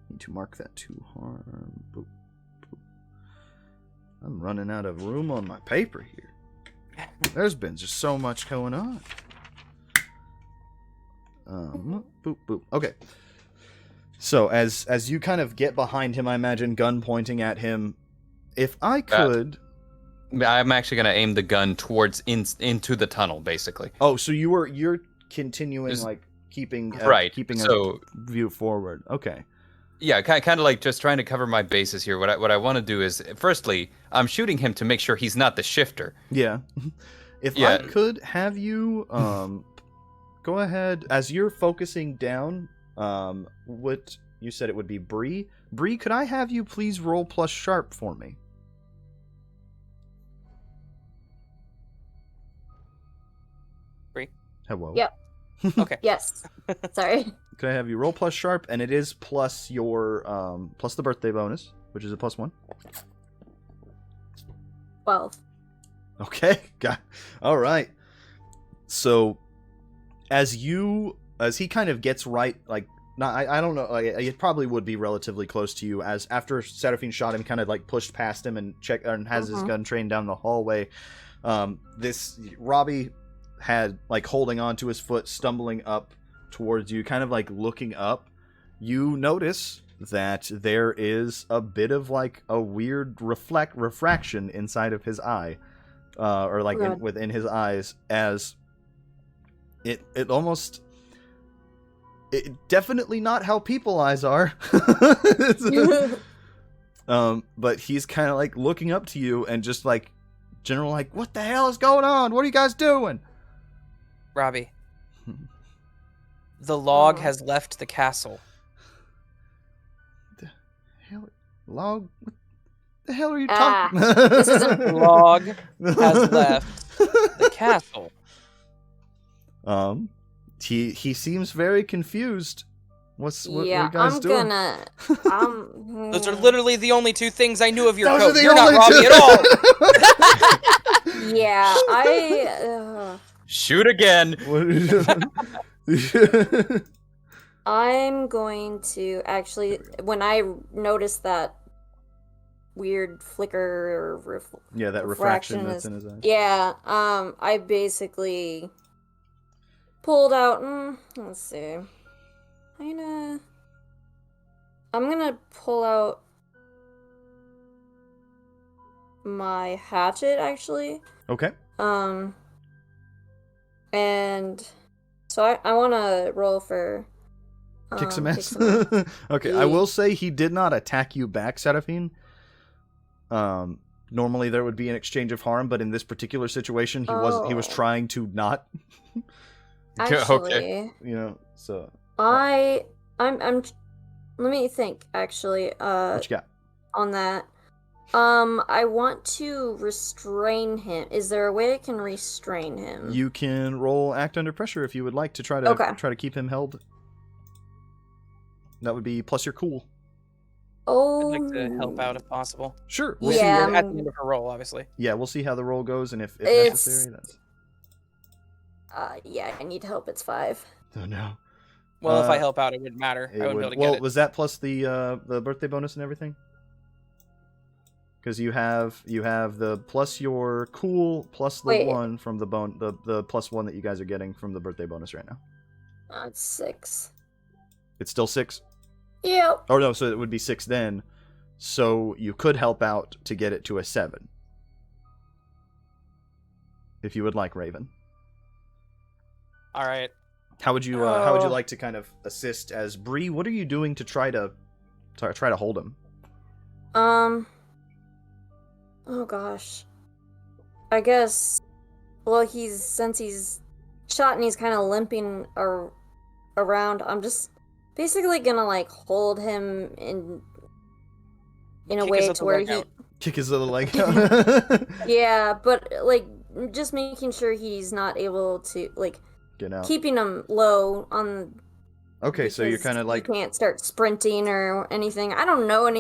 Need to mark that 2 harm. Boop, boop. I'm running out of room on my paper here. There's been just so much going on. Boop, boop. Okay. So as you kind of get behind him, I imagine gun pointing at him. If I could, I'm actually gonna aim the gun towards into the tunnel, basically. Oh, so you're continuing like keeping a view forward. Okay. Yeah, kind of like just trying to cover my bases here. What I want to do is, firstly, I'm shooting him to make sure he's not the shifter. Yeah. If I could have you go ahead as you're focusing down. What you said it would be Bree. Bree, could I have you please roll plus sharp for me? Bree. Hello. Yep. Okay. Yes. Sorry. Could I have you roll plus sharp, and it is plus your plus the birthday bonus, which is a +1. 12. Okay. All right. So as he kind of gets right, like, I don't know, like, it probably would be relatively close to you, as after Serafin shot him, kind of like pushed past him and has his gun trained down the hallway. This Robbie had like holding on to his foot, stumbling up towards you, kind of like looking up. You notice that there is a bit of like a weird refraction inside of his eye, or like within his eyes, as it definitely not how people eyes are. But he's kind of like looking up to you and just like general like, what the hell is going on? What are you guys doing? Robbie, the log has left the castle. The hell, log? What the hell are you Ah, talking? this isn't- Log has left the castle. He seems very confused. What are you yeah, guys I'm doing? gonna. Those are literally the only two things I knew of your Those are code. the You're not only Robbie two- at all. Yeah, I. Shoot again. What are you doing? I'm going to actually. When I noticed that weird flicker or Yeah, that refraction that's is, in his eyes. yeah, I basically pulled out. Let's see. I'm gonna pull out my hatchet actually. Okay. And so I want to roll for Kick some ass. some ass. Okay, I will say he did not attack you back, Serafin. Normally there would be an exchange of harm, but in this particular situation, he was Oh. trying to not. Actually, You know, so I'm let me think actually what you got? on that. I want to restrain him. Is there a way I can restrain him? You can roll act under pressure if you would like to try to Okay. keep him held. That would be plus your cool. Oh, I'd like to help out if possible. Sure. We'll Yeah. see. At the end of her roll, obviously. Yeah, we'll see how the roll goes, and if It's- necessary, that's. yeah, I need help. It's 5. Oh no. Well, if I help out, it wouldn't matter. I wouldn't be able to well, get it. was that plus the birthday bonus and everything? Because you have the plus your cool plus the Wait. one from the the plus one that you guys are getting from the birthday bonus right now. It's 6. It's still 6. Yep. Oh no, so it would be 6 then. So you could help out to get it to a 7. If you would like, Raven. All right. How would you like to kind of assist as Bree? What are you doing to try to hold him? Oh gosh. I guess. Well, since he's shot and he's kind of limping around. I'm just basically gonna like hold him in a Kick his way little to where leg he. out. Kick his little leg out. Yeah, but like just making sure he's not able to like Get out. keeping him low on. Okay, so you're because kind of like he can't start sprinting or anything. I don't know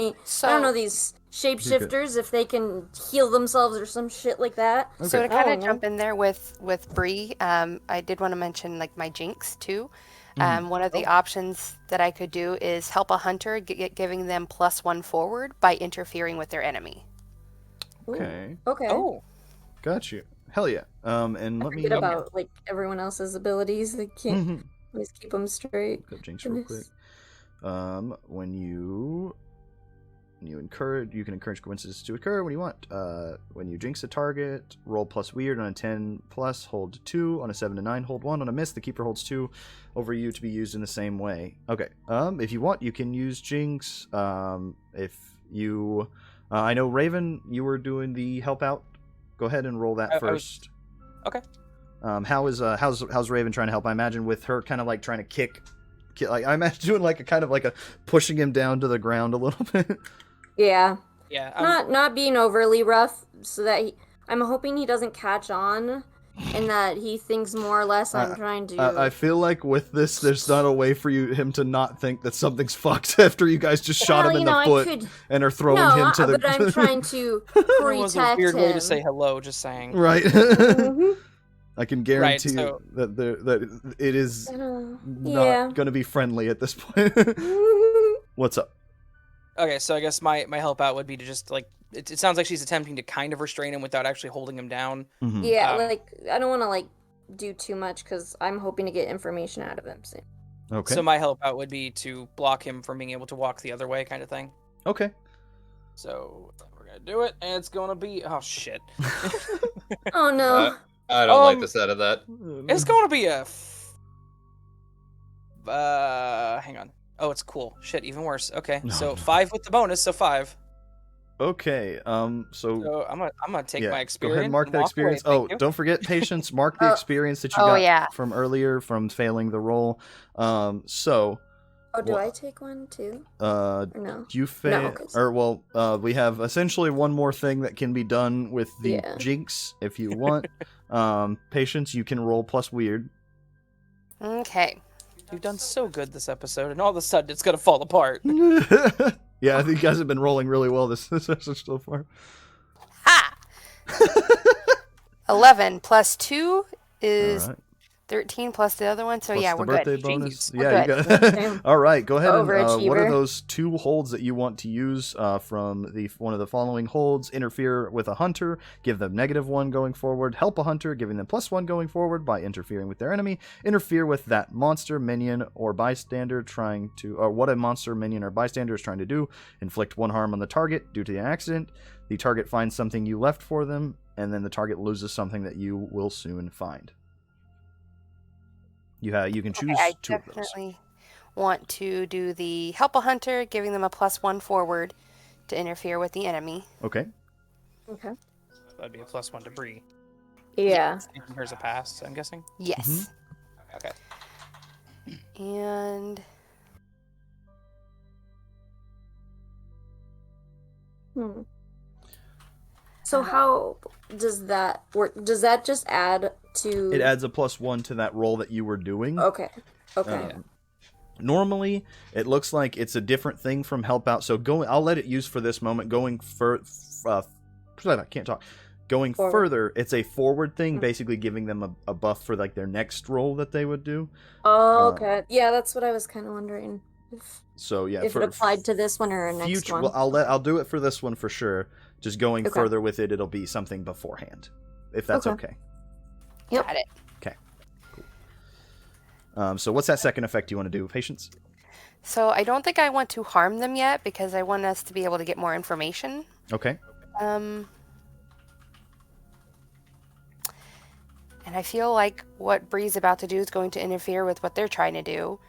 these shapeshifters if they can heal themselves or some shit like that. Okay. So to I kind don't of know. jump in there with Bree, I did want to mention like my jinx too. One of the options that I could do is help a hunter, giving them +1 forward by interfering with their enemy. Ooh, Okay. Okay. Oh, Got you. Hell yeah. And let me Forget about like everyone else's abilities. They can't Mhm. always keep them straight. Look up Jinx real quick. Goodness. When you can encourage coincidences to occur when you want. When you jinx a target, roll plus weird on a 10 plus, hold 2 on a 7 to 9, hold 1 on a miss. The keeper holds 2 over you to be used in the same way. Okay. If you want, you can use jinx. If you, I know Raven, you were doing the help out. Go ahead and roll that I was- first. okay. How's Raven trying to help? I imagine with her kind of like trying to kick like I imagine doing like a kind of like a pushing him down to the ground a little bit. Yeah. Yeah. Not being overly rough, so that I'm hoping he doesn't catch on, and that he thinks more or less I'm trying to. I feel like with this, there's not a way for him to not think that something's fucked after you guys just shot him in the foot and are throwing him to the. But I'm trying to That was a protect weird him. way to say hello. Just saying. Right. Mhm. I can guarantee so- that it is Yeah. not going to be friendly at this point. What's up? Okay, so I guess my help out would be to just like it sounds like she's attempting to kind of restrain him without actually holding him down. Mhm. Yeah, Um, like I don't want to like do too much because I'm hoping to get information out of him soon. Okay. So my help out would be to block him from being able to walk the other way, kind of thing. Okay. So we're gonna do it, and it's gonna be shit. Oh no. I don't like the sound of that. It's gonna be a. Hang on. Oh, it's cool. Shit, even worse. Okay, No, so no. 5 with the bonus, so 5. Okay. So So I'm gonna take my go experience. ahead and mark and that walk away, experience. Oh, thank you. don't forget patience. Mark the Oh. experience that you Oh, got yeah. from earlier from failing the roll. So Oh, do Well, I take one too? Uh, Or no? you No, fail, 'cause- or well, we have essentially one more thing that can be done with the Yeah. jinx if you want. Patience, you can roll plus weird. Okay. You've done so good this episode, and all of a sudden it's gonna fall apart. Yeah, I think you guys have been rolling really well this episode so far. Ha! 11 plus 2 is All right. 13 plus the other one. So Plus yeah, the we're birthday good. bonus. We're Yeah, good. you got. Damn. All right, go ahead and what are Overachiever. those 2 holds that you want to use from one of the following holds? Interfere with a hunter, give them -1 going forward. Help a hunter, giving them +1 going forward by interfering with their enemy. Interfere with that monster, minion, or bystander trying to, or what a monster, minion, or bystander is trying to do. Inflict 1 harm on the target due to the accident. The target finds something you left for them, and then the target loses something that you will soon find. You can choose Okay, I 2 of those. definitely want to do the help a hunter, giving them a +1 forward to interfere with the enemy. Okay. Okay. That'd be a +1 to Bree. Yeah. Taking hers a pass, I'm guessing. Yes. Okay. And Hmm. So how does that work? Does that just add to? It adds a +1 to that roll that you were doing. Okay. Okay. Normally, it looks like it's a different thing from help out. So I'll let it use for this moment. Going I can't talk. Going Forward. further, it's a forward thing, basically giving them a buff for like their next roll that they would do. Oh, okay. Yeah, that's what I was kind of wondering. So yeah, If it applied to this one or a next future, one. well, I'll do it for this one for sure. Just going Okay. further with it, it'll be something beforehand, if that's okay. Yep. got it. So what's that second effect you want to do, Patience? So I don't think I want to harm them yet because I want us to be able to get more information. Okay. And I feel like what Bree's about to do is going to interfere with what they're trying to do.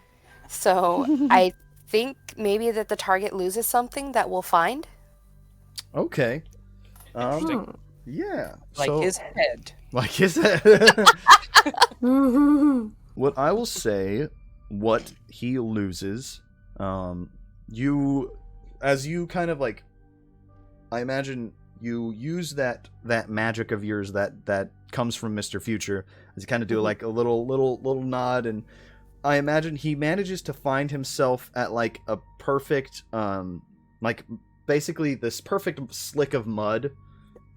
So I think maybe that the target loses something that we'll find. Okay. Interesting. Yeah. Like so, his head. Like his head. What I will say, what he loses, as you kind of like, I imagine you use that magic of yours that comes from Mr. Future, as you kind of do like a little nod, and I imagine he manages to find himself at like a perfect, like basically this perfect slick of mud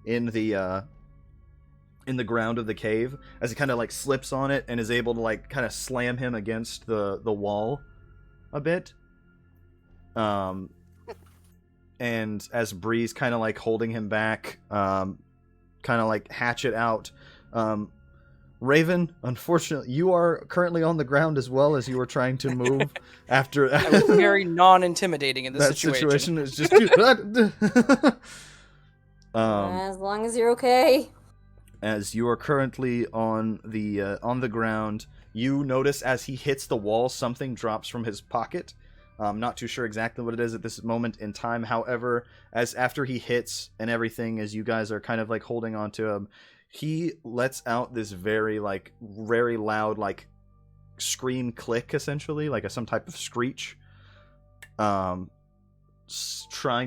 in the ground of the cave, as he kind of like slips on it and is able to like kind of slam him against the wall a bit. And as Bree's kind of like holding him back, kind of like hatchet out. Raven, unfortunately, you are currently on the ground as well as you were trying to move after. I was very non-intimidating in this that situation is just. As long as you're okay. As you are currently on the ground, you notice as he hits the wall, something drops from his pocket. I'm not too sure exactly what it is at this moment in time. However, as after he hits and everything, as you guys are kind of like holding on to him, he lets out this very loud like scream click, essentially like some type of screech. Trying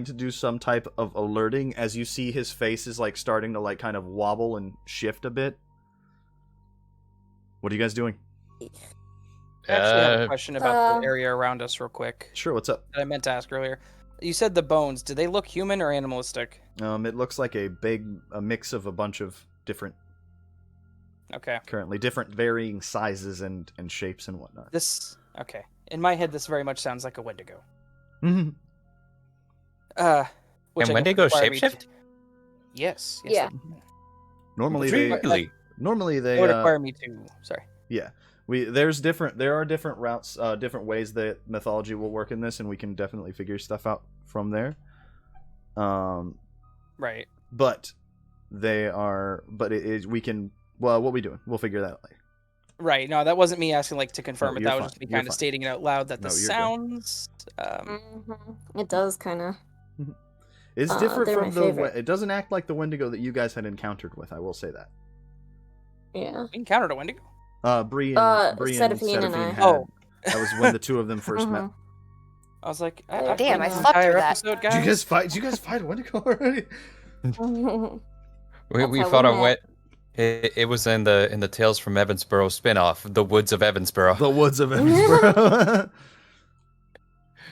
to do some type of alerting, as you see his face is like starting to like kind of wobble and shift a bit. What are you guys doing? I actually have a question about the area around us real quick. Sure, what's up? That I meant to ask earlier. You said the bones. Do they look human or animalistic? It looks like a mix of a bunch of different, Okay. currently different varying sizes and shapes and whatnot. Okay. In my head, this very much sounds like a Wendigo. Mhm. Which Can I guess Wendigo require me to- shapeshift? Yes. Yeah. Normally Really? they It would require me to. Sorry. yeah. There are different routes, different ways that mythology will work in this, and we can definitely figure stuff out from there. Right. But we can. Well, what we doing? We'll figure that out later. Right. No, that wasn't me asking like to confirm No, it. you're That was fine. just me You're kind of fine. stating it out loud that the No, you're good. sounds. It does kind of. It's different they're from my the. favorite. It doesn't act like the Wendigo that you guys had encountered with. I will say that. Yeah. We encountered a Wendigo. Bree and Serafín and I. Serafin had. Oh. That was when the two of them first met. I was like, Damn, I played the slept entire through that. episode, Did you guys. guys fight Wendigo already? We how fought we our met. way. It was in the Tales from Evansbourogh spin-off, The Woods of Evansbourogh. The Woods of Evansbourogh.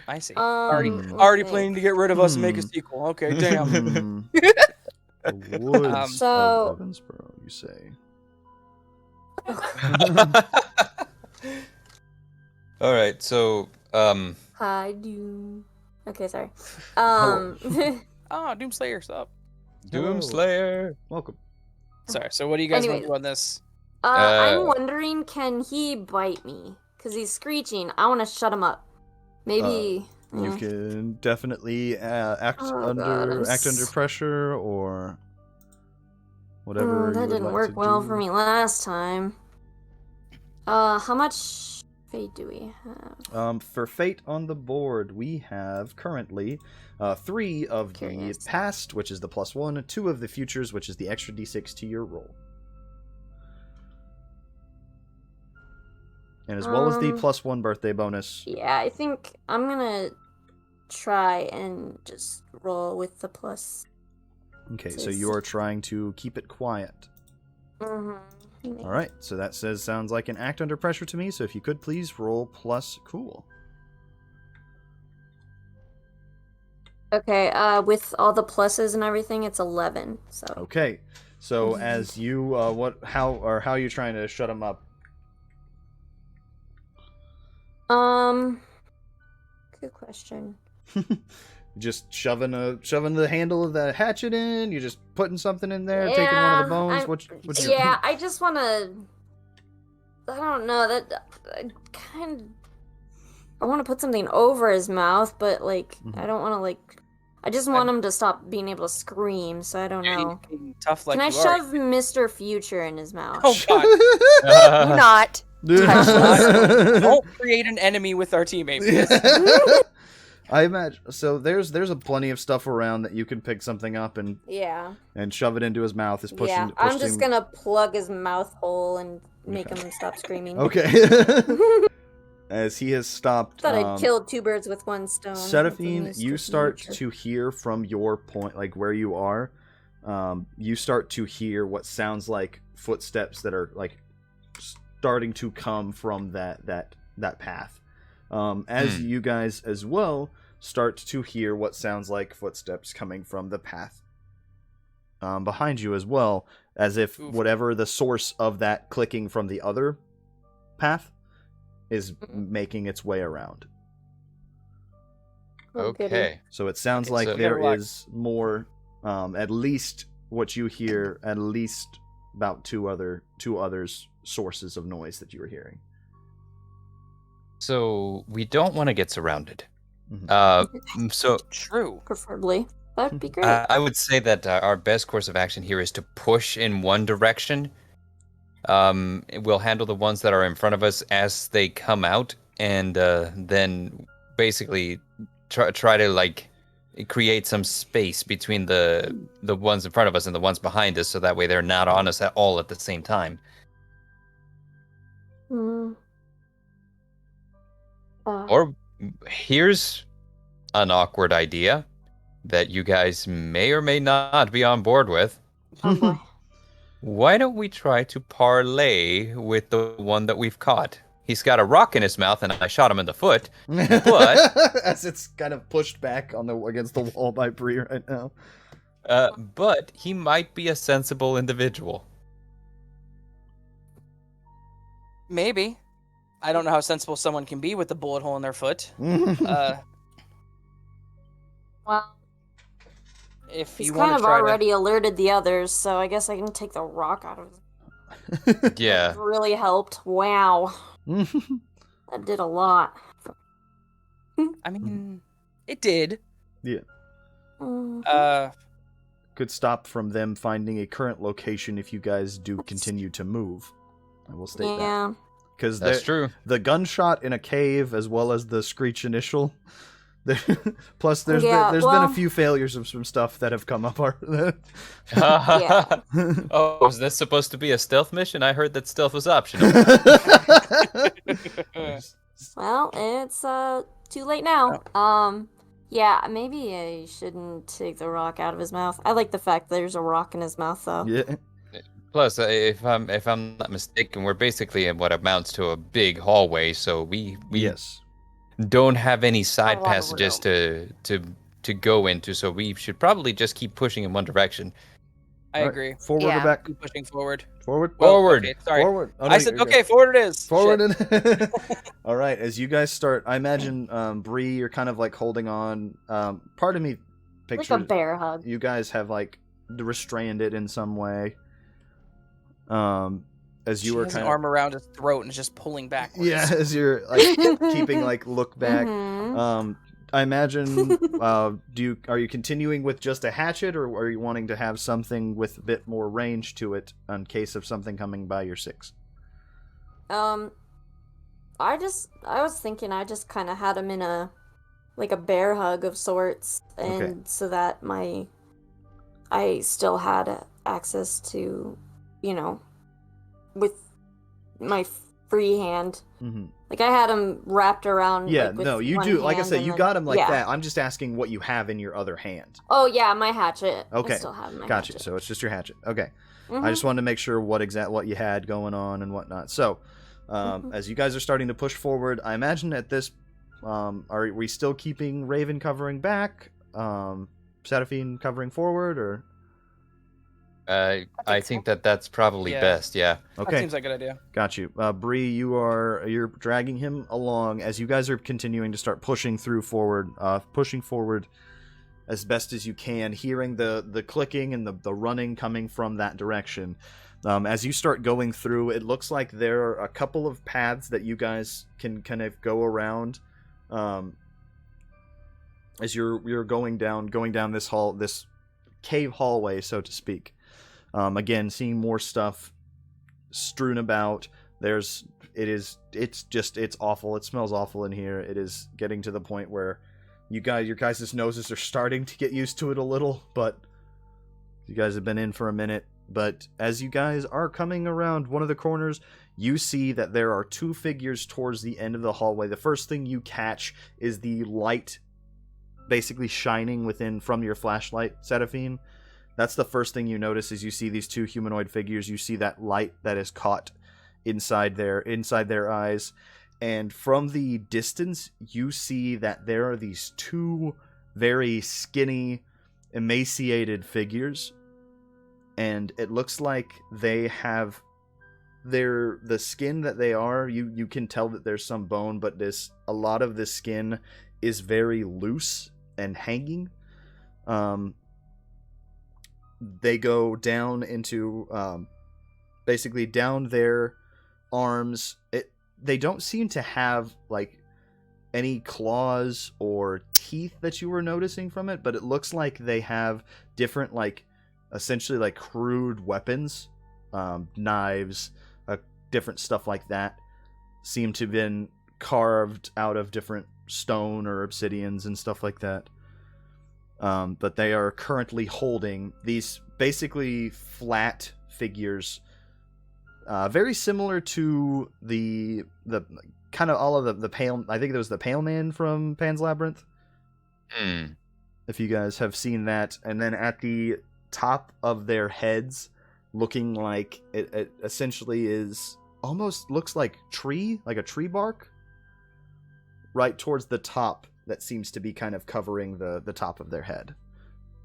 I see. Um, Already okay. planning to get rid of us and make a sequel. Okay, damn. The Woods So- of Evansbourogh, you say? All right, so Hi, Doom. Okay, sorry. Oh, Doomslayer, stop. Doomslayer. Welcome. Sorry. So what do you guys want to Anyways. do on this? I'm wondering, can he bite me? Because he's screeching. I want to shut him up. Maybe. You can definitely act Oh, under God, pressure or whatever. you that would didn't like work to well do. for me last time. How much fate do we have? For fate on the board, we have currently 3 of Curious. the past, which is the +1, 2 of the futures, which is the extra d6 to your roll. And as well as the +1 birthday bonus. Yeah, I think I'm gonna try and just roll with the plus. Okay, so you are trying to keep it quiet. Mm-hmm. All right, so that sounds like an act under pressure to me. So if you could please roll plus cool. Okay, with all the pluses and everything, it's 11. So Okay, so as you how are you trying to shut him up? Good question. Just shoving the handle of the hatchet in. You just putting something in there, taking one of the bones. I just want to. I don't know that. I want to put something over his mouth, but like I don't want to like. I just want him to stop being able to scream. So I don't know. Tough like Can I you are. shove Mr. Future in his mouth? Oh God! Do not. Don't create an enemy with our teammate. please. I imagine so. There's a plenty of stuff around that you can pick something up and Yeah. shove it into his mouth. Is pushing. Yeah. I'm just gonna plug his mouth hole and make him stop screaming. Okay. As he has stopped. Thought I'd killed 2 birds with 1 stone. Serafin, you start to hear from your point, like where you are. You start to hear what sounds like footsteps that are like starting to come from that path. As you guys as well start to hear what sounds like footsteps coming from the path behind you as well, as if whatever the source of that clicking from the other path is making its way around. Okay. So it sounds Okay, like so- there is more, at least what you hear, at least about two others sources of noise that you were hearing. So we don't want to get surrounded. So True. Preferably. That'd be great. I would say that our best course of action here is to push in one direction. We'll handle the ones that are in front of us as they come out, and then basically try to like create some space between the ones in front of us and the ones behind us, so that way they're not on us at all at the same time. Or here's an awkward idea that you guys may or may not be on board with. Oh boy. Why don't we try to parlay with the one that we've caught? He's got a rock in his mouth, and I shot him in the foot. But as it's kind of pushed back against the wall by Bree right now. But he might be a sensible individual. Maybe. I don't know how sensible someone can be with a bullet hole in their foot. Well, If he's you kind want of to try already alerted the others, so I guess I can take the rock out of his... Yeah. That really helped. Wow. That did a lot. I mean, it did. Yeah. Could stop from them finding a current location if you guys do continue to move. I will state that. Yeah. Because That's true. The gunshot in a cave, as well as the screech initial. Plus, there's been a few failures of some stuff that have come up. Yeah. Oh, was this supposed to be a stealth mission? I heard that stealth was optional. Well, it's too late now. Yeah, maybe I shouldn't take the rock out of his mouth. I like the fact there's a rock in his mouth, though. Yeah. Plus, if I'm not mistaken, we're basically in what amounts to a big hallway, so we Yes. don't have any A side lot of passages room. to go into, so we should probably just keep pushing in one direction. I All right, agree. Forward Yeah. or back? Keep pushing forward. Forward. Well, Forward. Okay, sorry. Forward. Oh, no, I said, you're good. okay, forward it is. Forward. Shit. All right. As you guys start, I imagine Bree, you're kind of like holding on. Part of me Like pictures a bear hug. you guys have like restrained it in some way. As you She were has kind an of arm around his throat and is just pulling backwards. yeah, as you're like keeping like look back. Mhm. I imagine. Are you continuing with just a hatchet, or are you wanting to have something with a bit more range to it in case of something coming by your 6? I was thinking I just kind of had him in a bear hug of sorts, and Okay. so that I still had access to, with my free hand. Mm-hmm. Like I had him wrapped around. Yeah, with no, you one do. Like I hand said, and you then- got him like yeah. that. I'm just asking what you have in your other hand. Oh yeah, my hatchet. Okay, I still have my Gotcha. hatchet. So it's just your hatchet. Okay. I Mhm. just wanted to make sure what you had going on and whatnot. So, as you guys are starting to push forward, I imagine at this, are we still keeping Raven covering back, Serafin covering forward, or I think that's probably Yeah. best. Yeah. That okay? seems like a good idea. Got you. Bree, you're dragging him along as you guys are continuing to start pushing forward as best as you can, hearing the clicking and the running coming from that direction. As you start going through, it looks like there are a couple of paths that you guys can kind of go around. As you're going down this cave hallway, so to speak. Again, seeing more stuff strewn about. It's awful. It smells awful in here. It is getting to the point where your guys' noses are starting to get used to it a little, but you guys have been in for a minute. But as you guys are coming around one of the corners, you see that there are 2 figures towards the end of the hallway. The first thing you catch is the light basically shining from your flashlight, Serafin. That's the first thing you notice as you see these 2 humanoid figures. You see that light that is caught inside their eyes. And from the distance, you see that there are these 2 very skinny, emaciated figures. And it looks like they have the skin that they are. You can tell that there's some bone, but a lot of the skin is very loose and hanging. They go down into basically down their arms. They don't seem to have like any claws or teeth that you were noticing from it, but it looks like they have different, like, essentially like crude weapons, knives, different stuff like that seem to have been carved out of different stone or obsidians and stuff like that. But they are currently holding these basically flat figures, very similar to the kind of all of the pale. I think it was the Pale Man from Pan's Labyrinth. If you guys have seen that, and then at the top of their heads, looking like it essentially is almost looks like a tree bark, right towards the top. That seems to be kind of covering the top of their head,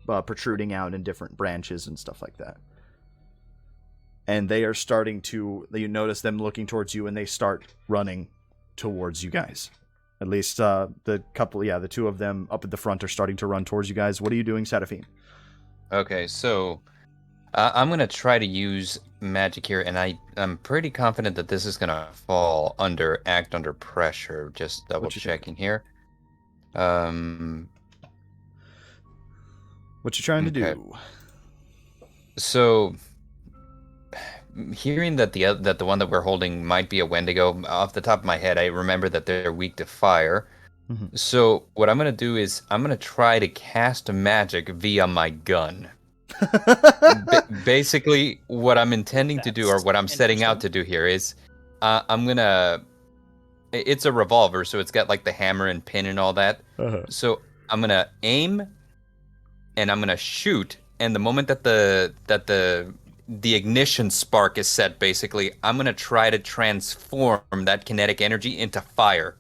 protruding out in different branches and stuff like that. And they are starting to, you notice them looking towards you, and they start running towards you guys. At least the 2 of them up at the front are starting to run towards you guys. What are you doing, Serafin? Okay, so I'm gonna try to use magic here, and I'm pretty confident that this is gonna fall under Act Under Pressure. Just double checking here. What you trying to do? So, hearing that the one that we're holding might be a Wendigo, off the top of my head, I remember that they're weak to fire. Mm-hmm. So what I'm gonna do is I'm gonna try to cast magic via my gun. Basically, what I'm intending to do, or what I'm setting out to do here, is I'm gonna it's a revolver, so it's got like the hammer and pin and all that. Uh-huh. So I'm gonna aim, and I'm gonna shoot. And the moment that the ignition spark is set, basically, I'm gonna try to transform that kinetic energy into fire.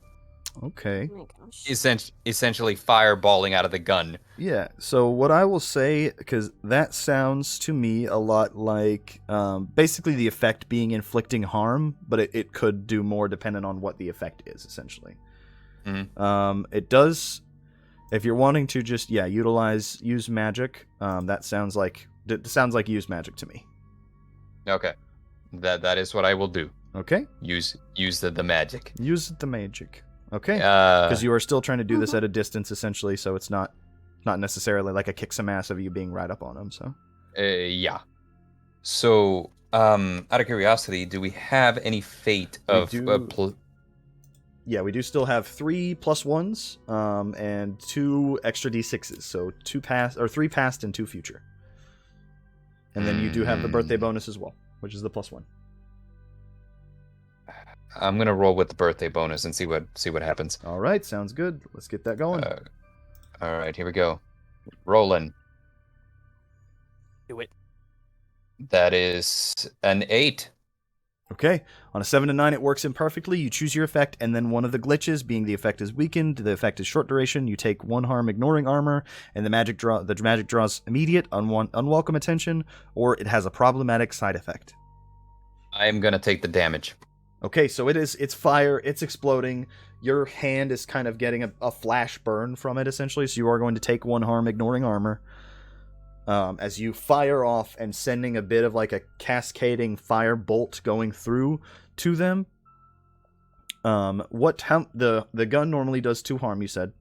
Okay. Oh my gosh. Essentially fireballing out of the gun. Yeah, so what I will say, because that sounds to me a lot like basically the effect being inflicting harm, but it could do more depending on what the effect is, essentially. Mhm. It does, if you're wanting to just, use magic, that sounds like use magic to me. Okay. That is what I will do. Okay? Use the magic. Use the magic. Okay? Because you are still trying to do Mm-hmm. this at a distance, essentially, so it's not necessarily like a kick some ass of you being right up on him, so. Yeah. So, out of curiosity, do we have any fate of Yeah, we do still have 3 +1s, and 2 extra d6s, so 3 past and 2 future. And then you do have the birthday bonus as well, which is the +1. I'm gonna roll with the birthday bonus and see what happens. All right, sounds good. Let's get that going. All right, here we go. Rolling. Do it. That is an 8. Okay, on a 7 to 9, it works imperfectly. You choose your effect, and then one of the glitches, being the effect is weakened, the effect is short duration. You take 1 harm, ignoring armor, and the magic draws immediate, unwelcome attention, or it has a problematic side effect. I am gonna take the damage. Okay, so it's fire, it's exploding. Your hand is kind of getting a flash burn from it, essentially, so you are going to take 1 harm, ignoring armor. As you fire off and sending a bit of like a cascading fire bolt going through to them. The gun normally does 2 harm, you said?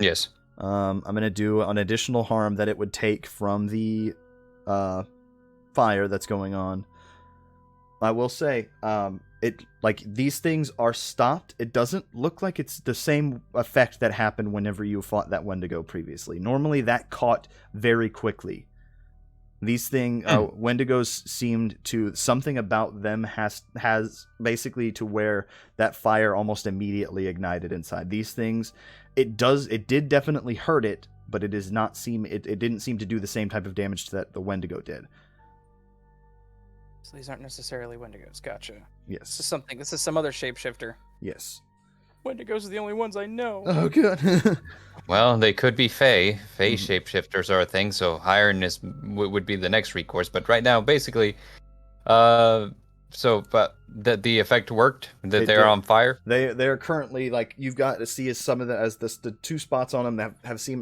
Yes. I'm going to do an additional harm that it would take from the fire that's going on. I will say, these things are stopped. It doesn't look like it's the same effect that happened whenever you fought that Wendigo previously. Normally that caught very quickly. These Wendigos seemed to, something about them has basically to where that fire almost immediately ignited inside. These things, it did definitely hurt it, but it didn't seem to do the same type of damage that the Wendigo did. So these aren't necessarily Wendigos. Gotcha. Yes. This is some other shapeshifter. Yes. Wendigos are the only ones I know. Oh, good. Well, they could be Fae. Fae shapeshifters are a thing, so hiring would be the next recourse. But right now, basically, but the effect worked. That they're on fire. They're currently, like, you've got to see as some of the 2 spots on them that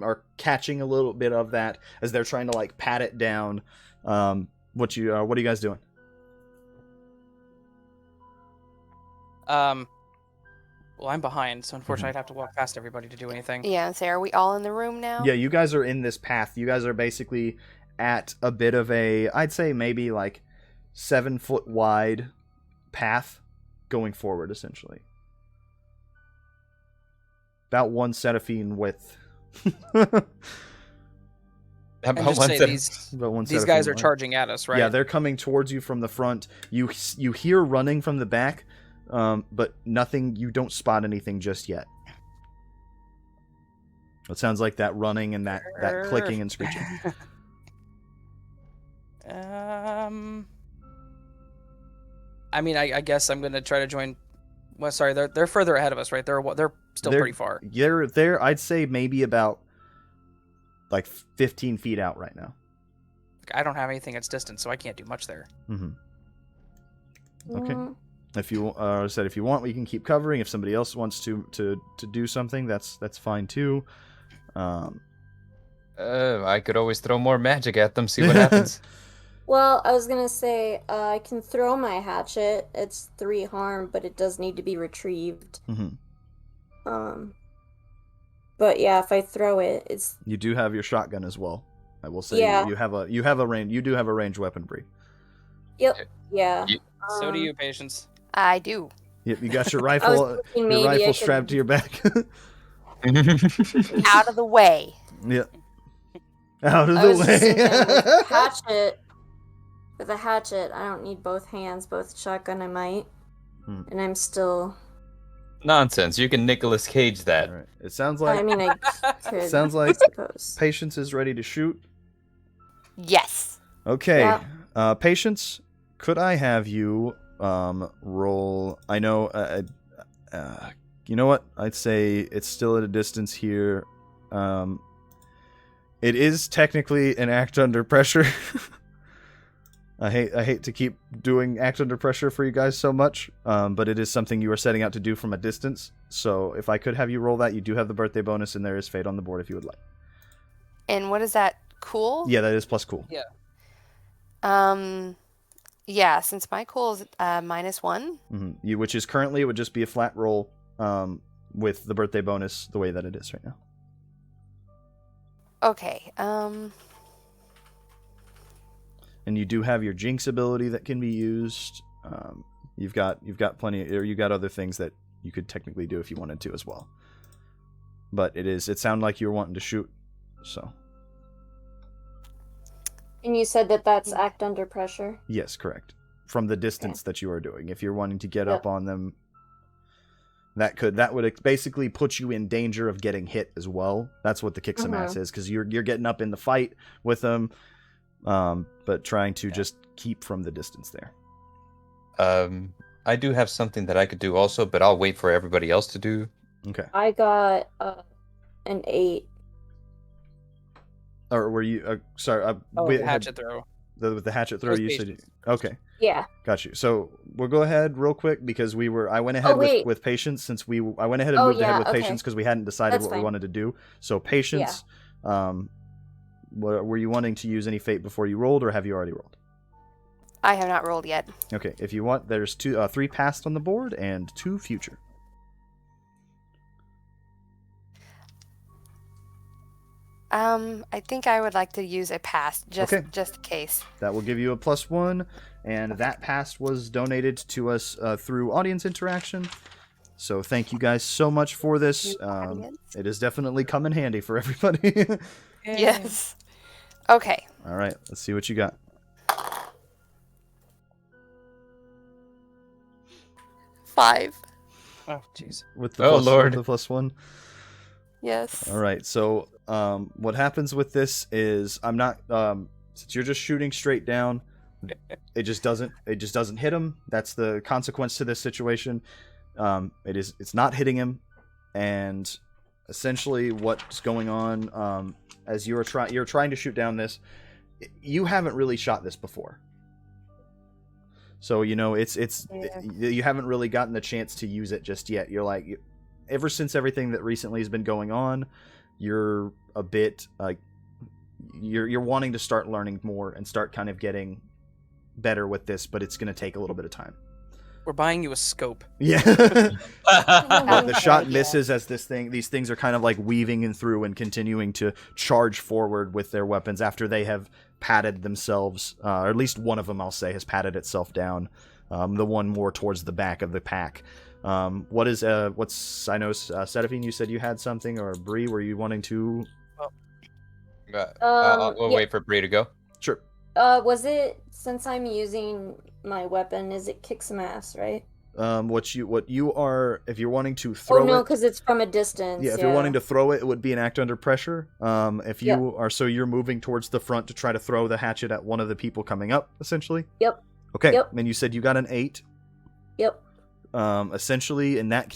are catching a little bit of that as they're trying to like pat it down. What are you guys doing? Well, I'm behind, so unfortunately I'd have to walk past everybody to do anything. Yeah, so are we all in the room now? Yeah, you guys are in this path. You guys are basically at a bit of I'd say maybe like 7 foot wide path going forward, essentially. About 1 Serafin width. And just say these guys are charging at us, right? Yeah, they're coming towards you from the front. You hear running from the back, but nothing. You don't spot anything just yet. It sounds like that running and that clicking and screeching. I mean, I guess I'm gonna try to join. Well, sorry, they're further ahead of us, right? They're still pretty far. They're I'd say maybe about like 15 feet out right now. I don't have anything that's distant, so I can't do much there. Mm-hmm. Okay. If you if you want, we can keep covering. If somebody else wants to do something, that's fine too. I could always throw more magic at them, see what happens. Well, I was gonna say, I can throw my hatchet. It's 3 harm, but it does need to be retrieved. Mm-hmm. But yeah, if I throw it, it's. You do have your shotgun as well. I will say Yeah. you have a range. You do have a ranged weapon, Bree. Yep. Yeah. So do you, Patience. I do. Yep, you got your rifle. thinking Your maybe I rifle could- strapped to your back. Out of the way. Yep. Out of I the was just thinking, way. hatchet. With a hatchet, I don't need both hands. Both shotgun, I might. And I'm still. Nonsense. You can Nicolas Cage that. All right. It sounds like I mean, I could. sounds like suppose. Patience is ready to shoot. Yes. Okay. Yeah. Patience, could I have you roll? I know. You know what? I'd say it's still at a distance here. It is technically an act under pressure. I hate to keep doing act under pressure for you guys so much, but it is something you are setting out to do from a distance. So if I could have you roll that, you do have the birthday bonus, and there is fate on the board if you would like. And what is that? Cool? Yeah, that is plus cool. Yeah. Yeah, since my cool is -1. Mm-hmm. Which is currently, it would just be a flat roll with the birthday bonus the way that it is right now. Okay. And you do have your Jinx ability that can be used. You've got plenty, or you got other things that you could technically do if you wanted to as well. But it sounded like you were wanting to shoot, so. And you said that that's act under pressure? Yes, correct. From the distance that you are doing. If you're wanting to get up on them, that would basically put you in danger of getting hit as well. That's what the kick some ass is, because you're getting up in the fight with them, but trying to just keep from the distance there. I do have something that I could do also, but I'll wait for everybody else to do. Okay. I got an 8. Or were you sorry? The hatchet throw. With the hatchet throw, you said okay. Yeah. Got you. So we'll go ahead real quick because I went ahead with Patience since I went ahead and moved ahead with Patience because we hadn't decided what we wanted to do. So Patience, were you wanting to use any fate before you rolled, or have you already rolled? I have not rolled yet. Okay. If you want, there's 3 past on the board and 2 future. I think I would like to use a past, just in case. That will give you a +1, and that past was donated to us through audience interaction. So thank you guys so much for this. It has definitely come in handy for everybody. Yes. Okay. All right, let's see what you got. 5. Oh, jeez. With the Lord. the +1. Yes. All right. So what happens with this is I'm not since you're just shooting straight down, it just doesn't hit him. That's the consequence to this situation. It's not hitting him, and essentially what's going on as you're trying to shoot down this, you haven't really shot this before. So you haven't really gotten the chance to use it just yet. You're like, ever since everything that recently has been going on, you're a bit like you're wanting to start learning more and start kind of getting better with this, but it's going to take a little bit of time. We're buying you a scope. Yeah. The shot misses as these things are kind of like weaving in through and continuing to charge forward with their weapons after they have patted themselves, or at least one of them, I'll say, has patted itself down. The one more towards the back of the pack. I know, Serafin, you said you had something, or Bree, were you wanting to? We'll wait for Bree to go. Sure. Was it, since I'm using my weapon, is it kick some ass, right? What you are, if you're wanting to throw it. Oh no, because it's from a distance. Yeah, if you're wanting to throw it, it would be an act under pressure. If you are, so you're moving towards the front to try to throw the hatchet at one of the people coming up, essentially. Yep. Okay. Yep. And you said you got an 8. Yep. Essentially, in that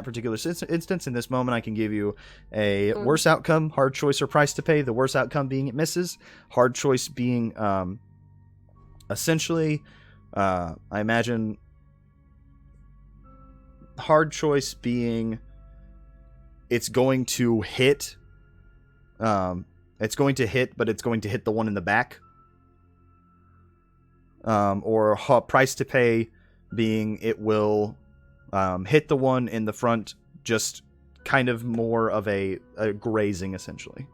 particular instance, in this moment, I can give you a worse outcome, hard choice, or price to pay. The worse outcome being it misses, hard choice being essentially, I imagine, hard choice being it's going to hit. It's going to hit, but it's going to hit the one in the back. Or price to pay being it will hit the one in the front, just kind of more of a grazing, essentially.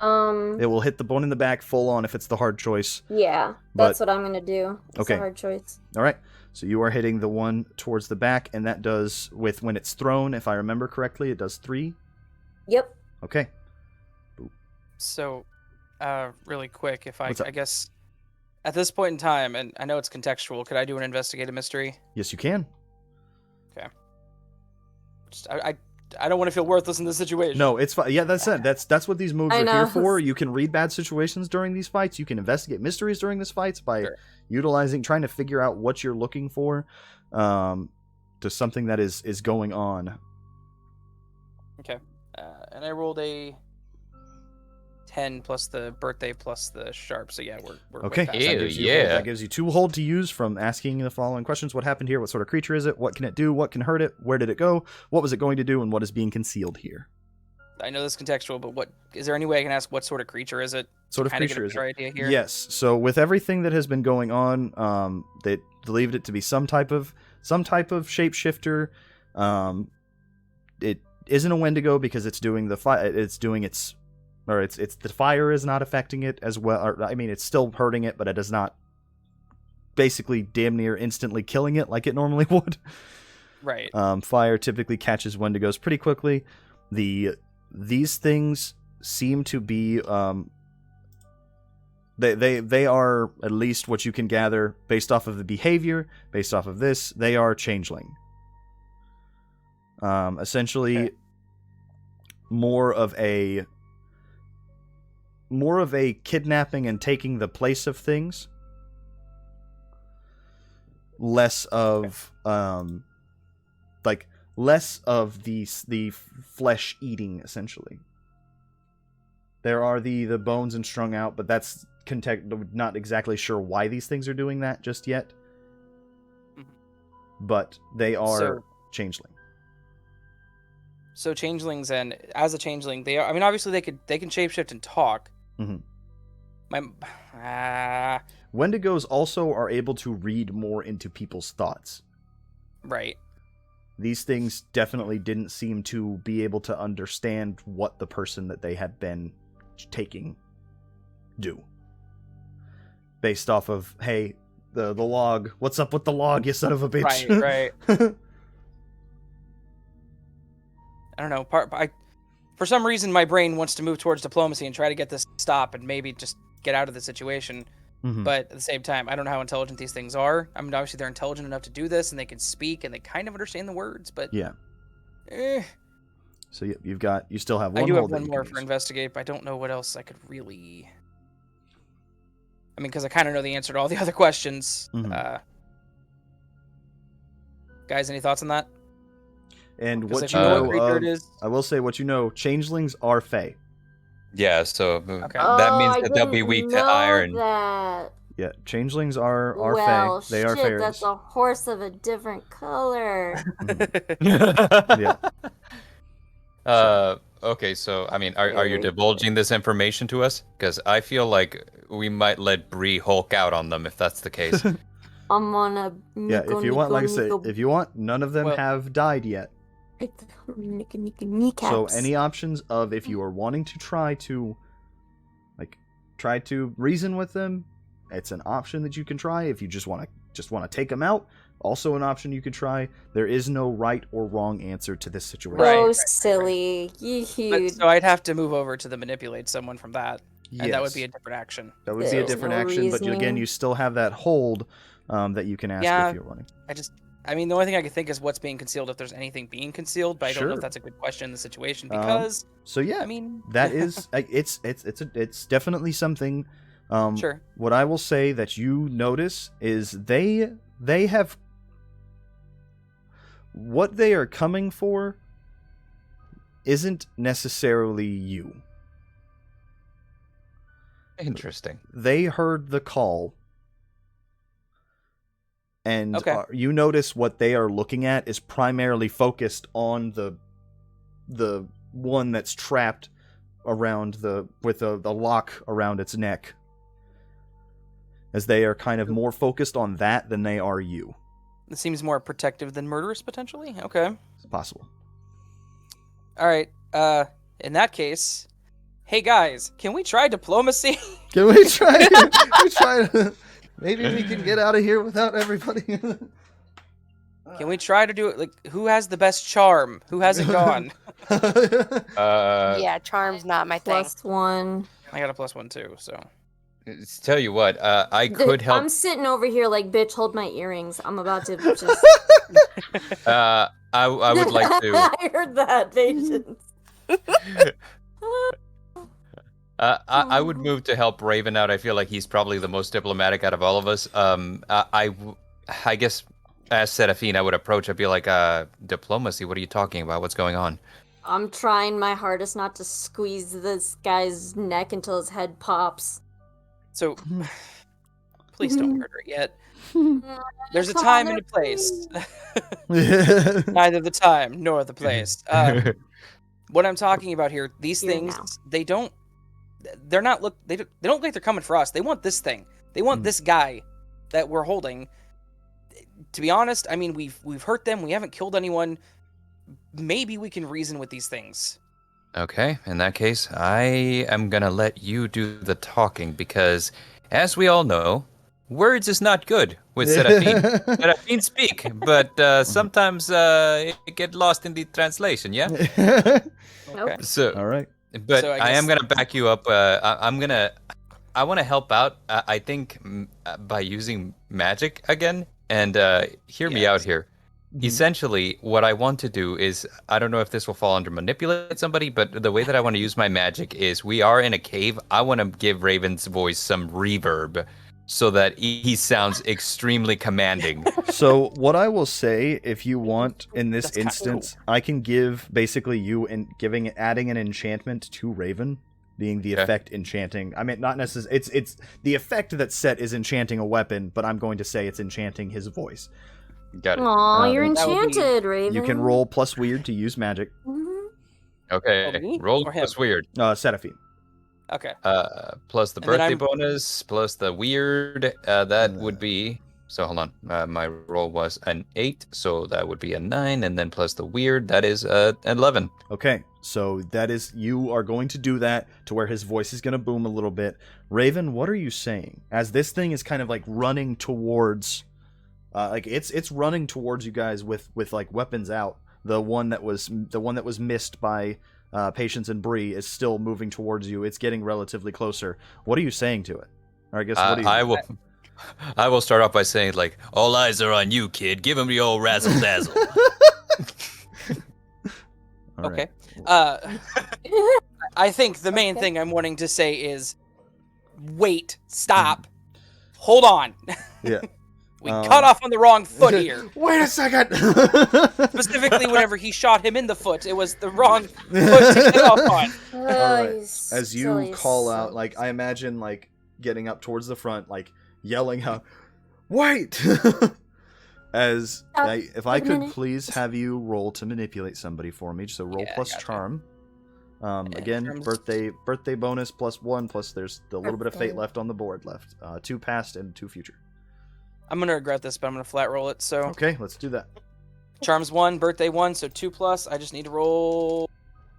It will hit the one in the back full on if it's the hard choice. Yeah, that's what I'm going to do. It's a hard choice. All right. So you are hitting the one towards the back, and that does, when it's thrown, if I remember correctly, it does 3. Yep. Okay. So, really quick, I guess, at this point in time, and I know it's contextual, could I do an investigate a mystery? Yes, you can. Okay. I don't want to feel worthless in this situation. No, it's fine. Yeah, that's it. That's what these moves I are here know. for. You can read bad situations during these fights. You can investigate mysteries during these fights by trying to figure out what you're looking for, to something that is going on. Okay, and I rolled a 10 plus the birthday plus the sharp. So yeah, we're Okay. way past That Ew, gives you yeah. that gives you 2 hold to use from asking the following questions: what happened here? What sort of creature is it? What can it do? What can hurt it? Where did it go? What was it going to do? And what is being concealed here? I know this is contextual, but what is there any way I can ask what sort of creature is it? Sort of Kinda get creature a is better it? idea here? Yes. So with everything that has been going on, they believed it to be some type of shapeshifter. It isn't a Wendigo because it's doing the it's the fire is not affecting it as well. Or, I mean, it's still hurting it, but it is not basically damn near instantly killing it like it normally would. Right. Fire typically catches Wendigos pretty quickly. These things seem to be they are, at least what you can gather based off of the behavior, based off of this, they are changeling. Essentially, Okay. more of a kidnapping and taking the place of things, less of less of the flesh eating, essentially. There are the bones and strung out, but that's not exactly sure why these things are doing that just yet. But they are changeling. So changelings, and as a changeling, they are. I mean, obviously they can shapeshift and talk. Mhm. Wendigos also are able to read more into people's thoughts. Right. These things definitely didn't seem to be able to understand what the person that they had been taking do. Based off of, hey, the log, what's up with the log, you son of a bitch? Right. I don't know. For some reason, my brain wants to move towards diplomacy and try to get this to stop and maybe just get out of the situation. Mhm. But at the same time, I don't know how intelligent these things are. I mean, obviously they're intelligent enough to do this, and they can speak, and they kind of understand the words. But Yeah. eh. So you still have one. I do have hold that one you more can for use. investigate, but I don't know what else I could really. I mean, because I kind of know the answer to all the other questions. Mhm. Guys, any thoughts on that? And 'Cause what if you you know know what creature of, it is. I will say what you know, changelings are fey. Yeah, so Okay. that means I that they'll be didn't weak to know iron. That. Yeah, changelings are Well, fey. They are shit, fairies. that's a horse of a different color. Yeah. Okay, so I mean, are you divulging this information to us? Because I feel like we might let Bree Hulk out on them if that's the case. I'm on a Yeah, if you want, like I say, if you want, none of them Well- have died yet. kneecaps. So any options of if you are wanting to try to reason with them, it's an option that you can try. If you just want to take them out, also an option you could try. There is no right or wrong answer to this situation. Right, Oh, right. silly. But, so I'd have to move over to the manipulate someone from that, and that would be a Yes, different action. that would be a There's different no action, but again, reasoning. you still have that hold that you can ask Yeah. if you're running. I mean, the only thing I can think is what's being concealed, if there's anything being concealed, but I don't know Sure. if that's a good question in the situation because, So yeah, I mean, that is it's definitely something. sure. What I will say that you notice is they have what they are coming for isn't necessarily you. Interesting. They heard the call, and Okay. You notice what they are looking at is primarily focused on the one that's trapped around with the lock around its neck, as they are kind of more focused on that than they are you. It seems more protective than murderous, potentially. Okay. It's possible. All right. In that case, hey guys, can we try diplomacy? Can we try? Maybe we can get out of here without everybody. Can we try to do it? Like, who has the best charm? Who hasn't gone? Yeah, charm's not my thing. +1. I got a +1 too. So Tell you what, I could help. I'm sitting over here like, bitch, hold my earrings. I'm about to just. I would like to. I heard that, Patience. I would move to help Raven out. I feel like he's probably the most diplomatic out of all of us. I guess as Serafin, I would approach. I'd be like, diplomacy. What are you talking about? What's going on? I'm trying my hardest not to squeeze this guy's neck until his head pops. So, please don't murder it yet. There's a Come time on, and a place. Yeah. Neither the time nor the place. What I'm talking about here, these Here things, now. they don't look like they're coming for us. They want this thing. They want this guy that we're holding. To be honest, I mean, we've hurt them. We haven't killed anyone. Maybe we can reason with these things. Okay, in that case, I am gonna let you do the talking because, as we all know, words is not good with Serafin. Serafin speak, but sometimes it get lost in the translation. Yeah. Okay. So, All right. but So I am gonna back you up. I want to help out. I think by using magic again, and hear me out here. Essentially, what I want to do is, I don't know if this will fall under manipulate somebody, but the way that I want to use my magic is we are in a cave. I want to give Raven's voice some reverb so that he sounds extremely commanding. So what I will say, if you want, in this That's kinda instance, I can give basically you and adding an enchantment to Raven, being the Okay. effect enchanting. I mean, not necessarily. It's the effect that's set is enchanting a weapon, but I'm going to say it's enchanting his voice. Got it. Aw, you're that would be- enchanted, Raven. You can roll plus weird to use magic. Mhm. Okay, Oh, me? roll Or him? plus weird. Serafin. Okay. Plus the And then birthday I'm- bonus, plus the weird. That would be. So hold on. My roll was an 8, so that would be a 9, and then plus the weird, that is 11. Okay, so that is, you are going to do that to where his voice is going to boom a little bit. Raven, what are you saying? As this thing is kind of like running towards, like it's running towards you guys with like weapons out. The one that was missed by Patience and Bree is still moving towards you. It's getting relatively closer. What are you saying to it? Or I guess what do you? I will start off by saying, like, all eyes are on you, kid. Give him the old razzle dazzle. All right. Okay. I think the main thing I'm wanting to say is, wait, stop, hold on. Yeah. We cut off on the wrong foot here. Wait a second. Specifically, whenever he shot him in the foot, it was the wrong foot to get off on. Oh, All right. you As you silly call son. out, like I imagine, like getting up towards the front, like yelling out, "Wait!" As if I wait a could minute. please have you roll to manipulate somebody for me, so roll Yeah, I plus gotcha. charm. Yeah, Again, charm's- birthday bonus plus 1, plus there's a little bit of fate Birthday. left on the board left. 2 past and 2 future. I'm gonna regret this, but I'm gonna flat roll it. So Okay, let's do that. charms 1, birthday 1, so 2 plus. I just need to roll.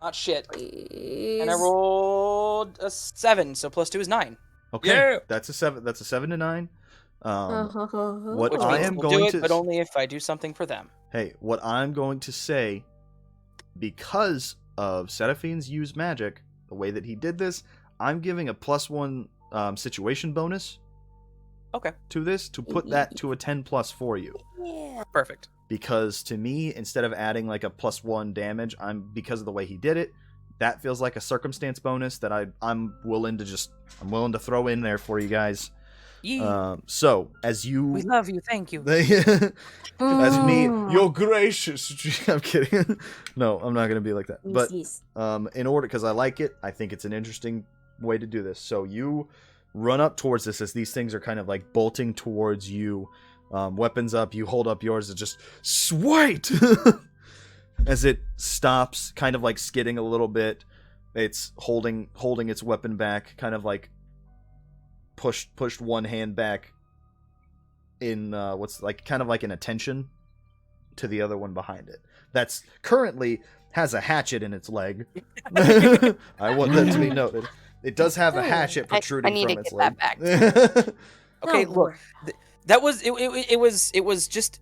Not shit. Please. And I rolled a 7, so plus 2 is 9. Okay, Yeah. that's a 7. That's a 7 to 9. What Which I means am we'll going do it, to but only if I do something for them. Hey, what I'm going to say, because of Serafin's use magic, the way that he did this, I'm giving a +1 situation bonus. Okay. To this to put that to a 10 plus for you, Yeah. Perfect. because to me, instead of adding like a +1 damage, because of the way he did it, that feels like a circumstance bonus that I'm willing to throw in there for you guys. Yee. So as you We love you. Thank you. As me, Mm. you're gracious. I'm kidding. No, I'm not gonna be like that. But Yes. in order, because I like it, I think it's an interesting way to do this. So you run up towards this as these things are kind of like bolting towards you, weapons up. You hold up yours. It's just sweet as it stops, kind of like skidding a little bit. It's holding its weapon back, kind of like pushed one hand back in what's like kind of like an attention to the other one behind it. That's currently has a hatchet in its leg. I want that to be noted. It does have a hatchet protruding need from to its get leg. that back. Okay, Oh, look. Lord. That was it was just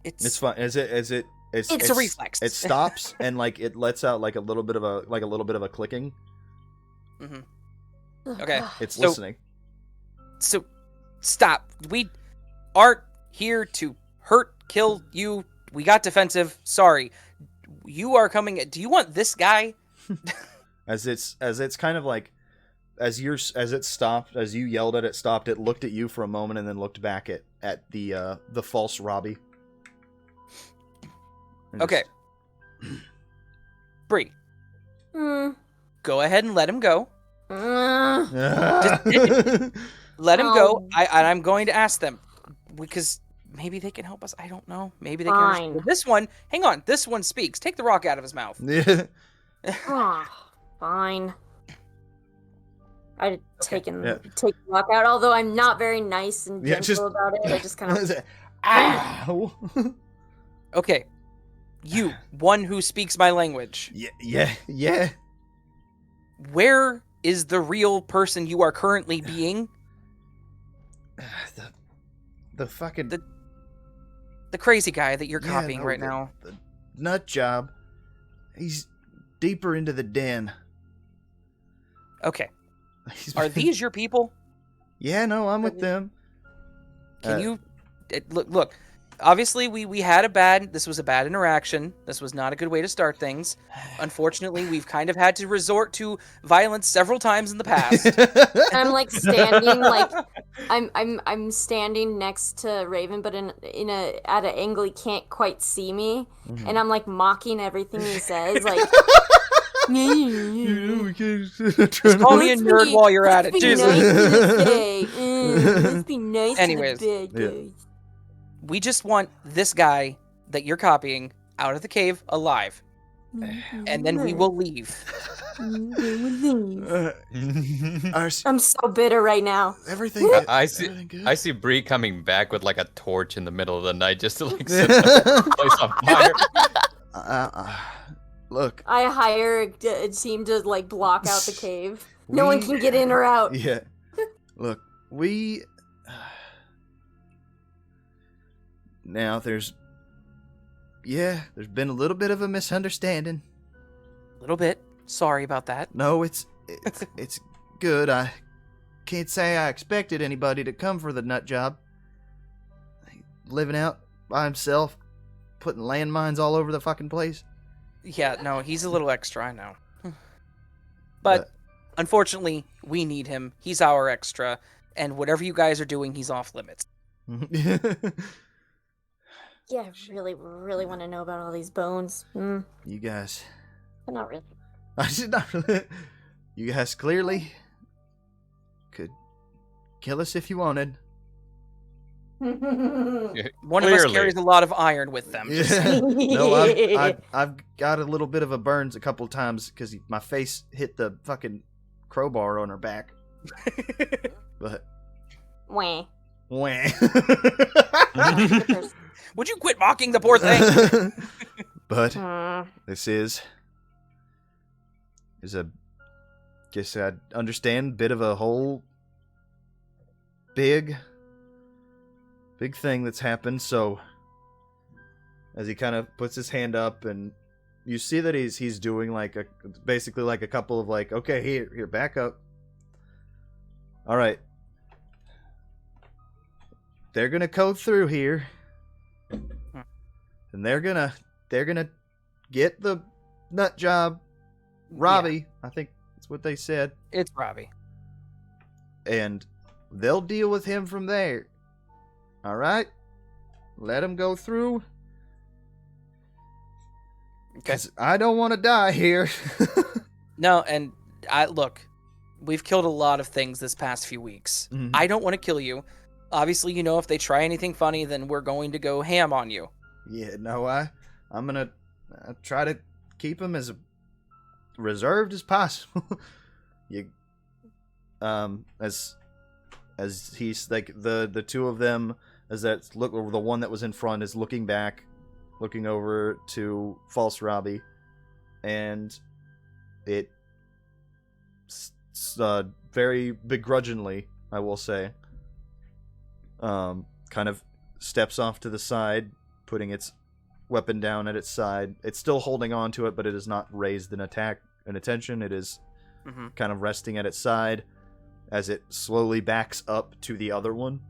It's fine. It's a reflex. It stops and like it lets out like a little bit of a clicking. Mhm. Okay. It's So- listening. So stop. We aren't here to hurt, kill you, we got defensive. Sorry. You are coming. Do you want this guy? As it's kind of like, as you yelled at it, stopped, it looked at you for a moment and then looked back at the false Robbie. And Okay. Bree, Hmm. go ahead and let him go. just- Let him go. Oh. I'm going to ask them because maybe they can help us. I don't know. Maybe they Fine. can. Well, this one, hang on. This one speaks. Take the rock out of his mouth. Yeah. Fine. I'd take Yeah. the rock out, although I'm not very nice and Yeah, gentle just- about it. I just kind of. Ow! Okay. You, one who speaks my language. Yeah. Where is the real person you are currently being? The fucking The crazy guy that you're Yeah, copying no, right the- now. the nut job. He's deeper into the den. Okay. He's- Are these your people? Yeah, no, I'm with them. Can you look? Obviously, we had this was a bad interaction. This was not a good way to start things. Unfortunately, we've kind of had to resort to violence several times in the past. I'm like standing, like I'm standing next to Raven, but at an angle he can't quite see me, Mm-hmm. and I'm like mocking everything he says, like. Just call me a nerd while you're at it. Let's be Jesus. nice to the gay. Let's be nice Anyways, to the bad yeah. guys. We just want this guy that you're copying out of the cave alive, and then we will leave. I'm so bitter right now. Everything. I see. everything good? I see Bree coming back with like a torch in the middle of the night just to like set the place on fire. Look. I hire a team to like block out the cave. No one can get in or out. Yeah. Look, now there's been a little bit of a misunderstanding. A little bit. Sorry about that. No, it's good. I can't say I expected anybody to come for the nut job. Living out by himself, putting landmines all over the fucking place. Yeah, no, he's a little extra, I know. But unfortunately, we need him. He's our extra, and whatever you guys are doing, he's off limits. Yeah, I really, really want to know about all these bones. You guys, But not really. I should not really. You guys clearly could kill us if you wanted. One of us Clearly. carries a lot of iron with them. Yeah. No, I've got a little bit of a burns a couple times because my face hit the fucking crowbar on her back. But Wah. wah. Would you quit mocking the poor thing? But Mm. this is a, guess I understand, bit of a whole big thing that's happened. So as he kind of puts his hand up, and you see that he's doing like basically like a couple of like, okay, here, back up. All right, they're gonna code through here, and they're gonna get the nut job. Robbie, I think that's what they said. It's Robbie. And they'll deal with him from there. All right? Let him go through. Okay. 'Cause I don't want to die here. No, and look, we've killed a lot of things this past few weeks. Mhm. I don't want to kill you. Obviously, you know, if they try anything funny, then we're going to go ham on you. Yeah, no, I'm gonna try to keep him as reserved as possible. As he's like the two of them, as that look, or the one that was in front is looking back, looking over to false Robbie, and it very begrudgingly, I will say, kind of steps off to the side, putting its weapon down at its side. It's still holding on to it, but it is not raised in attention. It is kind of resting at its side as it slowly backs up to the other one.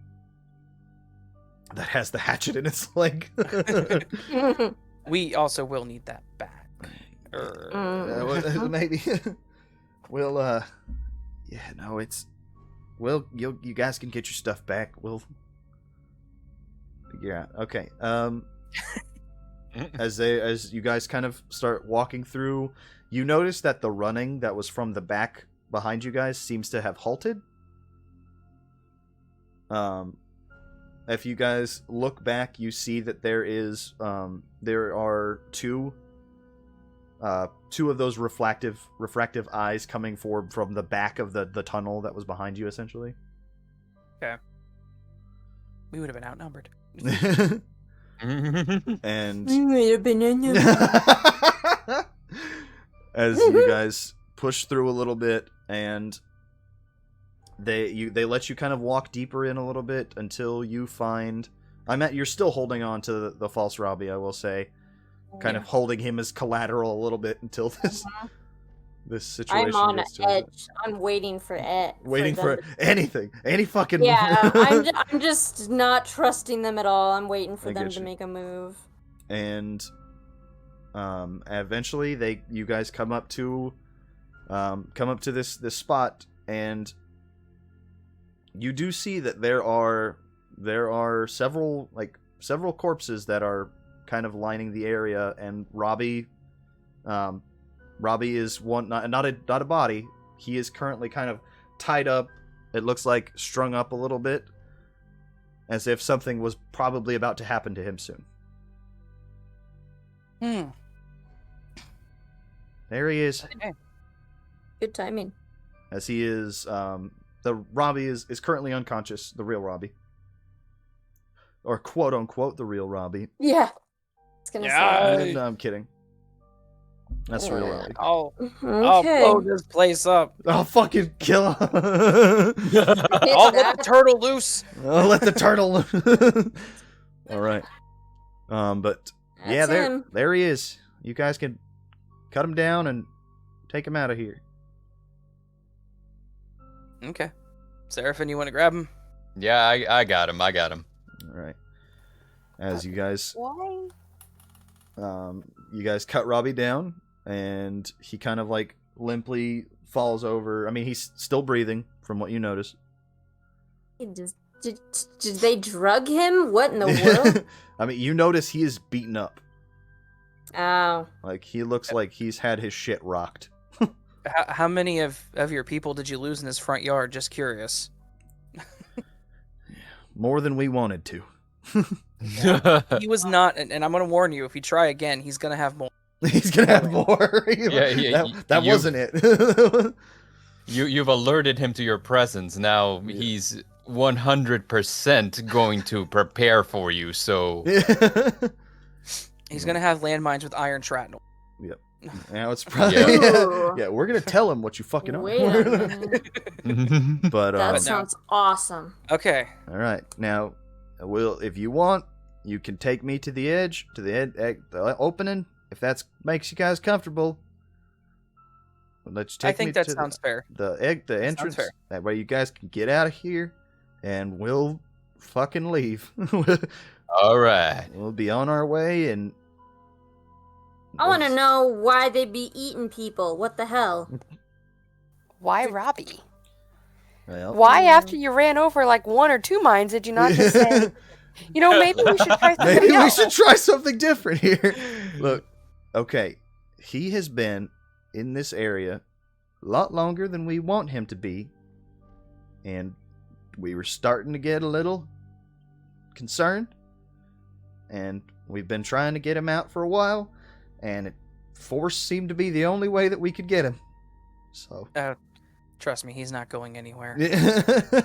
that has the hatchet in its leg. We also will need that back. Maybe. We'll, yeah, no, you guys can get your stuff back. We'll figure out. Okay. As you guys kind of start walking through, you notice that the running that was from the back behind you guys seems to have halted. If you guys look back, you see that there are two of those refractive eyes coming forward from the back of the tunnel that was behind you, essentially. Okay. We would have been outnumbered. And as you guys push through a little bit, and they let you kind of walk deeper in a little bit until you find. You're still holding on to the false Robbie, I will say, kind of holding him as collateral a little bit until this situation. I'm on gets to edge. I'm waiting for it. Waiting for anything, any fucking. Yeah, I'm just not trusting them at all. I'm waiting for them to make a move. And eventually you guys come up to this spot, and you do see that there are several corpses that are kind of lining the area, and Robbie is one, not a body. He is currently kind of tied up. It looks like strung up a little bit, as if something was probably about to happen to him soon. There he is. Okay. Good timing. As he is, the Robbie is currently unconscious, the real Robbie. Or quote unquote the real Robbie. Yeah. It's gonna say. No, I'm kidding. That's the real Robbie. I'll Okay. blow this place up. I'll fucking kill him. I'll let the turtle loose. I'll let the turtle loose. Alright. But yeah, That's him. there he is. You guys can cut him down and take him out of here. Okay. Serafin, you want to grab him? Yeah, I got him. Alright. As you guys Why? you guys cut Robbie down, and he kind of like limply falls over. I mean, he's still breathing from what you notice. Did they drug him? What in the world? I mean, you notice he is beaten up. Oh. Like, he looks like he's had his shit rocked. How many of your people did you lose in his front yard? Just curious. More than we wanted to. He was not, and I'm going to warn you, if you try again, he's going to have more. He's going to have more. That wasn't it. You've alerted him to your presence. Now he's 100% going to prepare for you, so... He's going to have landmines with iron shrapnel. Yep. Now it's probably... Yeah, we're going to tell him what you fucking are. Wait a minute. But, That sounds awesome. Okay. all right. Now, if you want, you can take me to the edge, to the opening, if that makes you guys comfortable. Let's take I think me that to sounds fair. the entrance. fair. That way you guys can get out of here, and we'll fucking leave. All right. We'll be on our way, and I want to know why they be eating people. What the hell? Why Robbie? Well, Why, after you ran over like 1 or 2 mines, did you not just say, maybe we should try something maybe we else? should try something different here. Look, okay, he has been in this area a lot longer than we want him to be, and we were starting to get a little concerned, and we've been trying to get him out for a while, and force seemed to be the only way that we could get him. So Trust me, he's not going anywhere. yeah.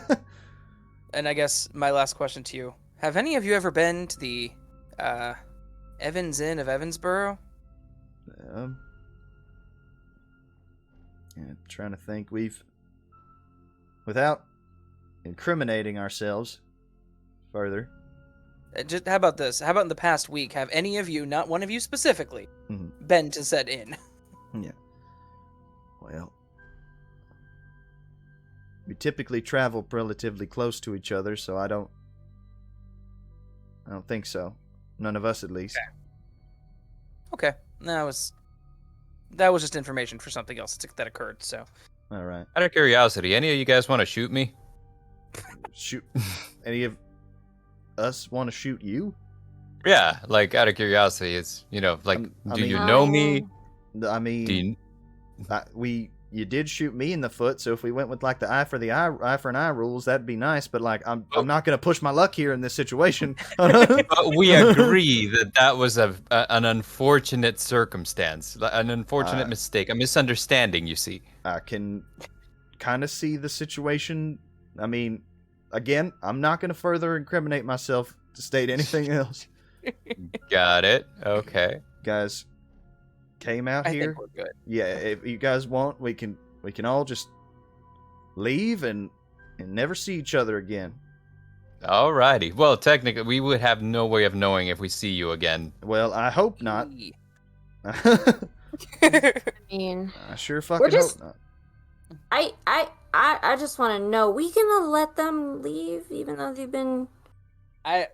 And I guess my last question to you: have any of you ever been to the Evans Inn of Evansbourogh? Trying to think. Without incriminating ourselves further. Just how about this? How about in the past week, have any of you, not one of you specifically, been to said inn? Yeah. Well, we typically travel relatively close to each other, so I don't I don't think so. None of us, at least. Okay. That was just information for something else that occurred. So. All right. Out of curiosity, any of you guys want to shoot me? Shoot. Any of us want to shoot you? Yeah, like out of curiosity, it's like, I do mean- you know me? I mean, Do you... you did shoot me in the foot, so if we went with like the eye for an eye rules, that'd be nice. But like, I'm not gonna push my luck here in this situation. But we agree that was an unfortunate circumstance, an unfortunate mistake, a misunderstanding. You see. I can kind of see the situation. I mean, again, I'm not gonna further incriminate myself to state anything else. Got it. Okay. Guys came out I here. think we're good. Yeah, if you guys want, we can all just leave and never see each other again. Alrighty. Well, technically, we would have no way of knowing if we see you again. Well, I hope not. I mean, I sure fucking just- hope not. I just want to know, we gonna let them leave even though they've been I'm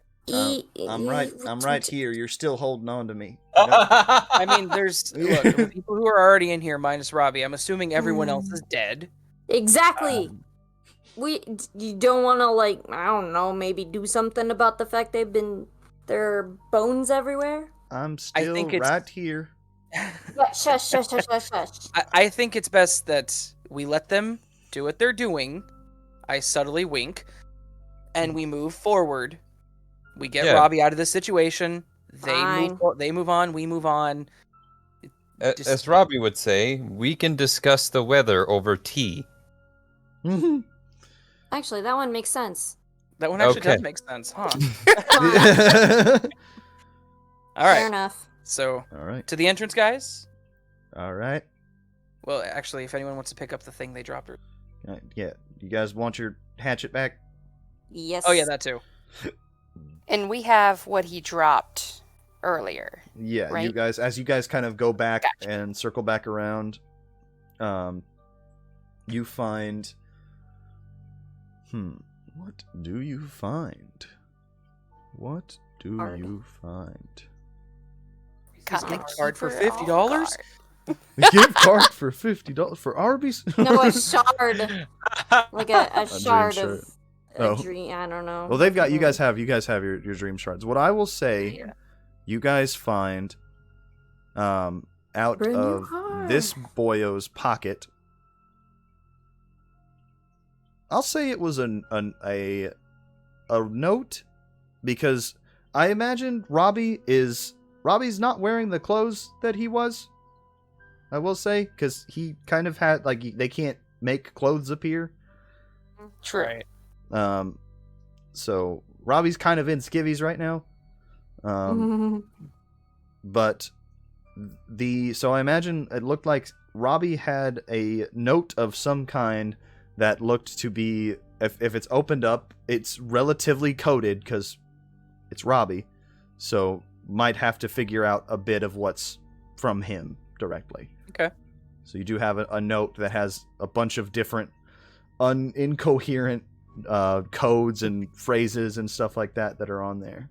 right here. You're still holding on to me. I mean, there's look, the people who are already in here, minus Robbie. I'm assuming everyone else is dead. Exactly. You don't want to, like, I don't know, maybe do something about the fact there are bones everywhere? I'm still think it's- right here. Yeah, shush. I think it's best that we let them do what they're doing. I subtly wink, and we move forward. We get Yeah. Robbie out of this situation. Fine. They move on. We move on. Just- As Robbie would say, we can discuss the weather over tea. Actually, that one makes sense. That one actually Okay. does make sense, huh? Fine. All Fair right. enough. So All right. to the entrance, guys. All right. Well, actually, if anyone wants to pick up the thing they dropped. Yeah. You guys want your hatchet back? Yes. Oh yeah, that too. And we have what he dropped earlier. Yeah. Right. As you guys kind of go back Gotcha. and circle back around, you find. What do you find? What do Card. you find? Got the Gift card for keeper $50? card. A gift card for $50 for Arby's? No, a shard. Like a shard shard. of a Oh. dream. I don't know. Well, they've got you guys have your dream shards. What I will say, Yeah. you guys find out Brand new of card. this boyo's pocket. I'll say it was a note, because I imagine Robbie's not wearing the clothes that he was. I will say, because he kind of had, like, they can't make clothes appear. True. Right. So Robbie's kind of in skivvies right now. But so I imagine it looked like Robbie had a note of some kind that looked to be, if it's opened up, it's relatively coded because it's Robbie. So might have to figure out a bit of what's from him directly. Okay. So you do have a note that has a bunch of different incoherent codes and phrases and stuff like that are on there.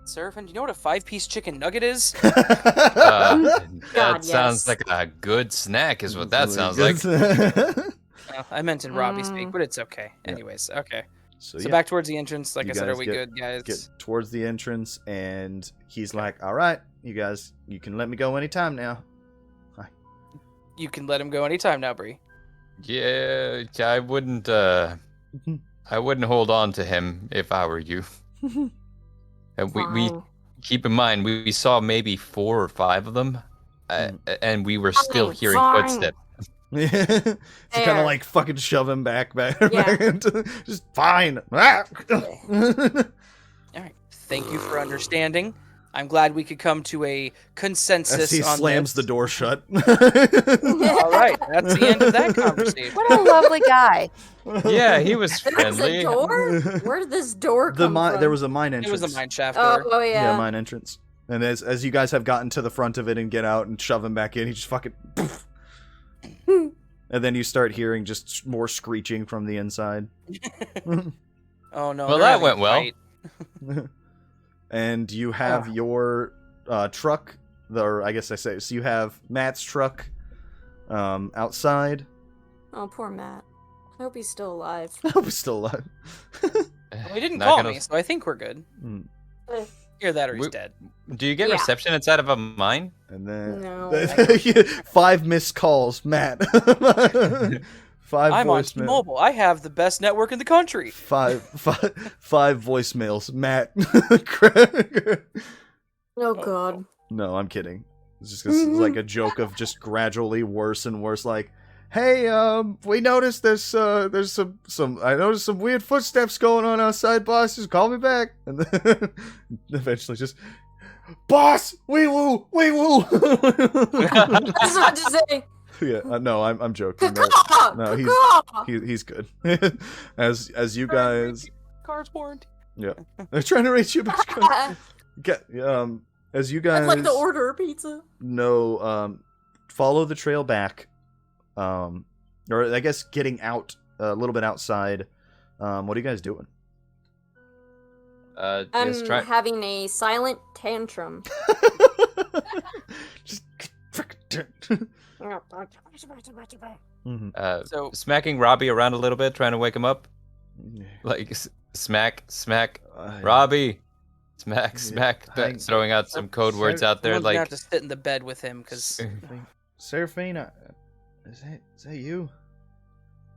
Serafin, do you know what a 5-piece chicken nugget is? That God, sounds yes. like a good snack, is what that sounds like. Well, I meant in Robbie speak, but it's okay. Anyways, okay. So, So yeah, back towards the entrance. Like You I said, guys are we get- good, guys? get towards the entrance, and he's like, "All right, you guys, you can let me go anytime now." You can let him go anytime now, Bree. Yeah, I wouldn't hold on to him if I were you. And we Fine. keep in mind we saw maybe 4 or 5 of them, and we were still Fine, hearing fine. footsteps. So kind There. of like fucking shove him back Yeah. into, just fine. Ah! All right. Thank you for understanding. I'm glad we could come to a consensus As he on slams the this. door shut. All right, that's the end of that conversation. What a lovely guy. Yeah, he was There's friendly. a door? Where did this door come from? There was a mine It entrance. was a mine shaft Oh, door. yeah. Yeah, mine entrance. And as you guys have gotten to the front of it and get out and shove him back in, he just fucking. And then you start hearing just more screeching from the inside. Oh no. Well, they're that having went a well. fight. and you have your truck. Or I guess I say so. You have Matt's truck outside. Oh, poor Matt. I hope he's still alive. I hope he's still alive. Well, he didn't Not call gonna- me, so I think we're good. Mm. Either that or he's dead. Do you get Yeah. reception inside of a mine? And then No. 5 missed calls, Matt. 5 I'm on voicemails. T-Mobile. I have the best network in the country. Five voicemails, Matt. Oh God. No, I'm kidding. It's just 'cause it's like a joke of just gradually worse and worse. Like, hey, we noticed there's some I noticed some weird footsteps going on outside, boss. Just call me back, and then eventually just, boss, wee woo. I was about to say. Yeah, no, I'm joking. No, he's good. as you guys, Car's warranty. yeah, they're trying to reach you back. As you guys, I'd like to order a pizza. know, follow the trail back, or I guess getting out a little bit outside. What are you guys doing? I'm Yes, try. having a silent tantrum. Just So Smacking Robbie around a little bit, trying to wake him up. Like smack, Uh, Robbie, smack, Yeah, smack. hang- Throwing out some code words out there, someone's gonna have like. to sit in the bed with him because Serafin, is that you?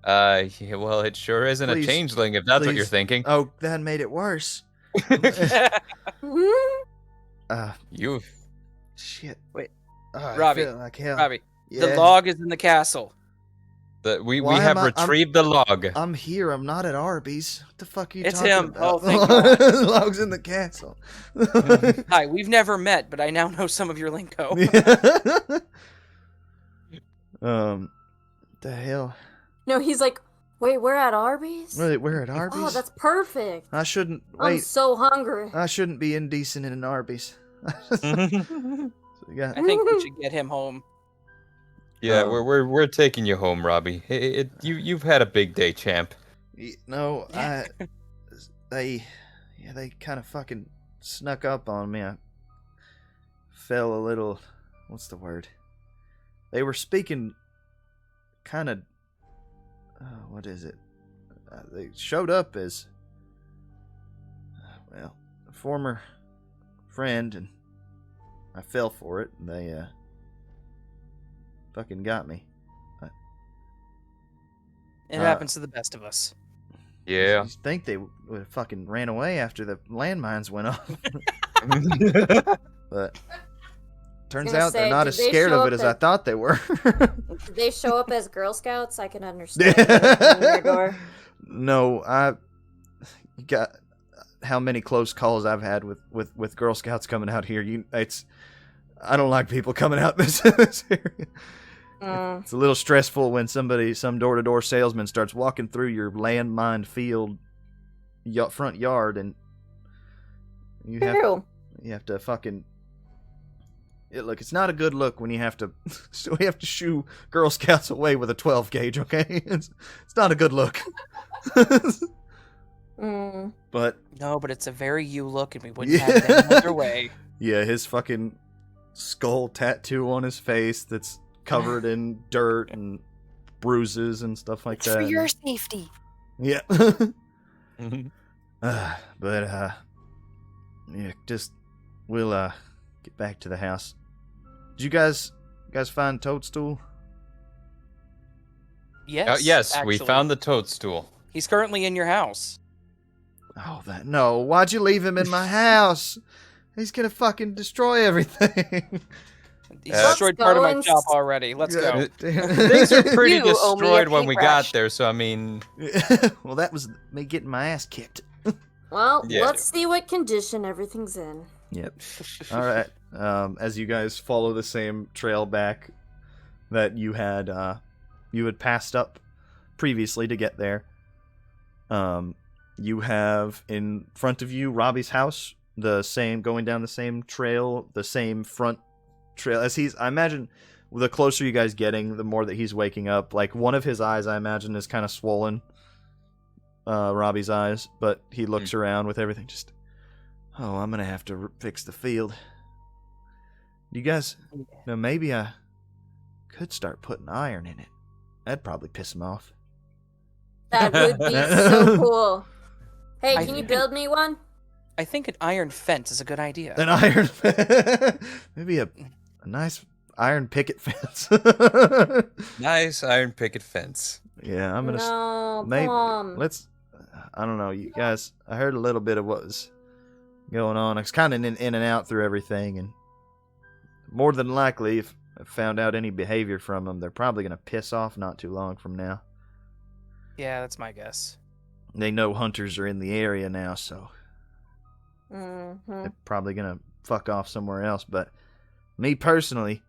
Yeah, well, it sure isn't Please, a changeling if that's what you're please. thinking. Oh, that made it worse. You. Shit. Wait. I Robbie, feel like hell. Robbie, Yeah. the log is in the castle. We Why have am I'm- retrieved the log. I'm here. I'm not at Arby's. What the fuck are you It's talking him. about? Oh, thank God. Log's in the castle. Hi, we've never met, but I now know some of your lingo. The hell? No, he's like, wait, we're at Arby's? Wait, we're at Arby's? Oh, that's perfect. I shouldn't I'm wait. so hungry. I shouldn't be indecent in an Arby's. Yeah. I think we should get him home. Yeah, Um, we're taking you home, Robbie. You've had a big day, champ. No, they kind of fucking snuck up on me. I fell a little. What's the word? They were speaking kind of. What is it? They showed up as, well, a former friend, and I fell for it. And they fucking got me. It happens to the best of us. Yeah. You think they would have fucking ran away after the landmines went off. But turns gonna out they're say, not did as they scared show of up it as I at- thought they were. Did they show up as Girl Scouts? I can understand. Opening their door. No, you got how many close calls I've had with Girl Scouts coming out here. I don't like people coming out this area. Mm. It's a little stressful when some door-to-door salesman starts walking through your landmine field front yard, and you have to fucking. Look, it's not a good look when you have to. So we have to shoo Girl Scouts away with a 12 gauge. Okay, it's not a good look. Mm. But No, but it's a very you look, and we wouldn't have it any other way. yeah, his fucking skull tattoo on his face that's covered in dirt and bruises and stuff like It's that. for your safety. Yeah. But yeah, just we'll get back to the house. Did you guys find Toadstool? Yes. Yes, we actually. found the toadstool. He's currently in your house. Oh, no! Why'd you leave him in my house? He's gonna fucking destroy everything. He's Let's destroyed go part of my and shop already. Let's go. Things are pretty You owe me a destroyed when we got paintbrush. there, so I mean, Well, that was me getting my ass kicked. Well, Yeah. let's see what condition everything's in. Yep. All right. As you guys follow the same trail back that you had passed up previously to get there, you have in front of you Robbie's house, going down the same trail, the same front trail as I imagine. The closer you guys getting, the more that he's waking up. Like one of his eyes, I imagine, is kind of swollen. Robbie's eyes, but he looks around with everything. Just, Oh, I'm gonna have to fix the field. You guys know, maybe I could start putting iron in it. That'd probably piss him off. That would be so cool. Hey, I can you think- build me one? I think an iron fence is a good idea. An iron maybe a nice iron picket fence. Nice iron picket fence. Yeah, I'm gonna No, maybe Mom. let's. I don't know, you guys. I heard a little bit of what was going on. I was kind of in and out through everything, and more than likely, if I found out any behavior from them, they're probably gonna piss off not too long from now. Yeah, that's my guess. They know hunters are in the area now, so Mm-hmm. they're probably gonna fuck off somewhere else. But me personally,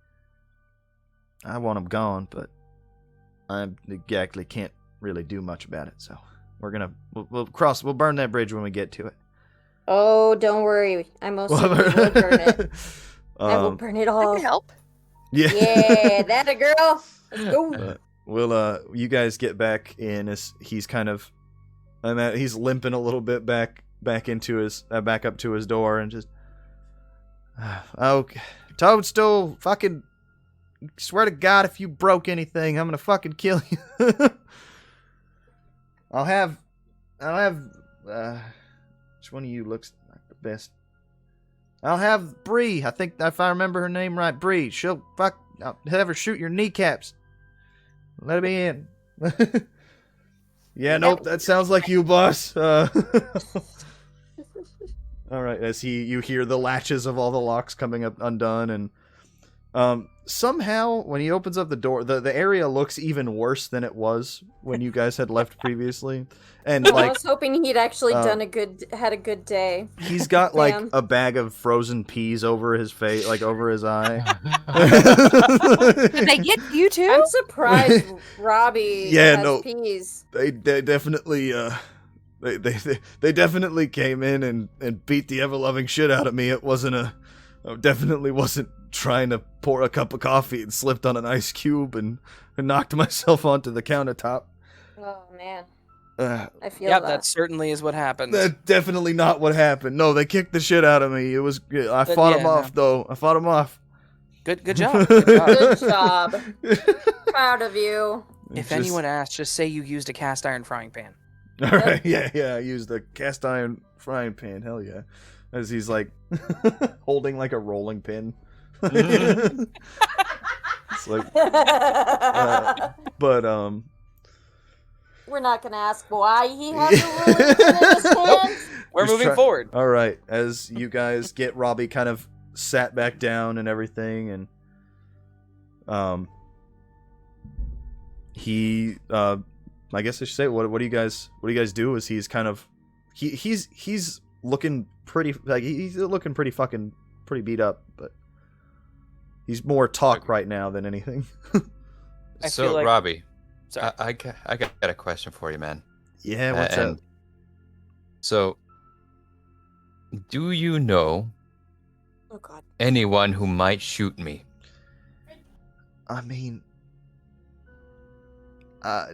I want them gone, but I exactly can't really do much about it. So we'll burn that bridge when we get to it. Oh, don't worry. I most certainly will burn it. I will burn it I all. can help. Yeah. Yeah, that a girl. Let's go. We'll you guys get back in as he's kind of he's limping a little bit back into his back up to his door and just oh, Toadstool, fucking swear to God, if you broke anything, I'm gonna fucking kill you. I'll have which one of you looks like the best? I'll have Bree. I think if I remember her name right, Bree. She'll I'll have her shoot your kneecaps. Let me in. Yeah, nope, that sounds like you, boss. All right, as you hear the latches of all the locks coming up undone, and somehow when he opens up the door, the area looks even worse than it was when you guys had left previously. And I like was hoping he'd actually had a good day. he's got like Damn. a bag of frozen peas over his face, like over his eye. Did they get you too? I'm surprised Robbie Yeah, has no. peas. They definitely they definitely came in and beat the ever loving shit out of me. It wasn't I definitely wasn't trying to pour a cup of coffee and slipped on an ice cube and knocked myself onto the countertop. Oh man, Uh, I feel Yep, that. that certainly is what happened. That's definitely not what happened. No, they kicked the shit out of me. It was I But fought yeah, them off though. I fought them off. Good job. Good job. Good job. Proud of you. If anyone asks, just say you used a cast iron frying pan. All right, yeah, I used the cast iron frying pan. Hell yeah, as he's like holding like a rolling pin. It's like, but We're not gonna ask why he has a rolling pin in his hand. We're Just moving try- forward. All right, as you guys get Robbie kind of sat back down and everything, and he I guess I should say what do you guys do? Is he's kind of he's looking pretty like he's looking pretty beat up, but he's more talk right now than anything. I So, feel like- Robbie, Sorry. I got a question for you, man. Yeah, what's And up? So, do you know Oh god. anyone who might shoot me? I mean, I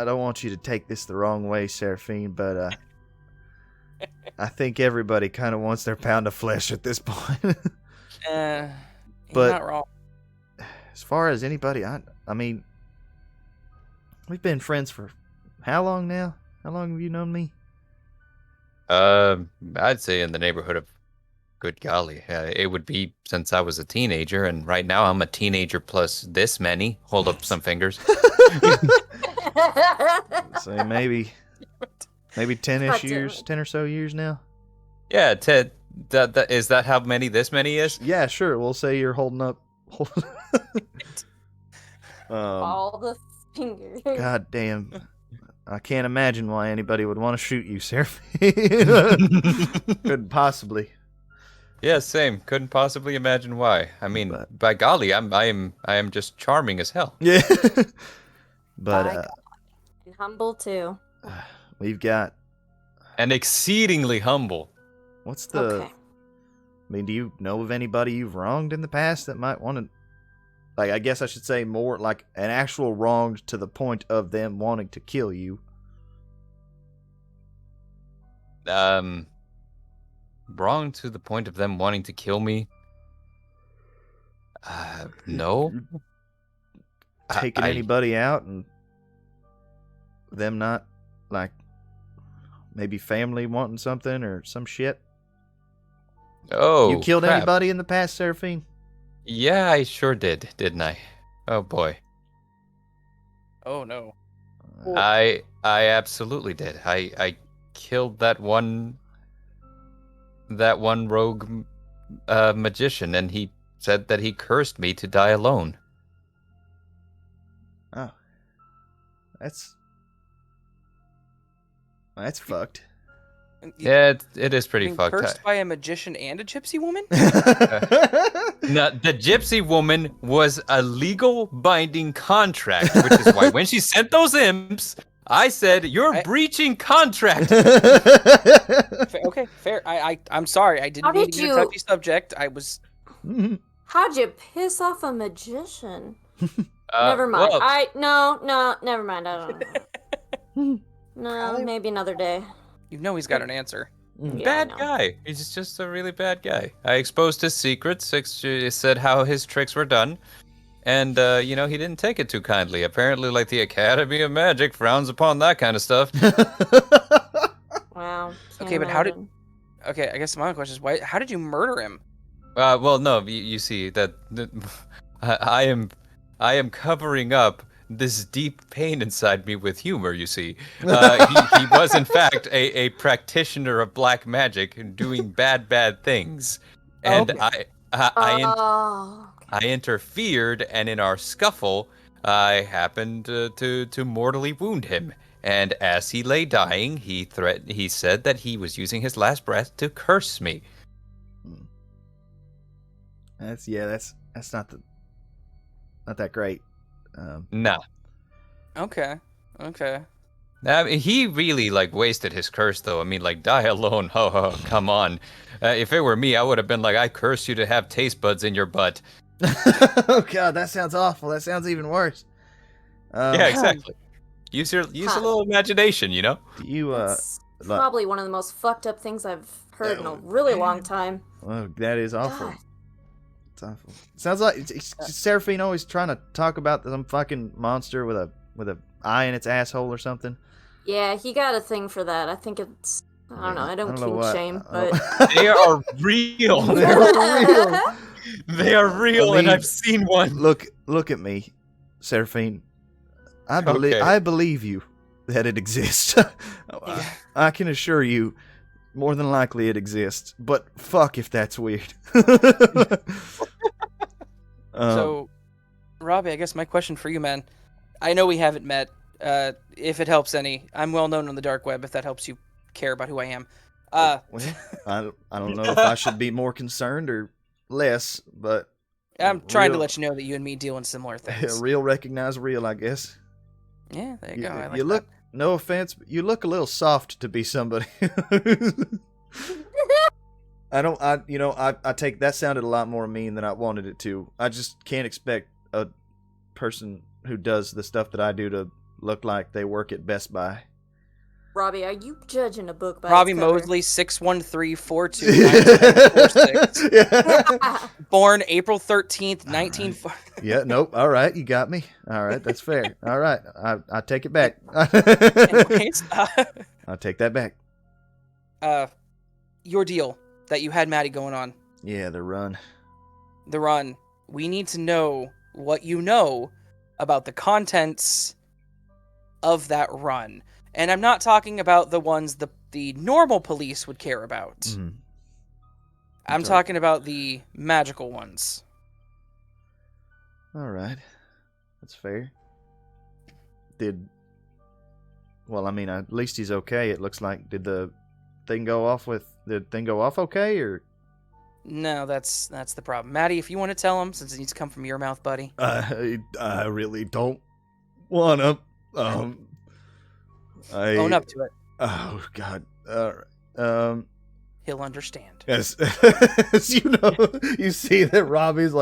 don't want you to take this the wrong way, Serafin, but I think everybody kind of wants their pound of flesh at this point. You're But- not wrong. As far as anybody, I mean, we've been friends for how long now? How long have you known me? I'd say in the neighborhood of, good golly, it would be since I was a teenager, and right now I'm a teenager plus this many. Hold up some fingers. Say maybe 10-ish God damn years, it. 10 or so years now. Yeah, Ted. That is that how many this many is? Yeah, sure. We'll say you're holding up. All the fingers. God damn. I can't imagine why anybody would want to shoot you, Serafin. Couldn't possibly. Yeah, same. Couldn't possibly imagine why. I mean, But- by golly, I am just charming as hell. Yeah. But My God. And humble too. we've got And exceedingly humble. what's the Okay. I mean, do you know of anybody you've wronged in the past that might want to like I guess I should say more like an actual wrong to the point of them wanting to kill you? wrong to the point of them wanting to kill me? No. Taking anybody out and them not, like, maybe family wanting something or some shit? Oh, you killed crap. anybody in the past, Serafin? Yeah, I sure did, didn't I? Oh boy. Oh no. I absolutely did. I killed that one rogue magician, and he said that he cursed me to die alone. Oh. That's fucked. Yeah, it is pretty Being fucked. cursed by a magician and a gypsy woman? No, the gypsy woman was a legal binding contract, which is why when she sent those imps, I said, "You're breaching contract." Okay, fair. I'm sorry. I didn't mean to get a touchy subject. I was. How'd you piss off a magician? Never mind. Well, No, never mind. I don't know. No, maybe another day. You know he's got an answer. Yeah, bad guy. He's just a really bad guy. I exposed his secrets, said how his tricks were done, and he didn't take it too kindly. Apparently, like the Academy of Magic frowns upon that kind of stuff. Wow. Okay, but how did? Okay, I guess my question is why? How did you murder him? Well, no, you see that I am covering up this deep pain inside me with humor, you see. He was, in fact, a practitioner of black magic doing bad things. And okay. I interfered, and in our scuffle, I happened to mortally wound him. And as he lay dying, he said that he was using his last breath to curse me. That's not that great. Nah. Okay. I mean, he really wasted his curse, though. I mean, die alone. Oh, come on. If it were me, I would have been like, I curse you to have taste buds in your butt. Oh God, that sounds awful. That sounds even worse. Yeah, exactly. Use a little imagination, you know. It's probably one of the most fucked up things I've heard in a really long time. Oh, that is awful. God. It's awful. Sounds like Serafin always trying to talk about some fucking monster with a eye in its asshole or something. Yeah, he got a thing for that. I think it's I don't know. I don't kink shame, but they are real. They're real. They are real, and I've seen one. Look at me, Serafin. I believe you that it exists. I can assure you, more than likely it exists. But fuck if that's weird. So, Robbie, I guess my question for you, man. I know we haven't met. If it helps any, I'm well known on the dark web. If that helps you care about who I am. I don't know if I should be more concerned or less, but I'm trying to let you know that you and me deal in similar things. Real recognize real, I guess. Yeah, there you go. I like you look. No offense, but you look a little soft to be somebody. I take that sounded a lot more mean than I wanted it to. I just can't expect a person who does the stuff that I do to look like they work at Best Buy. Robbie, are you judging a book by Robbie its cover? Mosley, 613-42-9746. Born April 13th, 1940. Yeah, nope. All right, you got me. All right, that's fair. All right, I take it back. Anyways, I'll take that back. Your deal that you had Maddie going on. Yeah, the run. The run. We need to know what you know about the contents of that run. And I'm not talking about the ones the normal police would care about. Mm-hmm. I'm talking about the magical ones. All right. That's fair. At least he's okay, it looks like. Did the thing go off okay, or? No, that's the problem. Maddie, if you want to tell him, since it needs to come from your mouth, buddy. I really don't want to. Own up to it. Oh, God. He'll understand. Yes. You see that Robbie's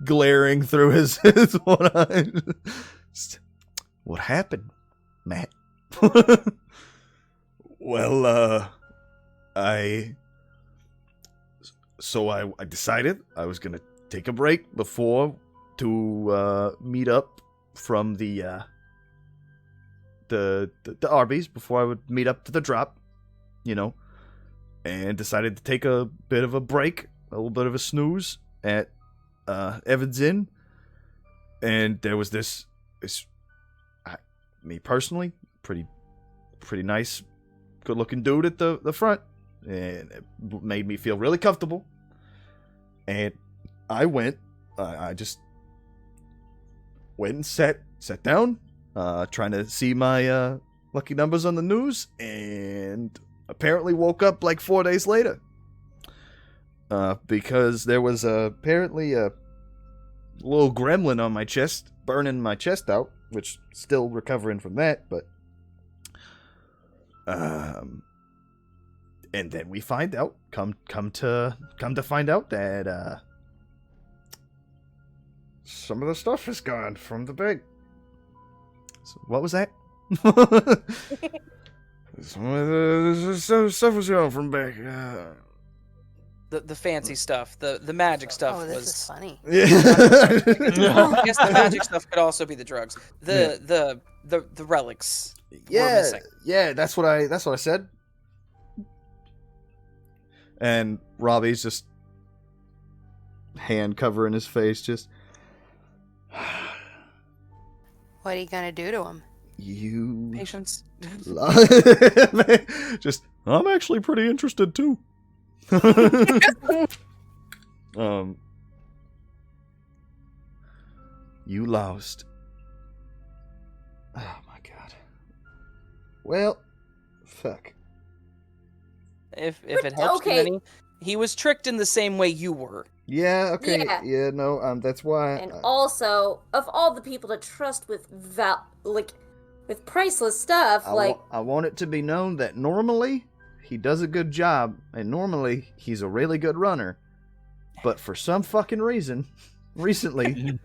glaring through his one eye. What happened, Matt? Well, so I decided I was gonna take a break before to meet up from the Arby's before I would meet up to the drop, and decided to take a bit of a break, a little bit of a snooze at Evans Inn, and there was this me personally, pretty nice, good-looking dude at the front, and it made me feel really comfortable. And I just went and sat down, trying to see my lucky numbers on the news, and apparently woke up like 4 days later. Because there was apparently a little gremlin on my chest, burning my chest out, which still recovering from that, but and then we find out, come to find out that some of the stuff is gone from the bank. So what was that? Some of the stuff was gone from the bank. The fancy stuff, the magic stuff Oh, this was. is funny. Yeah. I guess the magic stuff could also be the drugs. The relics. Were missing. Yeah, that's what I said. And Robbie's just hand covering his face, just What are you gonna do to him? you Patience. just I'm actually pretty interested too. You lost. Oh my god. Well, fuck. If it helps okay. you any, he was tricked in the same way you were. Yeah, okay. Yeah. Yeah, no, that's why. And also, of all the people to trust with with priceless stuff, I want it to be known that normally he does a good job, and normally he's a really good runner. But for some fucking reason, recently,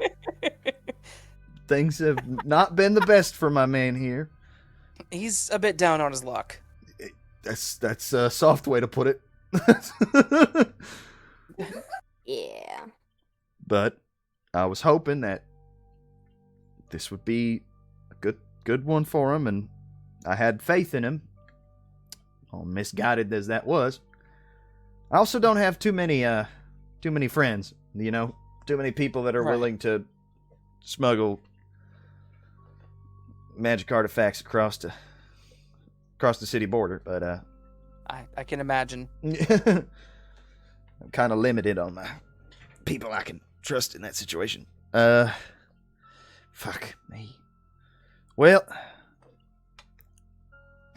things have not been the best for my man here. He's a bit down on his luck. That's a soft way to put it. yeah. But I was hoping that this would be a good one for him, and I had faith in him. All misguided as that was. I also don't have too many friends, too many people that are willing to smuggle magic artifacts across the city border, but I can imagine. I'm kind of limited on my people I can trust in that situation. Fuck me. Well,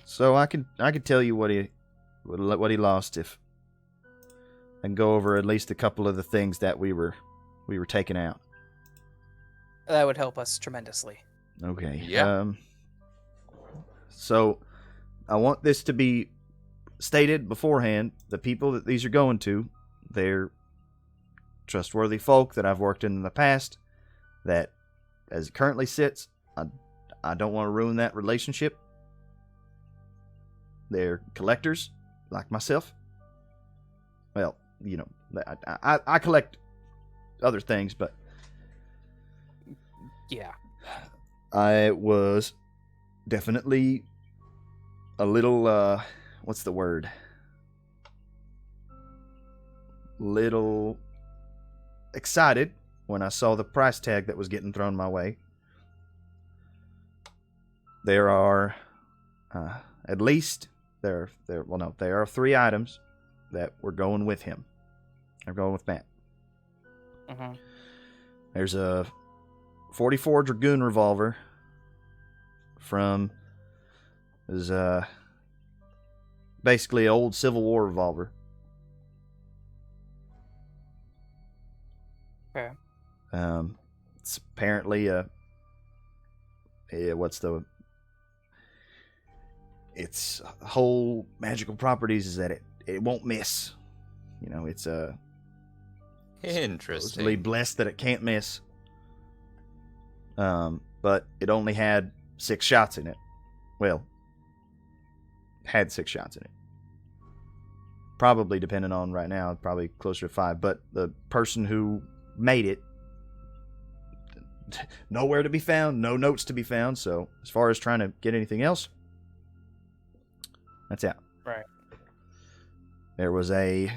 so I can tell you what he lost if I can go over at least a couple of the things that we were taking out. That would help us tremendously. Okay. Yeah. So I want this to be stated beforehand. The people that these are going to, they're trustworthy folk that I've worked in the past. That, as it currently sits, I don't want to ruin that relationship. They're collectors, like myself. Well, I collect other things, but Yeah. I was definitely a little, what's the word? Little excited when I saw the price tag that was getting thrown my way. There are at least there are 3 items that were going with him. They're going with Matt. Mm-hmm. There's a 44 Dragoon revolver from basically an old Civil War revolver. Okay. It's apparently its whole magical properties is that it won't miss. It's supposedly Interesting. blessed that it can't miss. But it only had 6 shots in it. Well, had 6 shots in it. probably, depending on right now, probably closer to 5. But the person who made it, nowhere to be found, no notes to be found. So as far as trying to get anything else, that's out. Right. There was a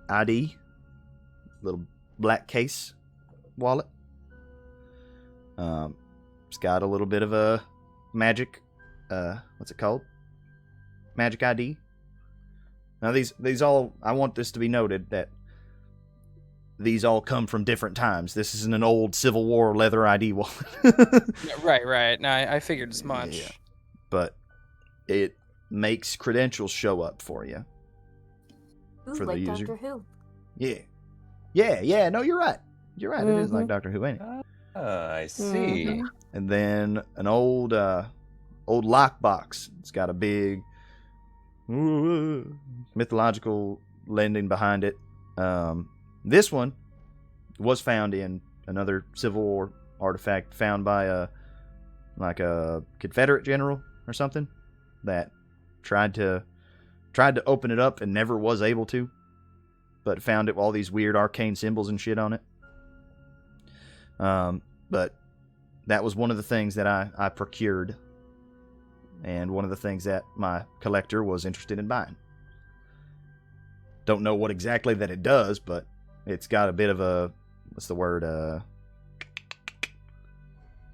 ID, little black case wallet. It's got a little bit of a magic, what's it called? Magic ID. Now these all, I want this to be noted that these all come from different times. This isn't an old Civil War leather ID wallet. Right. No, I figured as much. Yeah. But it makes credentials show up for you. Ooh, For the like user. Doctor Who. Yeah. No, you're right. You're right. It is like Doctor Who, ain't it? I see. And then an old lockbox. It's got a big mythological landing behind it. This one was found in another Civil War artifact found by a Confederate general or something that tried to open it up and never was able to, but found it with all these weird arcane symbols and shit on it. But that was one of the things that I procured, and one of the things that my collector was interested in buying. Don't know what exactly that it does, but it's got a bit of a, what's the word,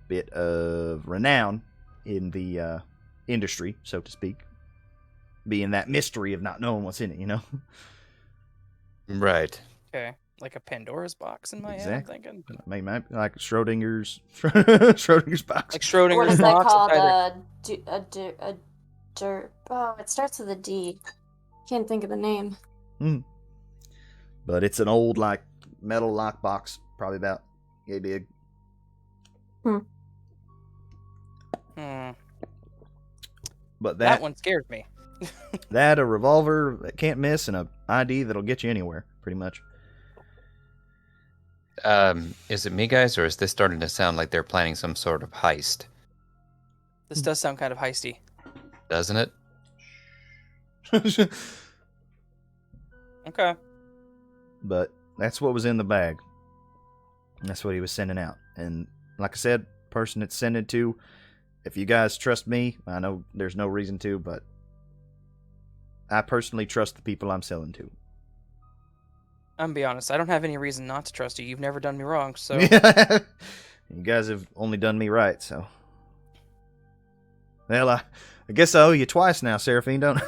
bit of renown in the industry, so to speak, being that mystery of not knowing what's in it, you know? Right. Okay. Like a Pandora's box in my head, I'm thinking. Maybe like Schrodinger's box. Like Schrodinger's What is that box. called? Oh, it starts with a D. Can't think of the name. But it's an old, like, metal lockbox, probably about yay big. But that one scares me. That, a revolver that can't miss, and a ID that'll get you anywhere, pretty much. Is it me, guys, or is this starting to sound like they're planning some sort of heist? This does sound kind of heisty. Doesn't it? Okay. But that's what was in the bag. That's what he was sending out. And like I said, person it's sending to, if you guys trust me, I know there's no reason to, but I personally trust the people I'm selling to. I'm gonna be honest, I don't have any reason not to trust you. You've never done me wrong, so... You guys have only done me right, so... Well, I guess I owe you twice now, Serafin, don't I?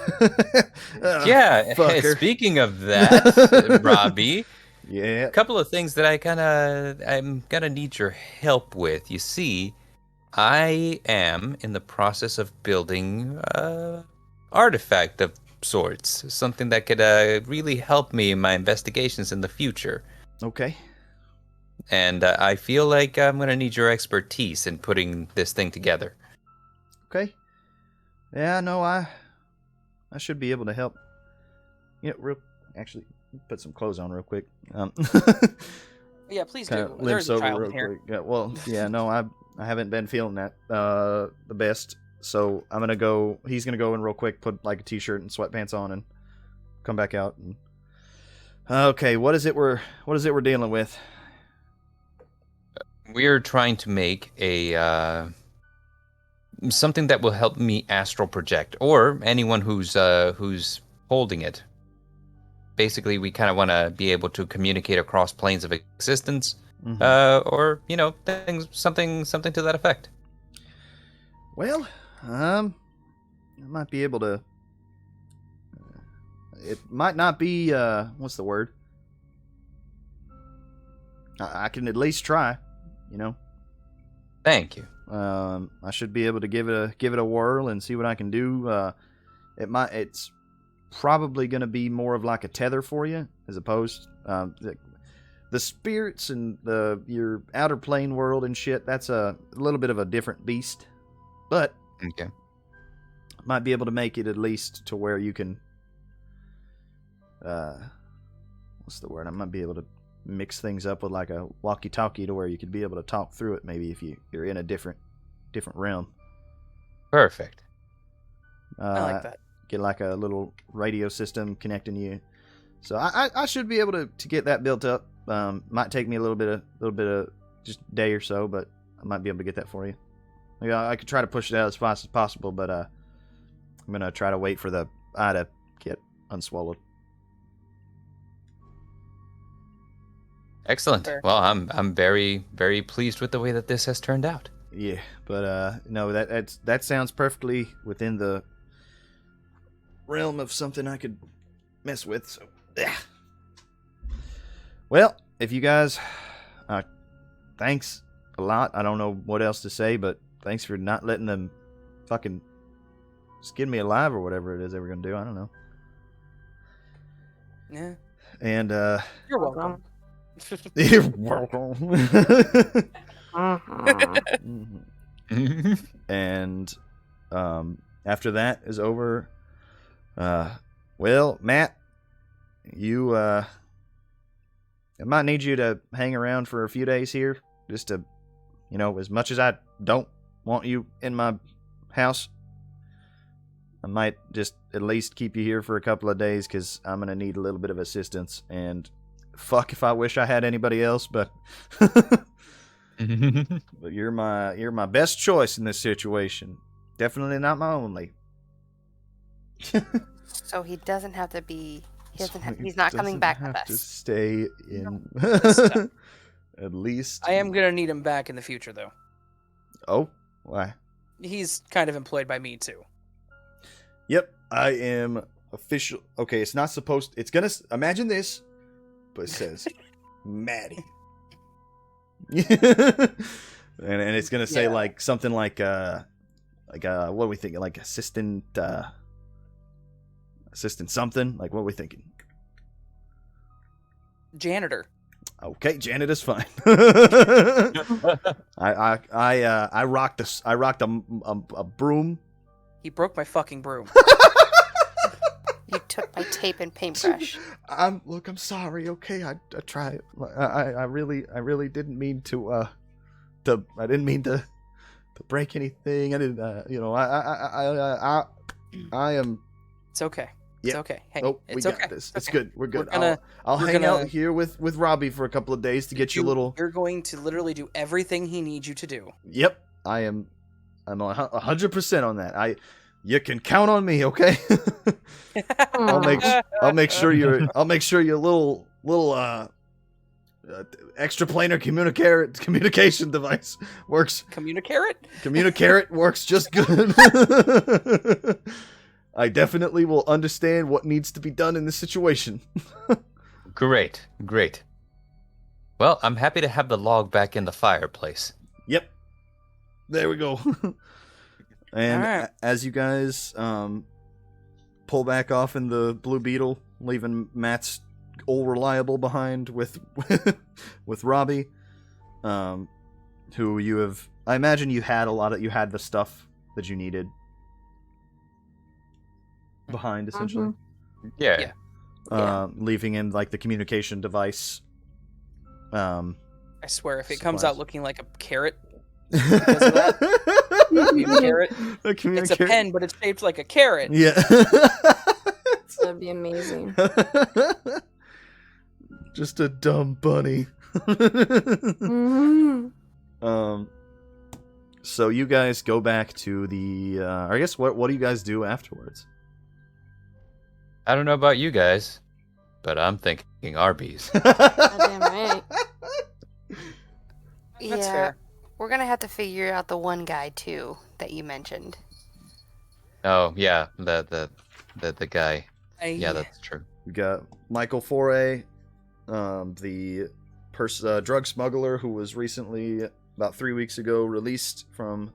Yeah, fucker. Speaking of that, Robbie, Yeah. a couple of things that I'm gonna need your help with. You see, I am in the process of building artifact of sorts, something that could really help me in my investigations in the future. Okay. And I feel like I'm gonna need your expertise in putting this thing together. Okay. Yeah, no, I should be able to help. You know, actually, put some clothes on real quick. Yeah, please Kinda do. limp There's a sober child real in here. quick. Yeah, well, yeah, no, I haven't been feeling that the best. So I'm gonna go. He's gonna go in real quick, put like a t-shirt and sweatpants on, and come back out. And okay, what is it we're dealing with? We're trying to make a something that will help me astral project, or anyone who's holding it. Basically, we kind of want to be able to communicate across planes of existence, or something to that effect. Well, I might be able to. It might not be. What's the word? I can at least try. You know. Thank you. I should be able to give it a whirl and see what I can do. It's probably going to be more of like a tether for you, as opposed the spirits and your outer plane world and shit. That's a little bit of a different beast, but Okay. might be able to make it at least to where you can. What's the word? I might be able to mix things up with like a walkie-talkie to where you could be able to talk through it. Maybe if you're in a different realm. Perfect. I like that. get like a little radio system connecting you. So I should be able to get that built up. Might take me a little bit of just a day or so, but I might be able to get that for you. Yeah, I could try to push it out as fast as possible, but I'm gonna try to wait for the eye to get unswallowed. Excellent. Fair. Well, I'm very, very pleased with the way that this has turned out. Yeah, but no, that sounds perfectly within the realm of something I could mess with. So, yeah. Well, if you guys, thanks a lot. I don't know what else to say, but thanks for not letting them fucking skin me alive or whatever it is they were gonna do. I don't know. Yeah. And You're welcome. you're welcome. And after that is over, well, Matt, you I might need you to hang around for a few days here, just to, as much as I don't want you in my house, I might just at least keep you here for a couple of days, because I'm gonna need a little bit of assistance. And fuck if I wish I had anybody else, but but you're my best choice in this situation. Definitely not my only. So he doesn't have to be. He's not coming back with To us. stay in. At least. I am gonna need him back in the future, though. Oh, why? He's kind of employed by me too. Yep, I am official. Okay, it's not supposed. It's gonna imagine this, but it says Maddie. and it's gonna say like something like what are we thinking? Like assistant something? Like what are we thinking? Janitor. Okay, janitor's fine. I rocked a broom. He broke my fucking broom. You took my tape and paintbrush. I'm sorry. Okay, I tried. I really didn't mean to I didn't mean to break anything. I didn't I am. It's okay. It's okay. Hey, Oh, we it's got okay. this. It's good. We're good. We're I'll we're hang gonna- out here with Robbie for a couple of days to get you a little. You're going to literally do everything he needs you to do. Yep, I'm 100% on that. You can count on me, okay? I'll make sure your little extraplanar communication device works. Communicate works just good. I definitely will understand what needs to be done in this situation. Great. Well, I'm happy to have the log back in the fireplace. Yep. There we go. And Alright. as you guys pull back off in the Blue Beetle, leaving Matt's old reliable behind with Robbie, who you have, I imagine you had the stuff that you needed behind, essentially. Yeah. Leaving in like the communication device. I swear, if it comes Supplies. out looking like a carrot, because of that, carrot. It's a pen, but it's shaped like a carrot. Yeah. That'd be amazing. Just a dumb bunny. Mhm. So you guys go back to the. I guess what do you guys do afterwards? I don't know about you guys, but I'm thinking Arby's. Goddamn right. That's fair. We're gonna have to figure out the one guy too that you mentioned. Oh yeah, the guy. Yeah, I- that's true. We got Michael Foray, the drug smuggler who was recently, about 3 weeks ago, released from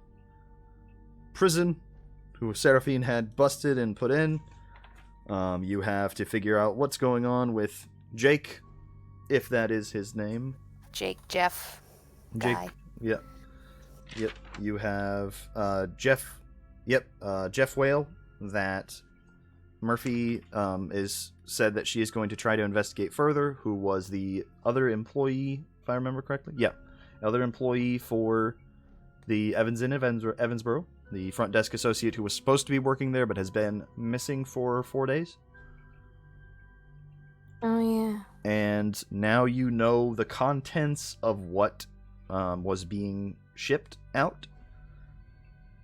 prison, who Serafin had busted and put in. You have to figure out what's going on with Jake, if that is his name. Jeff guy. Yep. You have Jeff. Yep. Jeff Whale. That Murphy is said that she is going to try to investigate further. Who was the other employee, if I remember correctly? Yeah, other employee for the Evansborough. the front desk associate who was supposed to be working there but has been missing for 4 days. Oh yeah. And now you know the contents of what was being shipped out,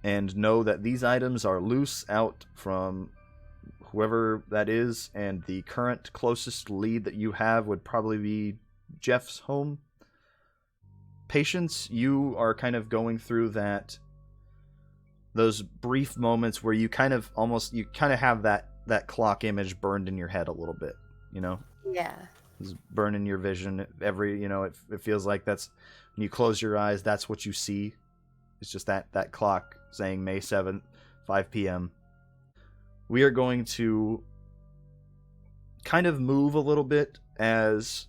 and know that these items are loose out from whoever that is, and the current closest lead that you have would probably be Jeff's home. Patience, you are kind of going through those brief moments where you kind of have that clock image burned in your head a little bit, you know? Yeah. It's burning your vision. It feels like that's when you close your eyes, that's what you see. It's just that clock saying May 7th, 5 p.m. We are going to kind of move a little bit as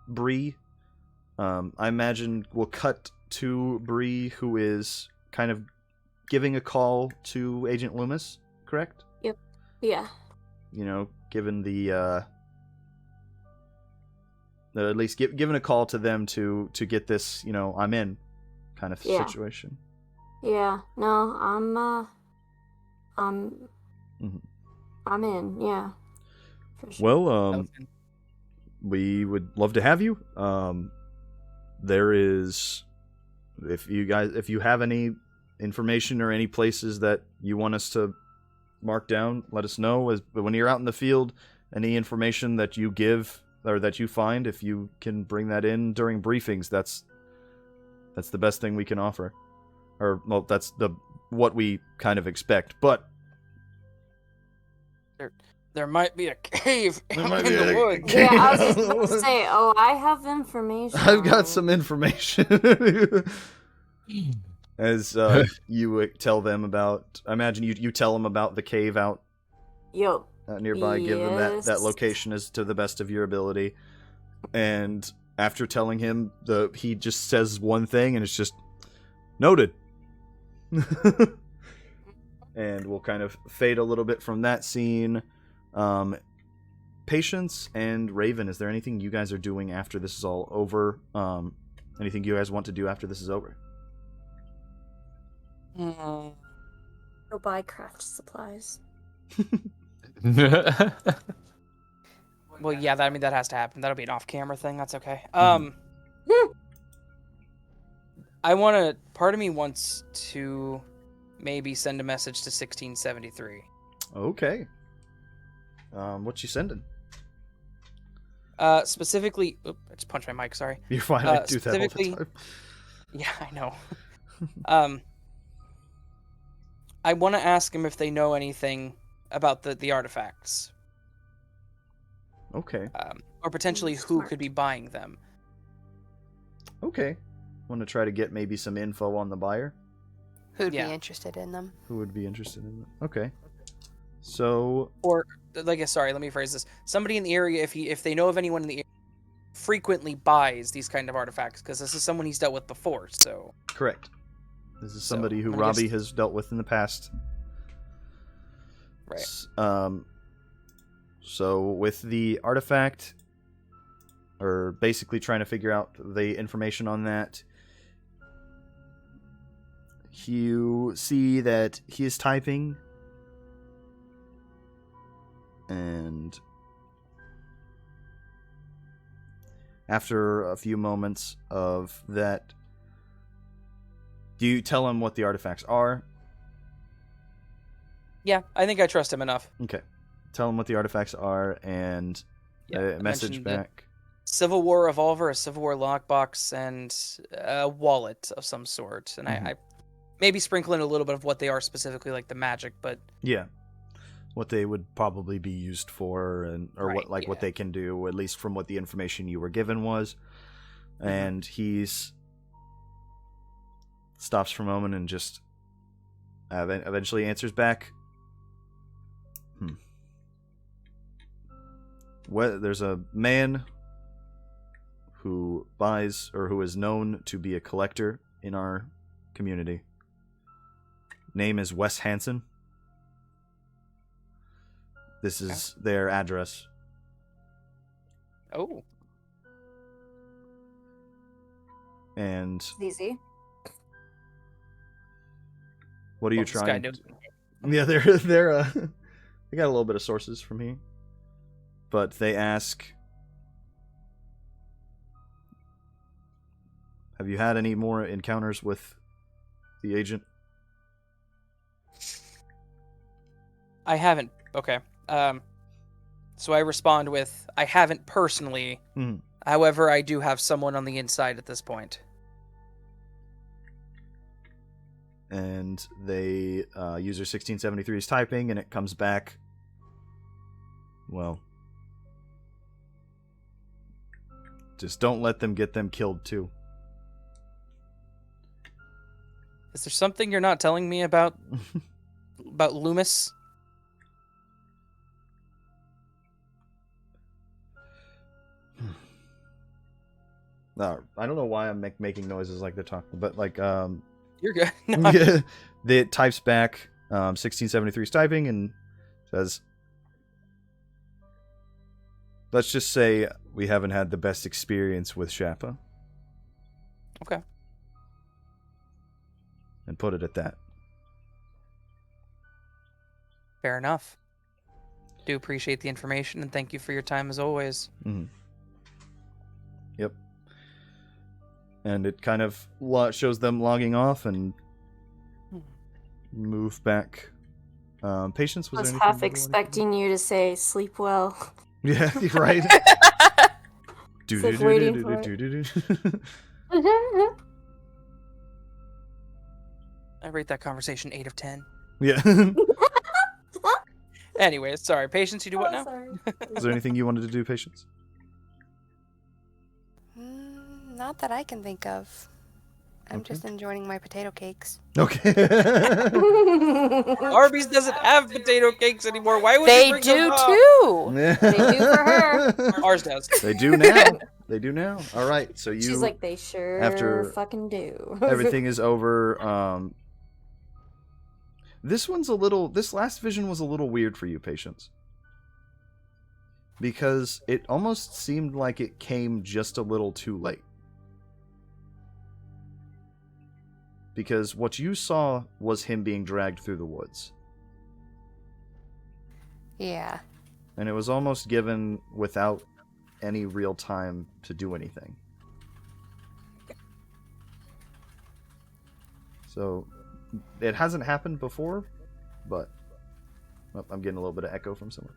Bree. I imagine we'll cut to Bree, who is kind of giving a call to Agent Loomis, correct? Yep. Yeah. Given the at least giving a call to them to get this, I'm in kind of situation. Yeah. No, Mhm. I'm in. Yeah. For sure. Well, we would love to have you. There is, if you have any information or any places that you want us to mark down, let us know. But when you're out in the field, any information that you give or that you find, if you can bring that in during briefings, that's the best thing we can offer. Or, well, that's what we kind of expect. But there might be a cave in might be the a woods. Yeah, I was just about to say, I have information. I've got some information. As you tell them about, I imagine you tell them about the cave out Yup. nearby, give them that Yes. location as to the best of your ability. And after telling him, he just says one thing, and it's just noted. And we'll kind of fade a little bit from that scene. Patience and Raven, is there anything you guys are doing after this is all over? Anything you guys want to do after this is over? Go buy craft supplies. Well, yeah, that has to happen. That'll be an off-camera thing. That's okay. Part of me wants to maybe send a message to 1673. Okay. What you sending? Specifically, I just punched my mic, sorry. You're fine, I do that all the specifically- time. Yeah, I know. I want to ask them if they know anything about the artifacts. Okay. Or potentially who Smart. could be buying them. Okay. Want to try to get maybe some info on the buyer? Who'd Yeah. be interested in them? Who would be interested in it? Okay. So, Or, sorry, let me phrase this. Somebody in the area, if they know of anyone in the area, frequently buys these kind of artifacts, because this is someone he's dealt with before, so... correct. This is somebody who I'm gonna Robbie guess- has dealt with in the past. Right. So with the artifact, or basically trying to figure out the information on that, you see that he is typing, and after a few moments of that, do you tell him what the artifacts are? Yeah, I think I trust him enough. Okay. Tell him what the artifacts are, and Yeah, a I message mentioned the back. Civil War revolver, a Civil War lockbox, and a wallet of some sort. And I maybe sprinkle in a little bit of what they are specifically, like the magic, but... Yeah. What they would probably be used for, or Right, what yeah. they can do, at least from what the information you were given was. And he's stops for a moment and just eventually answers back. There's a man who buys, or who is known to be a collector in our community. Name is Wes Hansen. This is their address. Oh. And Easy. What are you This guy trying? knows. Yeah, they're they got a little bit of sources from here, but they ask, have you had any more encounters with the agent? I haven't. Okay. So I respond with, I haven't personally. Mhm. However, I do have someone on the inside at this point. And they user 1673's typing, and it comes back. Well, just don't let them get them killed too. Is there something you're not telling me about Loomis? No, I don't know why I'm making noises like they're talking, but like You're good. No, yeah, it types back 1673's typing and says, let's just say we haven't had the best experience with Shappa. Okay. And put it at that. Fair enough. Do appreciate the information and thank you for your time as always. Mm-hmm. Yep. And it kind of shows them logging off and move back. Patience, I was was there half anything expecting you to say sleep well. Yeah, right. It's like waiting for it. I rate that conversation 8 of 10. Yeah. Anyways, sorry. Patience, you do what Oh, now? sorry. Is there anything you wanted to do, Patience? Not that I can think of. I'm Okay. just enjoying my potato cakes. Okay. Arby's doesn't have potato cakes anymore. Why would They you bring do them up? too. They do for her. Ours does. They do now. They do now. All right. So you. She's like, they sure after fucking do. Everything is over. This last vision was a little weird for you, Patience. Because it almost seemed like it came just a little too late. Because what you saw was him being dragged through the woods. Yeah. And it was almost given without any real time to do anything. So, it hasn't happened before, but I'm getting a little bit of echo from someone.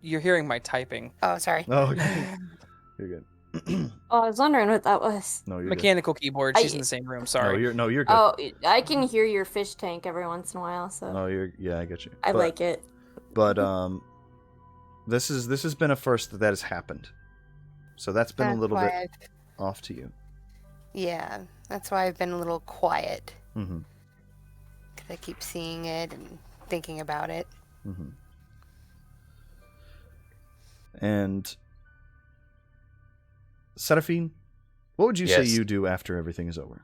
You're hearing my typing. Oh, sorry. Oh, okay. You're good. Oh, I was wondering what that was. No, you're Mechanical keyboard. She's in the same room. good. Sorry. No, you're good. Oh, I can hear your fish tank every once in a while, so No, I get you. I like it. But this has been a first that has happened. So that's been a little bit off to you. Yeah, that's why I've been a little quiet. Mm-hmm. Because I keep seeing it and thinking about it. Mm-hmm. And Serafin, what would you say Yes. you do after everything is over?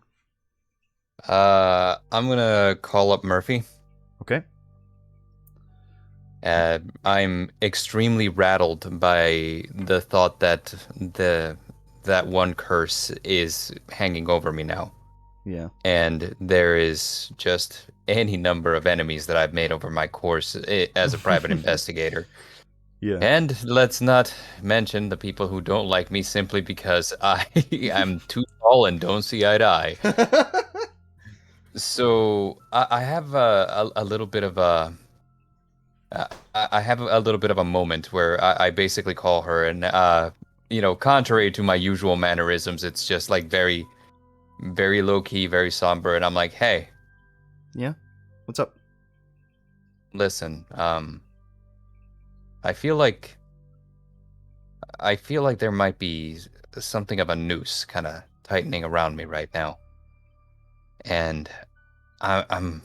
I'm gonna call up Murphy. Okay. I'm extremely rattled by the thought that that one curse is hanging over me now. Yeah. And there is just any number of enemies that I've made over my course as a private investigator. Yeah. And let's not mention the people who don't like me simply because I'm too tall and don't see eye to eye. So I have a little bit of a moment where I basically call her, and contrary to my usual mannerisms, it's just like very, very low key, very somber, and I'm like, hey, Yeah. What's up? listen, I feel like there might be something of a noose kind of tightening around me right now, and I'm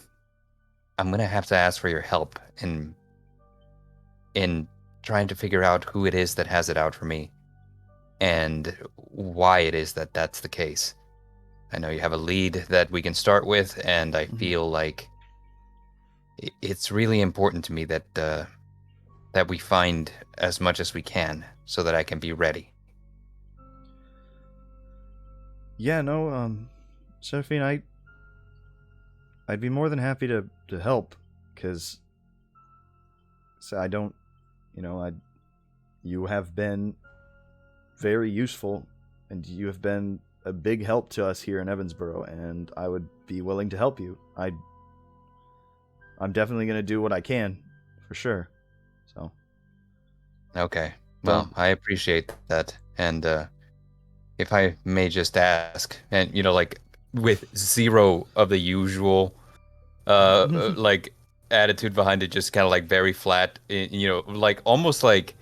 gonna have to ask for your help in trying to figure out who it is that has it out for me, and why it is that that's the case. I know you have a lead that we can start with, and I feel like it's really important to me that we find as much as we can so that I can be ready. Yeah, no, Serafin, I'd be more than happy to help, because I don't, you have been very useful, and you have been a big help to us here in Evansbourogh, and I would be willing to help you. I'm definitely going to do what I can, for sure. So. Okay. Well, I appreciate that. And if I may just ask, and like with zero of the usual like attitude behind it, just kind of like very flat, like almost like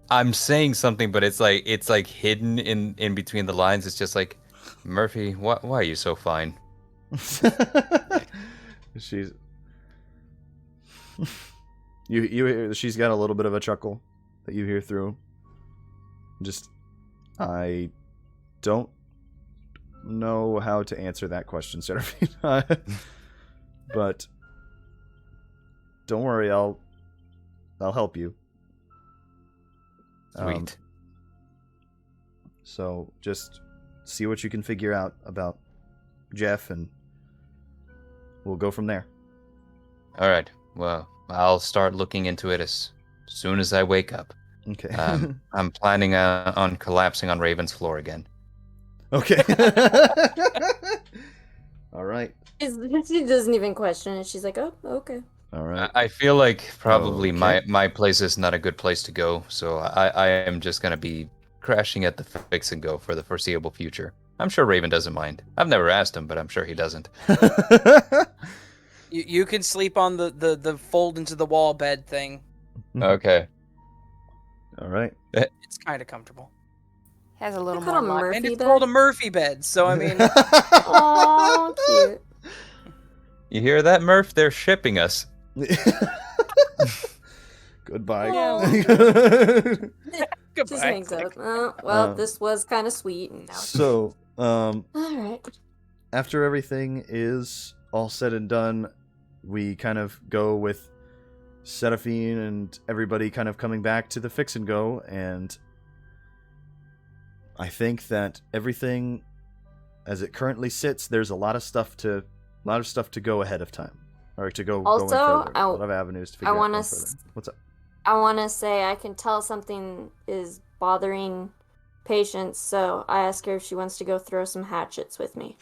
I'm saying something, but it's like hidden in between the lines. It's just like, Murphy, why are you so fine? She's she's got a little bit of a chuckle that you hear through. Just, I don't know how to answer that question, Serafin. But don't worry, I'll help you. Sweet. So just see what you can figure out about Jeff, and we'll go from there. All right. Well, I'll start looking into it as soon as I wake up. Okay. I'm planning on collapsing on Raven's floor again. Okay. All right. She doesn't even question it. She's like, oh, okay. All right. I feel like probably Okay. my place is not a good place to go, so I am just going to be crashing at the Fix and Go for the foreseeable future. I'm sure Raven doesn't mind. I've never asked him, but I'm sure he doesn't. You can sleep on the fold into the wall bed thing. Okay. All right. It's kind of comfortable. Has a little They call more them luck. Murphy And it's bed? called a Murphy bed, so I mean... Oh, cute. You hear that, Murph? They're shipping us. Goodbye. Just Goodbye. hangs up. Well, this was kind of sweet. And now So, all right. after everything is all said and done, we kind of go with Serafin and everybody kind of coming back to the Fix and Go, and I think that everything as it currently sits, there's a lot of stuff to go ahead of time, or to go Also, going further. A lot of avenues to figure out going further. What's up? I want to say I can tell something is bothering Patience, so I ask her if she wants to go throw some hatchets with me.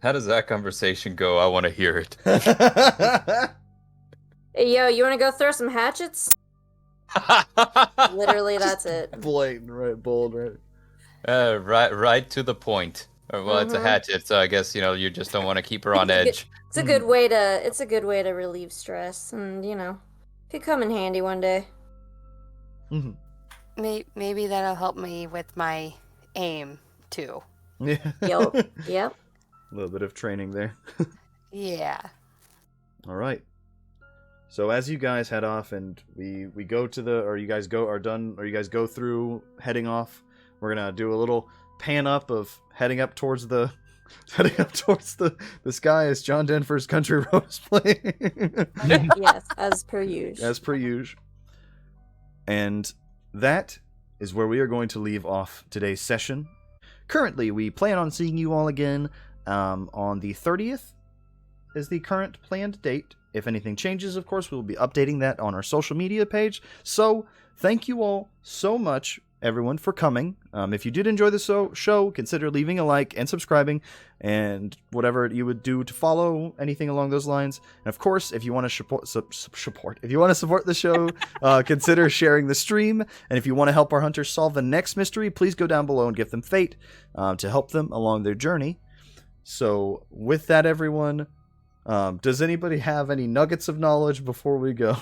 How does that conversation go? I want to hear it. Hey, yo, you want to go throw some hatchets? Literally, that's it. Blatant, right? Bold, right? Right to the point. Well, it's a hatchet, so I guess you just don't want to keep her on edge. It's a good way to. It's a good way to relieve stress, and could come in handy one day. Mm-hmm. Maybe that'll help me with my aim too. Yeah. Yep. A little bit of training there. Yeah. All right. So as you guys head off, and we go to the, or you guys go through heading off, we're gonna do a little pan up of heading up towards the sky as John Denver's Country Road is playing. Yes, as per usual. As per usual. And that is where we are going to leave off today's session. Currently, we plan on seeing you all again on the 30th is the current planned date. If anything changes, of course, we'll be updating that on our social media page. So, thank you all so much, everyone, for coming. If you did enjoy the show, consider leaving a like and subscribing, and whatever you would do to follow, anything along those lines. And of course, if you want to support the show, consider sharing the stream. And if you want to help our hunters solve the next mystery, please go down below and give them fate to help them along their journey. So, with that, everyone, does anybody have any nuggets of knowledge before we go?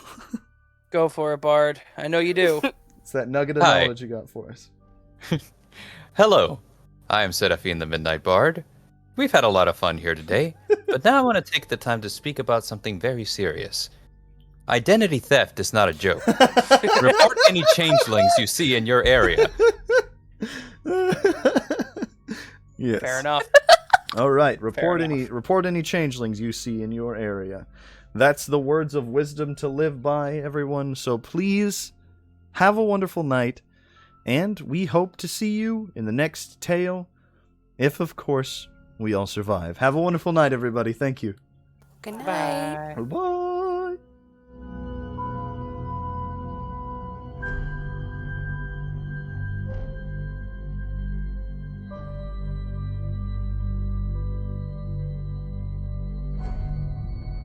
Go for it, Bard. I know you do. It's that nugget of knowledge you got for us. Hello, I am Serafin the Midnight Bard. We've had a lot of fun here today, but now I want to take the time to speak about something very serious. Identity theft is not a joke. Report any changelings you see in your area. Yes. Fair enough. All right, report any changelings you see in your area. That's the words of wisdom to live by, everyone. So please have a wonderful night, and we hope to see you in the next tale, if of course we all survive. Have a wonderful night, everybody. Thank you. Good night. Bye. Bye.